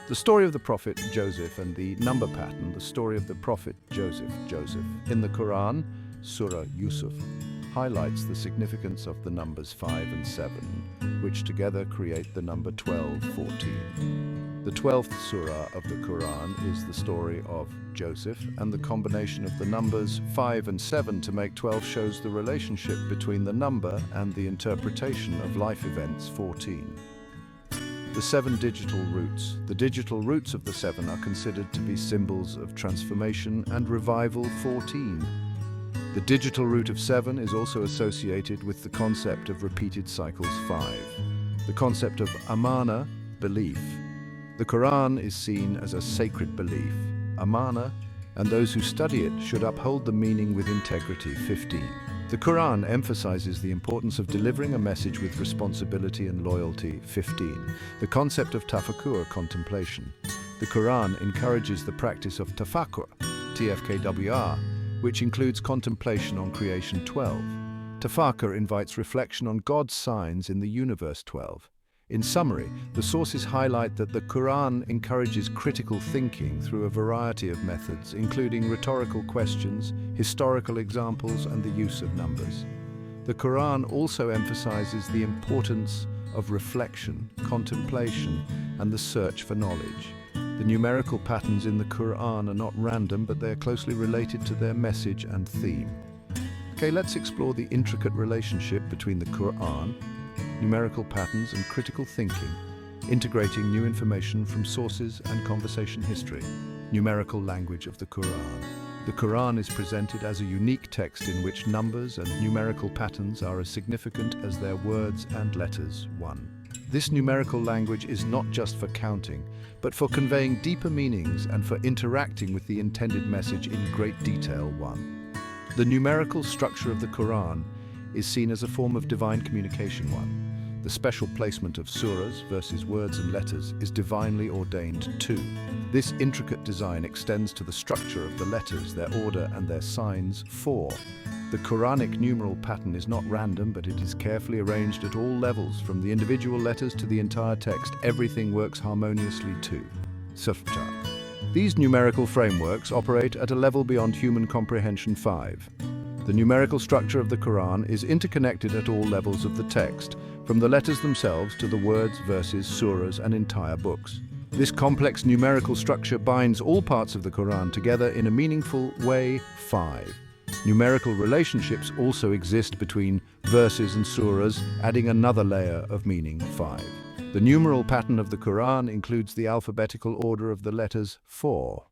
The story of the prophet Joseph and the number pattern, the story of the prophet Joseph. In the Qur'an, Surah Yusuf highlights the significance of the numbers 5 and 7, which together create the number 12, 14. The 12th surah of the Qur'an is the story of Joseph, and the combination of the numbers 5 and 7 to make 12 shows the relationship between the number and the interpretation of life events 14. The 7 digital roots. The digital roots of the 7 are considered to be symbols of transformation and revival 14. The digital root of 7 is also associated with the concept of repeated cycles 5. The concept of amana, belief. The Qur'an is seen as a sacred belief, amana, and those who study it should uphold the meaning with integrity 15. The Qur'an emphasizes the importance of delivering a message with responsibility and loyalty 15. The concept of tafakkur, contemplation. The Qur'an encourages the practice of tafakkur, TFKWR, which includes contemplation on creation 12. Tafakkur invites reflection on God's signs in the universe 12. In summary, the sources highlight that the Qur'an encourages critical thinking through a variety of methods, including rhetorical questions, historical examples, and the use of numbers. The Qur'an also emphasizes the importance of reflection, contemplation, and the search for knowledge. The numerical patterns in the Qur'an are not random, but they are closely related to their message and theme. Okay, let's explore the intricate relationship between the Qur'an, numerical patterns, and critical thinking, integrating new information from sources and conversation history. Numerical language of the Qur'an. The Qur'an is presented as a unique text in which numbers and numerical patterns are as significant as their words and letters 1. This numerical language is not just for counting, but for conveying deeper meanings and for interacting with the intended message in great detail 1. The numerical structure of the Qur'an is seen as a form of divine communication 1. The special placement of surahs versus words and letters is divinely ordained 2. This intricate design extends to the structure of the letters, their order, and their signs 4. The Quranic numeral pattern is not random, but it is carefully arranged at all levels, from the individual letters to the entire text. Everything works harmoniously 2. Surat. These numerical frameworks operate at a level beyond human comprehension 5. The numerical structure of the Qur'an is interconnected at all levels of the text, from the letters themselves to the words, verses, surahs, and entire books. This complex numerical structure binds all parts of the Qur'an together in a meaningful way 5. Numerical relationships also exist between verses and surahs, adding another layer of meaning 5. The numeral pattern of the Qur'an includes the alphabetical order of the letters 4.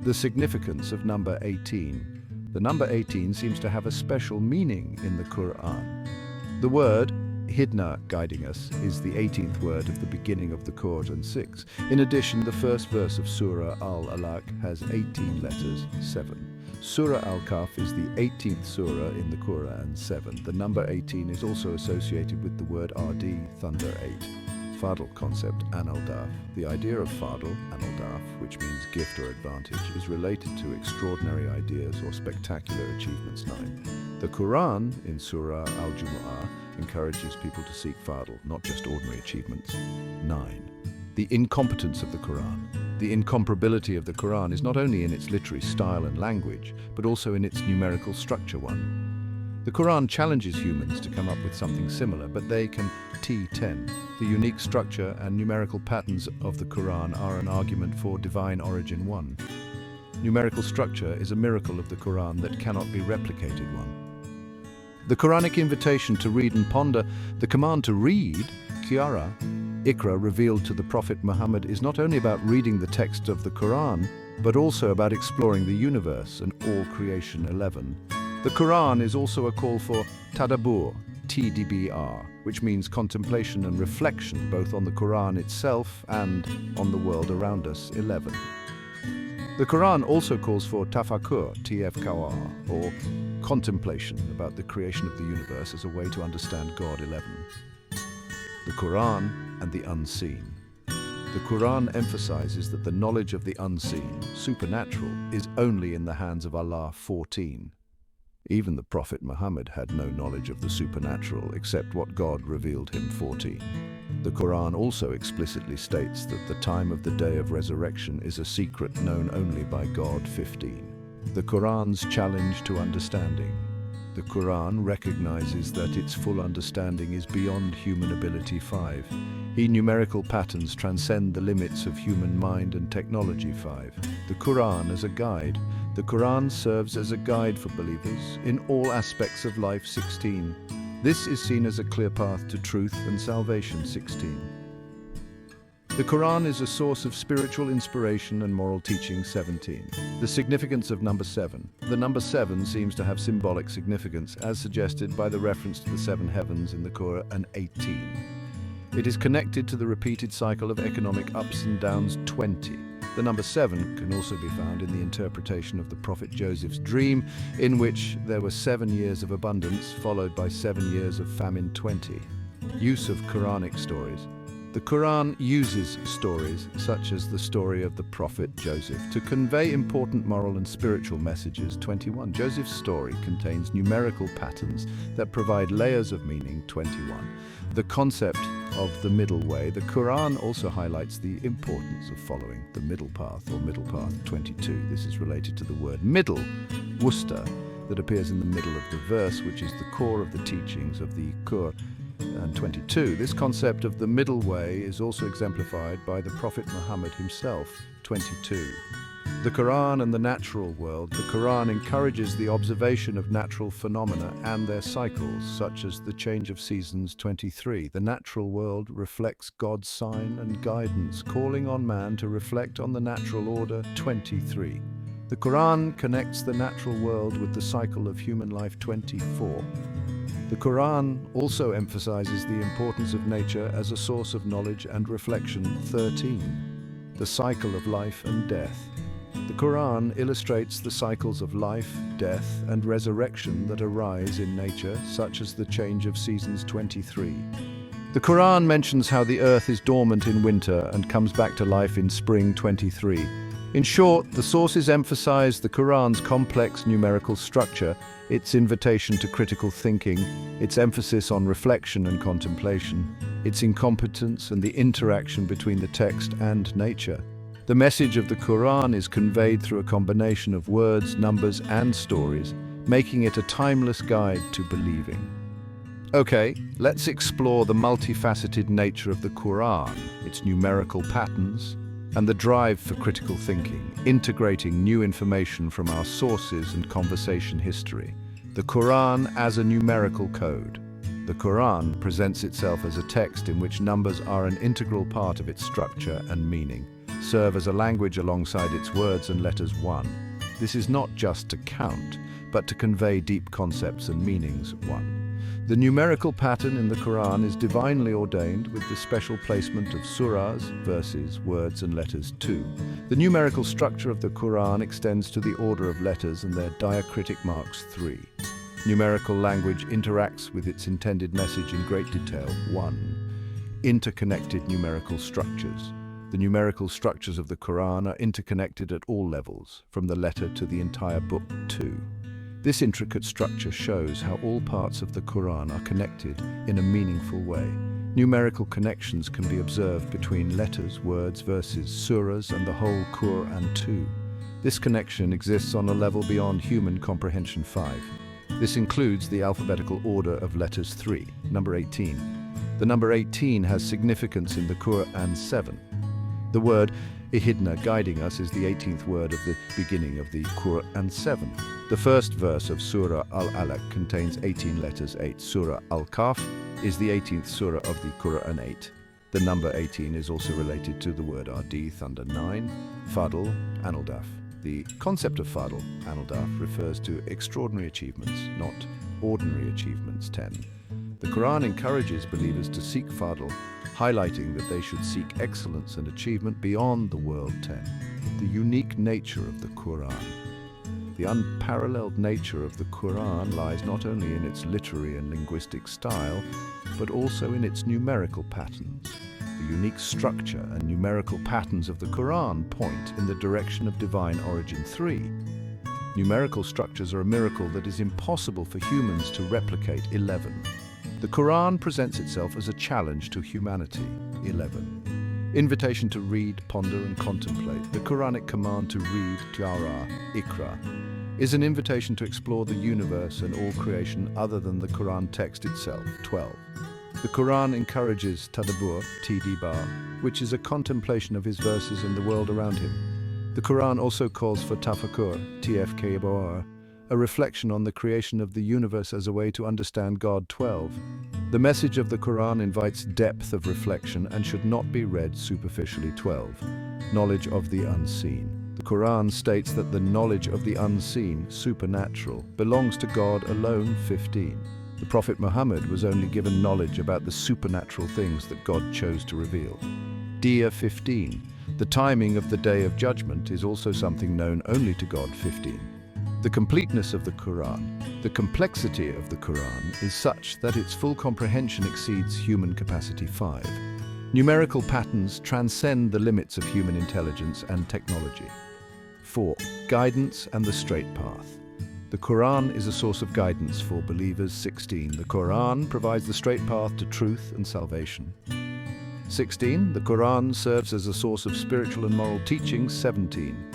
The significance of number 18. The number 18 seems to have a special meaning in the Qur'an. The word hidna, guiding us, is the 18th word of the beginning of the Qur'an 6. In addition, the first verse of Surah Al-Alaq has 18 letters 7. Surah Al-Kahf is the 18th surah in the Qur'an 7. The number 18 is also associated with the word RD, thunder 8. Fadl concept, Analdaf. The idea of Fadl, Analdaf, which means gift or advantage, is related to extraordinary ideas or spectacular achievements 9. The Qur'an, in Surah Al-Jumu'ah, encourages people to seek fadl, not just ordinary achievements. 9. The incompetence of the Qur'an. The incomparability of the Qur'an is not only in its literary style and language, but also in its numerical structure. 1. The Qur'an challenges humans to come up with something similar, but they can. T10. The unique structure and numerical patterns of the Qur'an are an argument for divine origin. 1. Numerical structure is a miracle of the Qur'an that cannot be replicated. 1. The Quranic invitation to read and ponder, the command to read, Qiyara, Iqra, revealed to the Prophet Muhammad, is not only about reading the text of the Qur'an, but also about exploring the universe and all creation. 11. The Qur'an is also a call for tadabbur, TDBR, which means contemplation and reflection both on the Qur'an itself and on the world around us. 11. The Qur'an also calls for tafakkur, TFKR, or contemplation about the creation of the universe as a way to understand God. 11. The Qur'an and the unseen. The Qur'an emphasizes that the knowledge of the unseen, supernatural, is only in the hands of Allah. 14. Even the Prophet Muhammad had no knowledge of the supernatural except what God revealed him. 14. The Qur'an also explicitly states that the time of the day of resurrection is a secret known only by God. 15. The Qur'an's challenge to understanding. The Qur'an recognizes that its full understanding is beyond human ability. 5. Numerical patterns transcend the limits of human mind and technology. 5. The Qur'an as a guide. The Qur'an serves as a guide for believers in all aspects of life. 16. This is seen as a clear path to truth and salvation. 16. The Qur'an is a source of spiritual inspiration and moral teaching. 17. The significance of number 7. The number 7 seems to have symbolic significance, as suggested by the reference to the 7 heavens in the Qur'an. 18. It is connected to the repeated cycle of economic ups and downs. 20. The number 7 can also be found in the interpretation of the Prophet Joseph's dream, in which there were 7 years of abundance followed by 7 years of famine. 20. Use of Quranic stories. The Qur'an uses stories, such as the story of the Prophet Joseph, to convey important moral and spiritual messages. 21. Joseph's story contains numerical patterns that provide layers of meaning. 21. The concept of the middle way. The Qur'an also highlights the importance of following the middle path or middle path. 22. This is related to the word middle, wusta, that appears in the middle of the verse, which is the core of the teachings of the Qur'an. And 22. This concept of the middle way is also exemplified by the Prophet Muhammad himself. 22. The Qur'an and the natural world. The Qur'an encourages the observation of natural phenomena and their cycles, such as the change of seasons. 23. The natural world reflects God's sign and guidance, calling on man to reflect on the natural order. 23. The Qur'an connects the natural world with the cycle of human life. 24. The Qur'an also emphasizes the importance of nature as a source of knowledge and reflection. 13. The cycle of life and death. The Qur'an illustrates the cycles of life, death, and resurrection that arise in nature, such as the change of seasons. 23. The Qur'an mentions how the earth is dormant in winter and comes back to life in spring. 23. In short, the sources emphasize the Qur'an's complex numerical structure, its invitation to critical thinking, its emphasis on reflection and contemplation, its incompetence and the interaction between the text and nature. The message of the Qur'an is conveyed through a combination of words, numbers, and stories, making it a timeless guide to believing. Okay, let's explore the multifaceted nature of the Qur'an, its numerical patterns, and the drive for critical thinking, integrating new information from our sources and conversation history. The Qur'an as a numerical code. The Qur'an presents itself as a text in which numbers are an integral part of its structure and meaning, serve as a language alongside its words and letters. 1. This is not just to count, but to convey deep concepts and meanings. 1. The numerical pattern in the Qur'an is divinely ordained with the special placement of surahs, verses, words and letters. 2. The numerical structure of the Qur'an extends to the order of letters and their diacritic marks. 3. Numerical language interacts with its intended message in great detail. 1. Interconnected numerical structures. The numerical structures of the Qur'an are interconnected at all levels, from the letter to the entire book. 2. This intricate structure shows how all parts of the Quran are connected in a meaningful way. Numerical connections can be observed between letters, words, verses, surahs, and the whole Qur'an too. This connection exists on a level beyond human comprehension. 5. This includes the alphabetical order of letters 3, number 18. The number 18 has significance in the Qur'an 7. The word ihidna, guiding us, is the 18th word of the beginning of the Qur'an 7. The first verse of Surah Al-Alaq contains 18 letters 8. Surah Al-Kahf is the 18th surah of the Qur'an 8. The number 18 is also related to the word Adi, thunder 9, Fadl, Anildaf. The concept of Fadl, Anildaf, refers to extraordinary achievements, not ordinary achievements. 10. The Quran encourages believers to seek Fadl, highlighting that they should seek excellence and achievement beyond the world. 10. The unique nature of the Quran. The unparalleled nature of the Quran lies not only in its literary and linguistic style, but also in its numerical patterns. The unique structure and numerical patterns of the Quran point in the direction of divine origin. 3. Numerical structures are a miracle that is impossible for humans to replicate. 11. The Quran presents itself as a challenge to humanity. 11. Invitation to read, ponder, and contemplate. The Quranic command to read, Tiara, Ikra, is an invitation to explore the universe and all creation other than the Quran text itself. 12. The Quran encourages tadabbur, tdbar, which is a contemplation of his verses and the world around him. The Quran also calls for tafakkur, tfkbar, a reflection on the creation of the universe as a way to understand God. 12. The message of the Quran invites depth of reflection and should not be read superficially. 12. Knowledge of the unseen. The Quran states that the knowledge of the unseen, supernatural, belongs to God alone. 15. The Prophet Muhammad was only given knowledge about the supernatural things that God chose to reveal. Dia 15. The timing of the Day of Judgment is also something known only to God. 15. The completeness of the Quran, the complexity of the Quran is such that its full comprehension exceeds human capacity. 5. Numerical patterns transcend the limits of human intelligence and technology. 4. Guidance and the straight path. The Quran is a source of guidance for believers. 16. The Quran provides the straight path to truth and salvation. 16. The Quran serves as a source of spiritual and moral teachings. 17.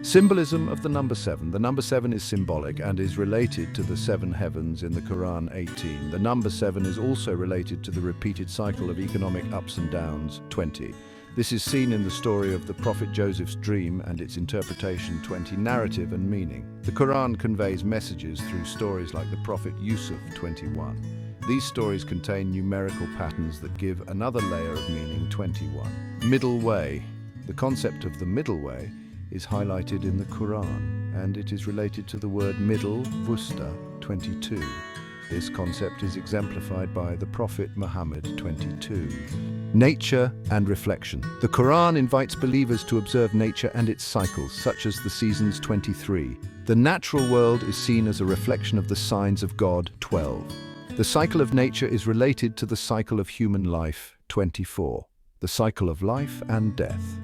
Symbolism of the number 7. The number 7 is symbolic and is related to the 7 heavens in the Quran. 18. The number 7 is also related to the repeated cycle of economic ups and downs. 20. This is seen in the story of the Prophet Joseph's dream and its interpretation. 20. Narrative and meaning. The Quran conveys messages through stories like the Prophet Yusuf. 21. These stories contain numerical patterns that give another layer of meaning. 21. Middle way. The concept of the middle way is highlighted in the Quran, and it is related to the word middle, vusta. 22. This concept is exemplified by the Prophet Muhammad. 22. Nature and reflection. The Quran invites believers to observe nature and its cycles, such as the seasons. 23. The natural world is seen as a reflection of the signs of God. 12. The cycle of nature is related to the cycle of human life. 24. The cycle of life and death.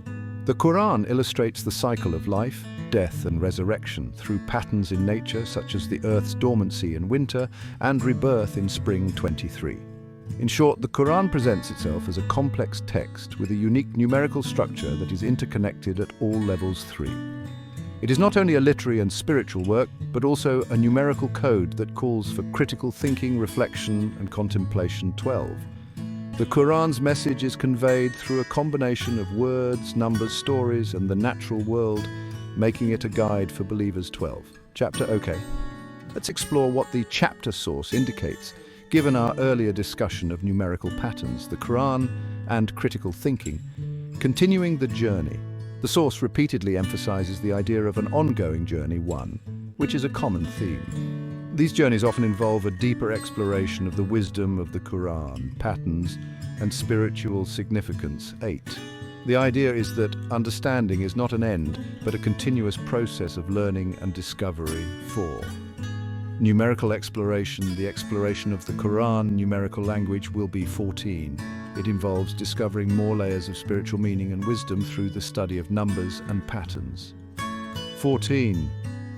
The Quran illustrates the cycle of life, death and resurrection through patterns in nature such as the earth's dormancy in winter and rebirth in spring. 23. In short, the Quran presents itself as a complex text with a unique numerical structure that is interconnected at all levels. 3. It is not only a literary and spiritual work, but also a numerical code that calls for critical thinking, reflection, and contemplation. 12. The Quran's message is conveyed through a combination of words, numbers, stories, and the natural world, making it a guide for believers. 12. Chapter. Okay, let's explore what the chapter source indicates, given our earlier discussion of numerical patterns, the Quran, and critical thinking. Continuing the journey. The source repeatedly emphasizes the idea of an ongoing journey, one, which is a common theme. These journeys often involve a deeper exploration of the wisdom of the Quran, patterns, and spiritual significance. 8. The idea is that understanding is not an end, but a continuous process of learning and discovery. 4. Numerical exploration. The exploration of the Quran numerical language will be 14. It involves discovering more layers of spiritual meaning and wisdom through the study of numbers and patterns. 14.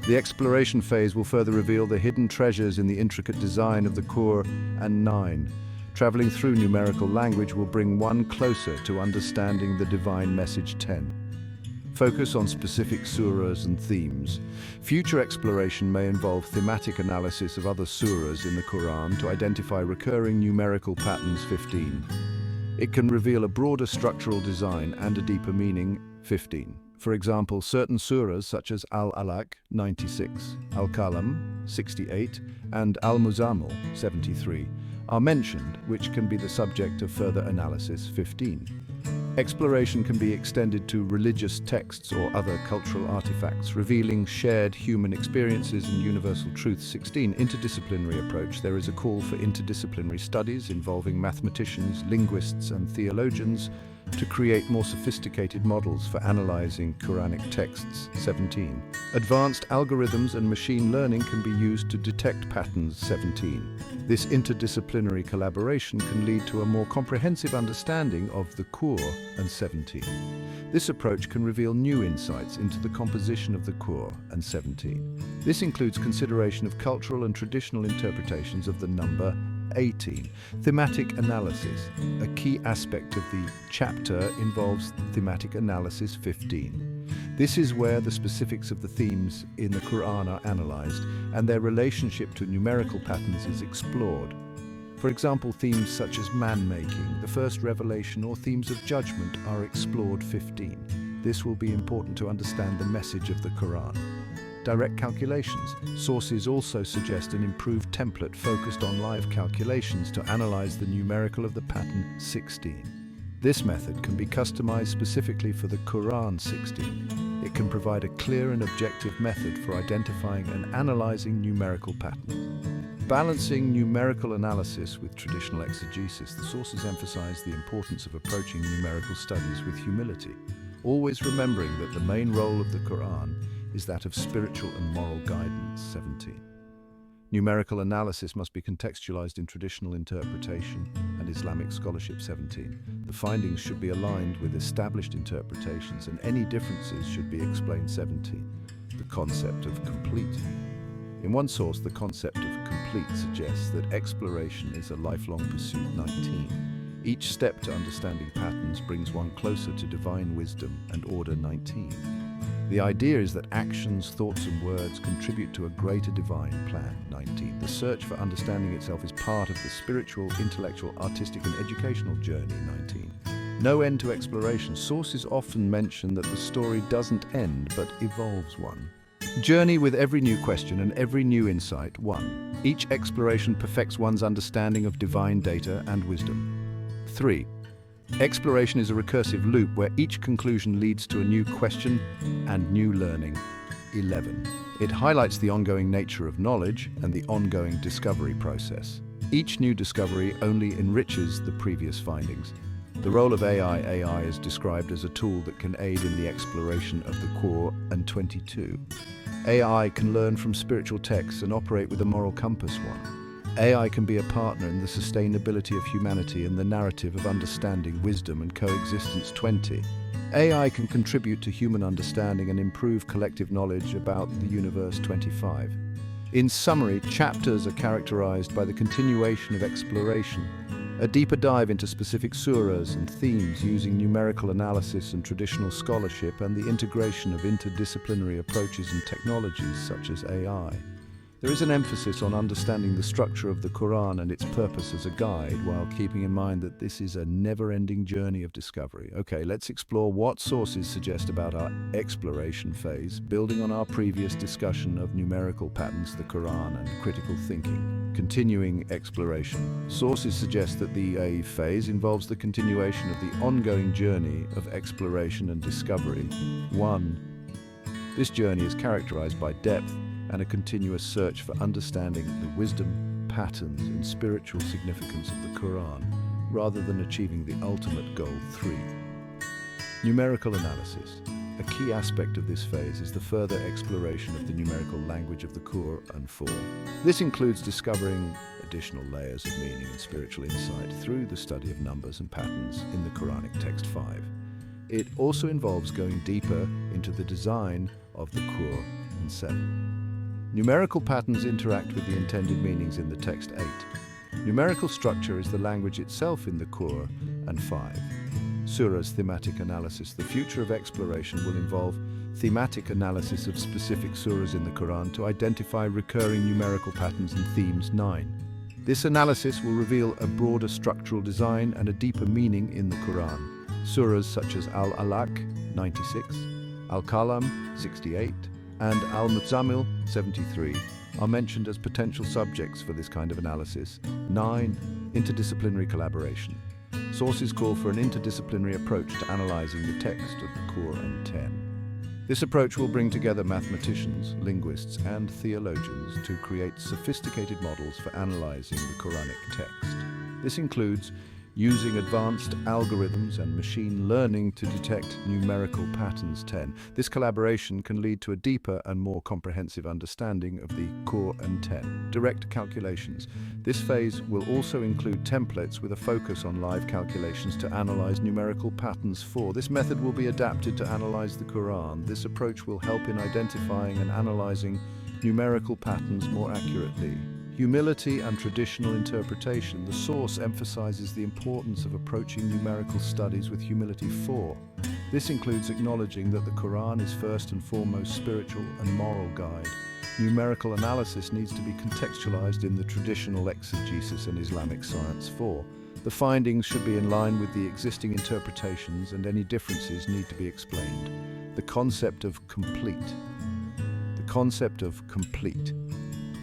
The exploration phase will further reveal the hidden treasures in the intricate design of the Qur'an. And 9. Traveling through numerical language will bring one closer to understanding the divine message. 10. Focus on specific surahs and themes. Future exploration may involve thematic analysis of other surahs in the Quran to identify recurring numerical patterns. 15. It can reveal a broader structural design and a deeper meaning. 15. For example, certain surahs such as Al-Alaq 96, Al-Qalam 68, and Al-Muzammil 73 are mentioned, which can be the subject of further analysis. 15. Exploration can be extended to religious texts or other cultural artifacts, revealing shared human experiences and universal truths. 16. Interdisciplinary approach. There is a call for interdisciplinary studies involving mathematicians, linguists, and theologians to create more sophisticated models for analyzing Quranic texts. 17. Advanced algorithms and machine learning can be used to detect patterns. 17. This interdisciplinary collaboration can lead to a more comprehensive understanding of the Qur'an. 17. This approach can reveal new insights into the composition of the Qur'an. 17. This includes consideration of cultural and traditional interpretations of the number 18. Thematic analysis. A key aspect of the chapter involves thematic analysis. 15. This is where the specifics of the themes in the Quran are analyzed and their relationship to numerical patterns is explored. For example, themes such as man-making, the first revelation, or themes of judgment are explored. 15. This will be important to understand the message of the Quran. Direct calculations. Sources also suggest an improved template focused on live calculations to analyze the numerical of the pattern. 16. This method can be customized specifically for the Quran. 16. It can provide a clear and objective method for identifying and analyzing numerical patterns. Balancing numerical analysis with traditional exegesis, the sources emphasize the importance of approaching numerical studies with humility, always remembering that the main role of the Quran is that of spiritual and moral guidance. 17. Numerical analysis must be contextualized in traditional interpretation and Islamic scholarship. 17. The findings should be aligned with established interpretations and any differences should be explained. 17. The concept of complete. In one source, the concept of complete suggests that exploration is a lifelong pursuit. 19. Each step to understanding patterns brings one closer to divine wisdom and order. 19. The idea is that actions, thoughts, and words contribute to a greater divine plan. 19. The search for understanding itself is part of the spiritual, intellectual, artistic, and educational journey. 19. No end to exploration. Sources often mention that the story doesn't end, but evolves. 1. Journey with every new question and every new insight. 1. Each exploration perfects one's understanding of divine data and wisdom. 3. Exploration is a recursive loop where each conclusion leads to a new question and new learning. 11. It highlights the ongoing nature of knowledge and the ongoing discovery process. Each new discovery only enriches the previous findings. The role of AI is described as a tool that can aid in the exploration of the Qur'an. 22. AI can learn from spiritual texts and operate with a moral compass. 1. AI can be a partner in the sustainability of humanity and the narrative of understanding, wisdom, and coexistence. 20. AI can contribute to human understanding and improve collective knowledge about the universe. 25. In summary, chapters are characterized by the continuation of exploration, a deeper dive into specific surahs and themes using numerical analysis and traditional scholarship, and the integration of interdisciplinary approaches and technologies such as AI. There is an emphasis on understanding the structure of the Quran and its purpose as a guide, while keeping in mind that this is a never-ending journey of discovery. Okay, let's explore what sources suggest about our exploration phase, building on our previous discussion of numerical patterns, the Quran, and critical thinking. Continuing exploration. Sources suggest that the A phase involves the continuation of the ongoing journey of exploration and discovery. 1. This journey is characterized by depth and a continuous search for understanding the wisdom, patterns, and spiritual significance of the Quran, rather than achieving the ultimate goal. 3. Numerical analysis. A key aspect of this phase is the further exploration of the numerical language of the Qur'an. 4. This includes discovering additional layers of meaning and spiritual insight through the study of numbers and patterns in the Quranic text. 5. It also involves going deeper into the design of the Qur'an. 7. Numerical patterns interact with the intended meanings in the text 8. Numerical structure is the language itself in the Qur'an. And 5. Surah's thematic analysis. The future of exploration will involve thematic analysis of specific surahs in the Quran to identify recurring numerical patterns and themes. 9. This analysis will reveal a broader structural design and a deeper meaning in the Quran. Surahs such as Al-Alaq, 96, Al-Qalam, 68, and Al-Muzammil, 73, are mentioned as potential subjects for this kind of analysis. 9. Interdisciplinary collaboration. Sources call for an interdisciplinary approach to analyzing the text of the Quran. 10. This approach will bring together mathematicians, linguists, and theologians to create sophisticated models for analyzing the Quranic text. This includes using advanced algorithms and machine learning to detect numerical patterns. 10. This collaboration can lead to a deeper and more comprehensive understanding of the Qur'an. 10. Direct calculations. This phase will also include templates with a focus on live calculations to analyze numerical patterns. 4. This method will be adapted to analyze the Quran. This approach will help in identifying and analyzing numerical patterns more accurately. Humility and traditional interpretation. The source emphasizes the importance of approaching numerical studies with humility. 4. This includes acknowledging that the Quran is first and foremost spiritual and moral guide. Numerical analysis needs to be contextualized in the traditional exegesis and Islamic science. 4. The findings should be in line with the existing interpretations, and any differences need to be explained. The concept of complete. The concept of complete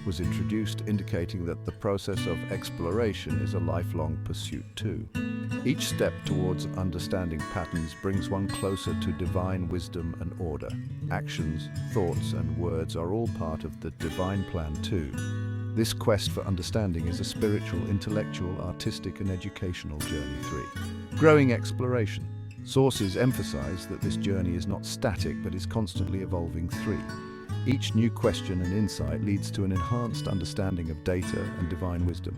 was introduced, indicating that the process of exploration is a lifelong pursuit too. Each step towards understanding patterns brings one closer to divine wisdom and order. Actions, thoughts, and words are all part of the divine plan too. This quest for understanding is a spiritual, intellectual, artistic, and educational journey. 3. Growing exploration. Sources emphasize that this journey is not static but is constantly evolving. 3. Each new question and insight leads to an enhanced understanding of data and divine wisdom.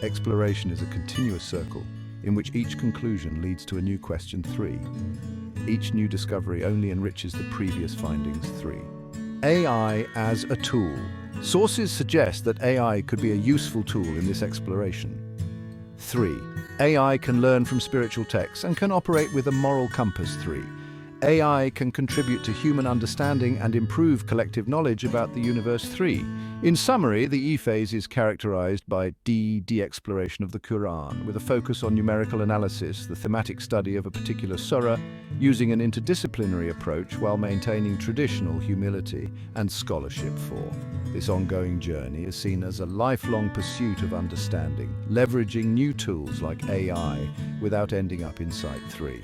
Exploration is a continuous circle in which each conclusion leads to a new question. 3. Each new discovery only enriches the previous findings. 3. AI as a tool. Sources suggest that AI could be a useful tool in this exploration. 3. AI can learn from spiritual texts and can operate with a moral compass. 3. AI can contribute to human understanding and improve collective knowledge about the universe. 3. In summary, the E phase is characterized by de-exploration of the Quran, with a focus on numerical analysis, the thematic study of a particular surah, using an interdisciplinary approach while maintaining traditional humility and scholarship. 4. This ongoing journey is seen as a lifelong pursuit of understanding, leveraging new tools like AI without ending up in Site 3.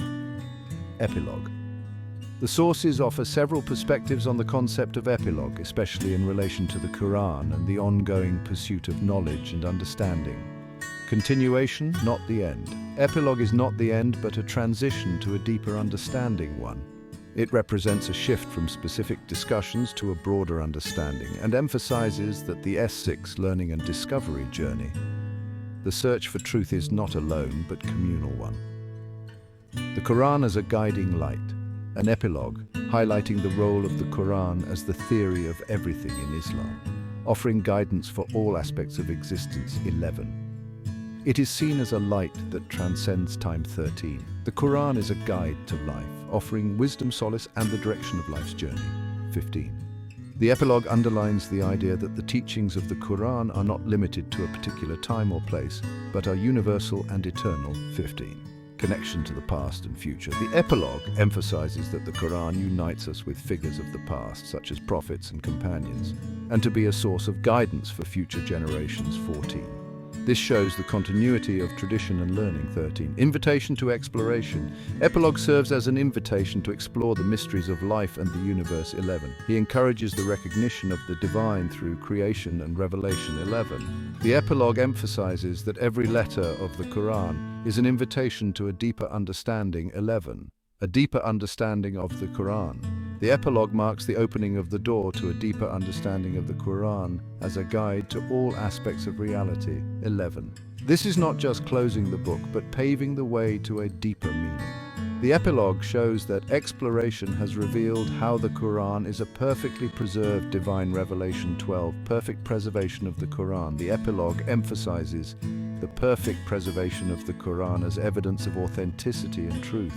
Epilogue. The sources offer several perspectives on the concept of epilogue, especially in relation to the Quran and the ongoing pursuit of knowledge and understanding. Continuation, not the end. Epilogue is not the end, but a transition to a deeper understanding one. It represents a shift from specific discussions to a broader understanding and emphasizes that the S6 learning and discovery journey. The search for truth is not a lone but communal one. The Quran as a guiding light. An epilogue, highlighting the role of the Quran as the theory of everything in Islam, offering guidance for all aspects of existence. 11. It is seen as a light that transcends time. 13. The Quran is a guide to life, offering wisdom, solace, and the direction of life's journey. 15. The epilogue underlines the idea that the teachings of the Quran are not limited to a particular time or place, but are universal and eternal. 15. Connection to the past and future. The epilogue emphasizes that the Quran unites us with figures of the past, such as prophets and companions, and to be a source of guidance for future generations. 14. This shows the continuity of tradition and learning. 13. Invitation to exploration. Epilogue serves as an invitation to explore the mysteries of life and the universe. 11. He encourages the recognition of the divine through creation and revelation. 11. The epilogue emphasizes that every letter of the Quran is an invitation to a deeper understanding. 11. A deeper understanding of the Quran. The epilogue marks the opening of the door to a deeper understanding of the Quran as a guide to all aspects of reality. 11. This is not just closing the book, but paving the way to a deeper meaning. The epilogue shows that exploration has revealed how the Quran is a perfectly preserved divine revelation. 12. Perfect preservation of the Quran. The epilogue emphasizes the perfect preservation of the Quran as evidence of authenticity and truth.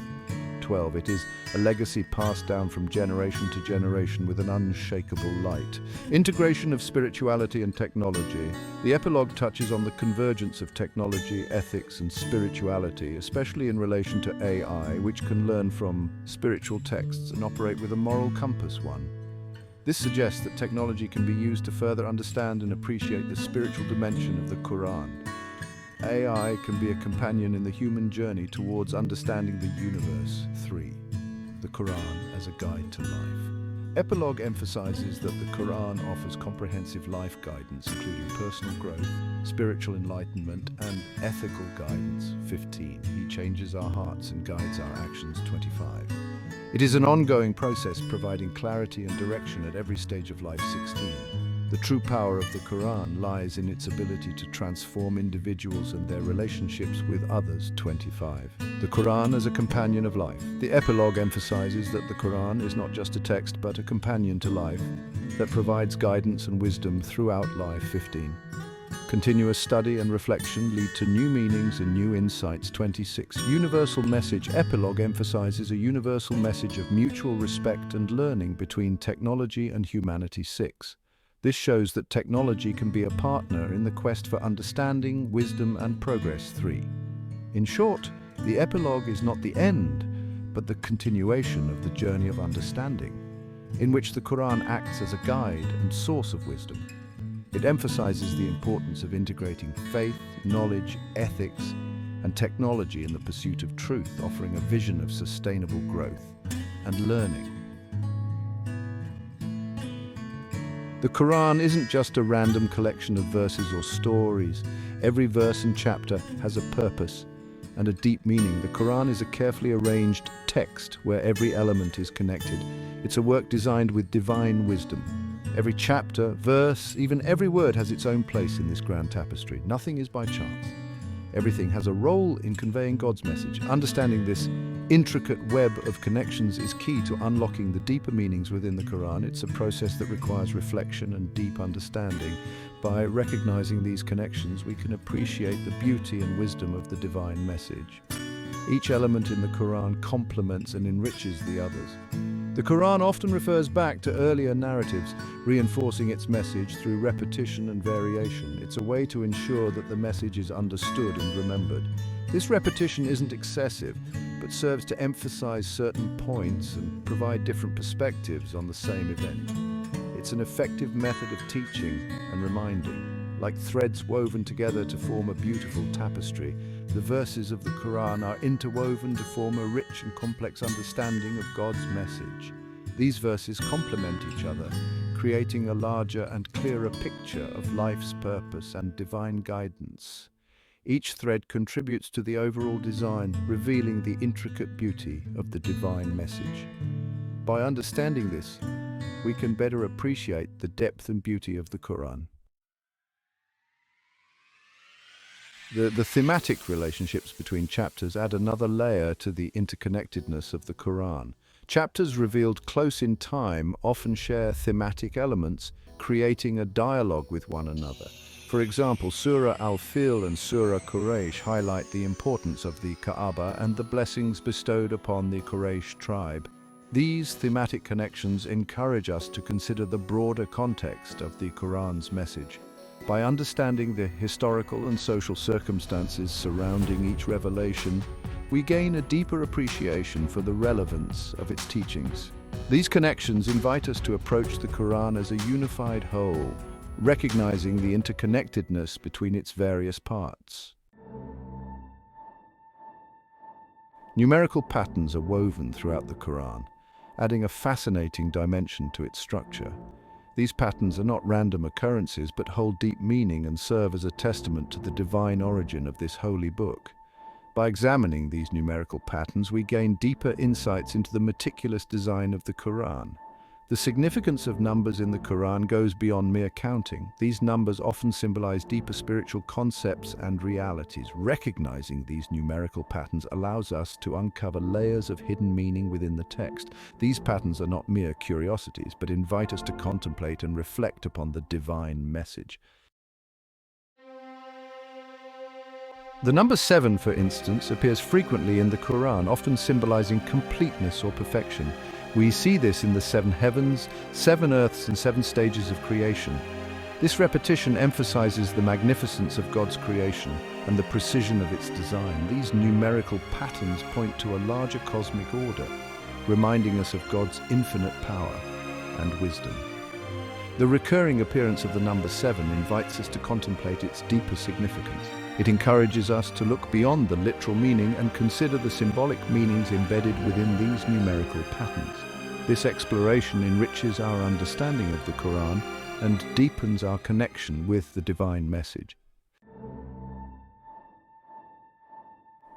12. It is a legacy passed down from generation to generation with an unshakable light. Integration of spirituality and technology. The epilogue touches on the convergence of technology, ethics, and spirituality, especially in relation to AI, which can learn from spiritual texts and operate with a moral compass. 1. This suggests that technology can be used to further understand and appreciate the spiritual dimension of the Quran. AI can be a companion in the human journey towards understanding the universe. 3. The Quran as a guide to life. Epilogue emphasizes that the Quran offers comprehensive life guidance, including personal growth, spiritual enlightenment, and ethical guidance. 15. He changes our hearts and guides our actions. 25. It is an ongoing process providing clarity and direction at every stage of life. 16. The true power of the Quran lies in its ability to transform individuals and their relationships with others. 25. The Quran as a companion of life. The epilogue emphasizes that the Quran is not just a text but a companion to life that provides guidance and wisdom throughout life. 15. Continuous study and reflection lead to new meanings and new insights. 26. Universal message. Epilogue emphasizes a universal message of mutual respect and learning between technology and humanity. 6. This shows that technology can be a partner in the quest for understanding, wisdom, and progress. 3. In short, the epilogue is not the end, but the continuation of the journey of understanding, in which the Quran acts as a guide and source of wisdom. It emphasizes the importance of integrating faith, knowledge, ethics, and technology in the pursuit of truth, offering a vision of sustainable growth and learning. The Quran isn't just a random collection of verses or stories. Every verse and chapter has a purpose and a deep meaning. The Quran is a carefully arranged text where every element is connected. It's a work designed with divine wisdom. Every chapter, verse, even every word has its own place in this grand tapestry. Nothing is by chance. Everything has a role in conveying God's message. Understanding this intricate web of connections is key to unlocking the deeper meanings within the Quran. It's a process that requires reflection and deep understanding. By recognizing these connections, we can appreciate the beauty and wisdom of the divine message. Each element in the Quran complements and enriches the others. The Quran often refers back to earlier narratives, reinforcing its message through repetition and variation. It's a way to ensure that the message is understood and remembered. This repetition isn't excessive, but serves to emphasize certain points and provide different perspectives on the same event. It's an effective method of teaching and reminding. Like threads woven together to form a beautiful tapestry, the verses of the Quran are interwoven to form a rich and complex understanding of God's message. These verses complement each other, creating a larger and clearer picture of life's purpose and divine guidance. Each thread contributes to the overall design, revealing the intricate beauty of the divine message. By understanding this, we can better appreciate the depth and beauty of the Quran. The thematic relationships between chapters add another layer to the interconnectedness of the Quran. Chapters revealed close in time often share thematic elements, creating a dialogue with one another. For example, Surat Al-Fil and Surat Quraisy highlight the importance of the Kaaba and the blessings bestowed upon the Quraysh tribe. These thematic connections encourage us to consider the broader context of the Quran's message. By understanding the historical and social circumstances surrounding each revelation, we gain a deeper appreciation for the relevance of its teachings. These connections invite us to approach the Quran as a unified whole, recognizing the interconnectedness between its various parts. Numerical patterns are woven throughout the Quran, adding a fascinating dimension to its structure. These patterns are not random occurrences, but hold deep meaning and serve as a testament to the divine origin of this holy book. By examining these numerical patterns, we gain deeper insights into the meticulous design of the Quran. The significance of numbers in the Quran goes beyond mere counting. These numbers often symbolize deeper spiritual concepts and realities. Recognizing these numerical patterns allows us to uncover layers of hidden meaning within the text. These patterns are not mere curiosities, but invite us to contemplate and reflect upon the divine message. The number 7, for instance, appears frequently in the Quran, often symbolizing completeness or perfection. We see this in the 7 heavens, 7 earths, and 7 stages of creation. This repetition emphasizes the magnificence of God's creation and the precision of its design. These numerical patterns point to a larger cosmic order, reminding us of God's infinite power and wisdom. The recurring appearance of the number 7 invites us to contemplate its deeper significance. It encourages us to look beyond the literal meaning and consider the symbolic meanings embedded within these numerical patterns. This exploration enriches our understanding of the Quran and deepens our connection with the divine message.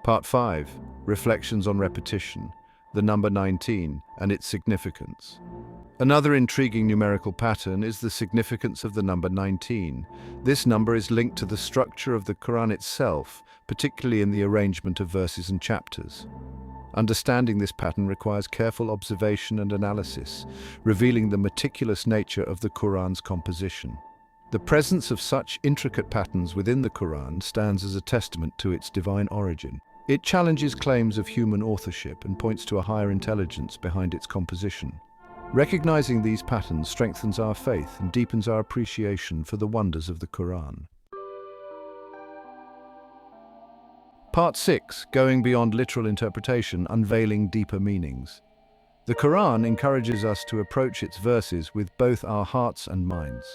Part 5. Reflections on repetition, the number 19 and its significance. Another intriguing numerical pattern is the significance of the number 19. This number is linked to the structure of the Quran itself, particularly in the arrangement of verses and chapters. Understanding this pattern requires careful observation and analysis, revealing the meticulous nature of the Quran's composition. The presence of such intricate patterns within the Quran stands as a testament to its divine origin. It challenges claims of human authorship and points to a higher intelligence behind its composition. Recognizing these patterns strengthens our faith and deepens our appreciation for the wonders of the Quran. Part 6. Going beyond literal interpretation, unveiling deeper meanings. The Quran encourages us to approach its verses with both our hearts and minds.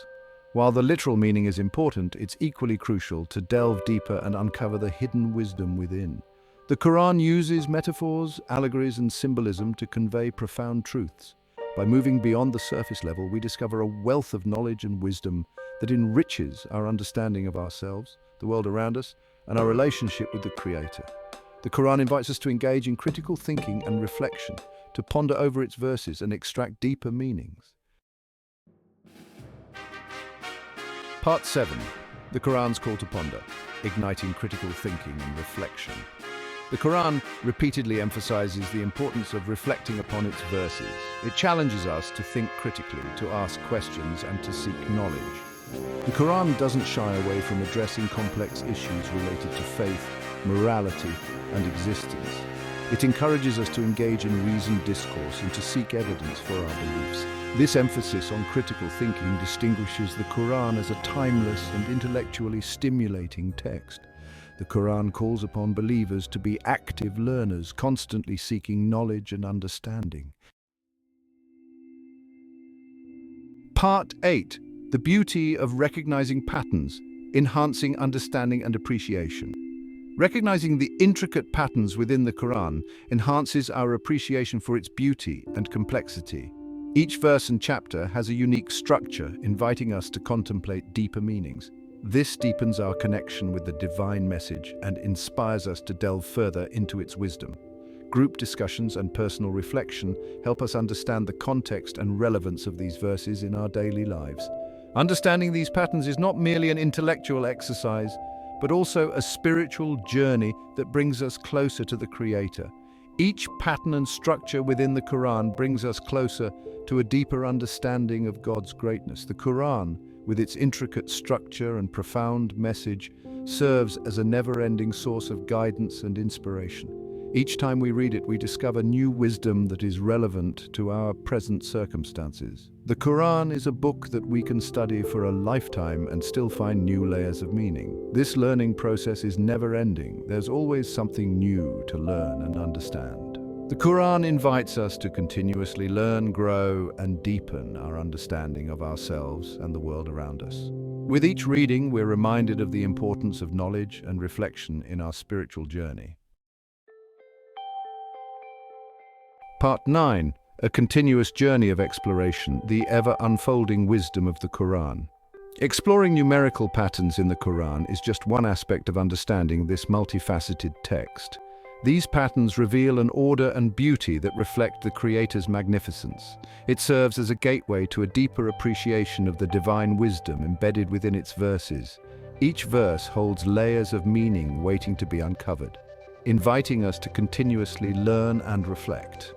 While the literal meaning is important, it's equally crucial to delve deeper and uncover the hidden wisdom within. The Quran uses metaphors, allegories, and symbolism to convey profound truths. By moving beyond the surface level, we discover a wealth of knowledge and wisdom that enriches our understanding of ourselves, the world around us, and our relationship with the Creator. The Quran invites us to engage in critical thinking and reflection, to ponder over its verses and extract deeper meanings. Part 7. The Quran's call to ponder, igniting critical thinking and reflection. The Quran repeatedly emphasizes the importance of reflecting upon its verses. It challenges us to think critically, to ask questions, and to seek knowledge. The Quran doesn't shy away from addressing complex issues related to faith, morality, and existence. It encourages us to engage in reasoned discourse and to seek evidence for our beliefs. This emphasis on critical thinking distinguishes the Quran as a timeless and intellectually stimulating text. The Quran calls upon believers to be active learners, constantly seeking knowledge and understanding. Part 8. The beauty of recognizing patterns, enhancing understanding and appreciation. Recognizing the intricate patterns within the Quran enhances our appreciation for its beauty and complexity. Each verse and chapter has a unique structure, inviting us to contemplate deeper meanings. This deepens our connection with the divine message and inspires us to delve further into its wisdom. Group discussions and personal reflection help us understand the context and relevance of these verses in our daily lives. Understanding these patterns is not merely an intellectual exercise, but also a spiritual journey that brings us closer to the Creator. Each pattern and structure within the Quran brings us closer to a deeper understanding of God's greatness. The Quran, with its intricate structure and profound message, serves as a never-ending source of guidance and inspiration. Each time we read it, we discover new wisdom that is relevant to our present circumstances. The Quran is a book that we can study for a lifetime and still find new layers of meaning. This learning process is never-ending. There's always something new to learn and understand. The Quran invites us to continuously learn, grow, and deepen our understanding of ourselves and the world around us. With each reading, we're reminded of the importance of knowledge and reflection in our spiritual journey. Part 9. A continuous journey of exploration, the ever-unfolding wisdom of the Quran. Exploring numerical patterns in the Quran is just one aspect of understanding this multifaceted text. These patterns reveal an order and beauty that reflect the Creator's magnificence. It serves as a gateway to a deeper appreciation of the divine wisdom embedded within its verses. Each verse holds layers of meaning waiting to be uncovered, inviting us to continuously learn and reflect.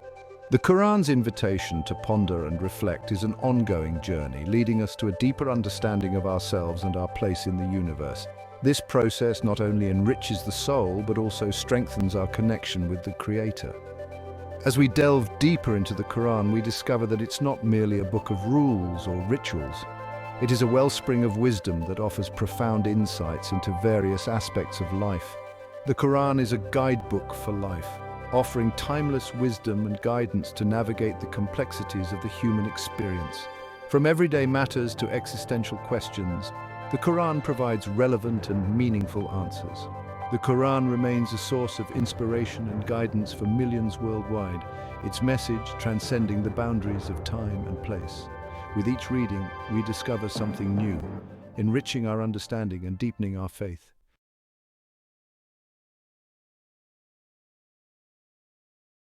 The Quran's invitation to ponder and reflect is an ongoing journey, leading us to a deeper understanding of ourselves and our place in the universe. This process not only enriches the soul, but also strengthens our connection with the Creator. As we delve deeper into the Quran, we discover that it's not merely a book of rules or rituals. It is a wellspring of wisdom that offers profound insights into various aspects of life. The Quran is a guidebook for life, offering timeless wisdom and guidance to navigate the complexities of the human experience. From everyday matters to existential questions, the Quran provides relevant and meaningful answers. The Quran remains a source of inspiration and guidance for millions worldwide, its message transcending the boundaries of time and place. With each reading, we discover something new, enriching our understanding and deepening our faith.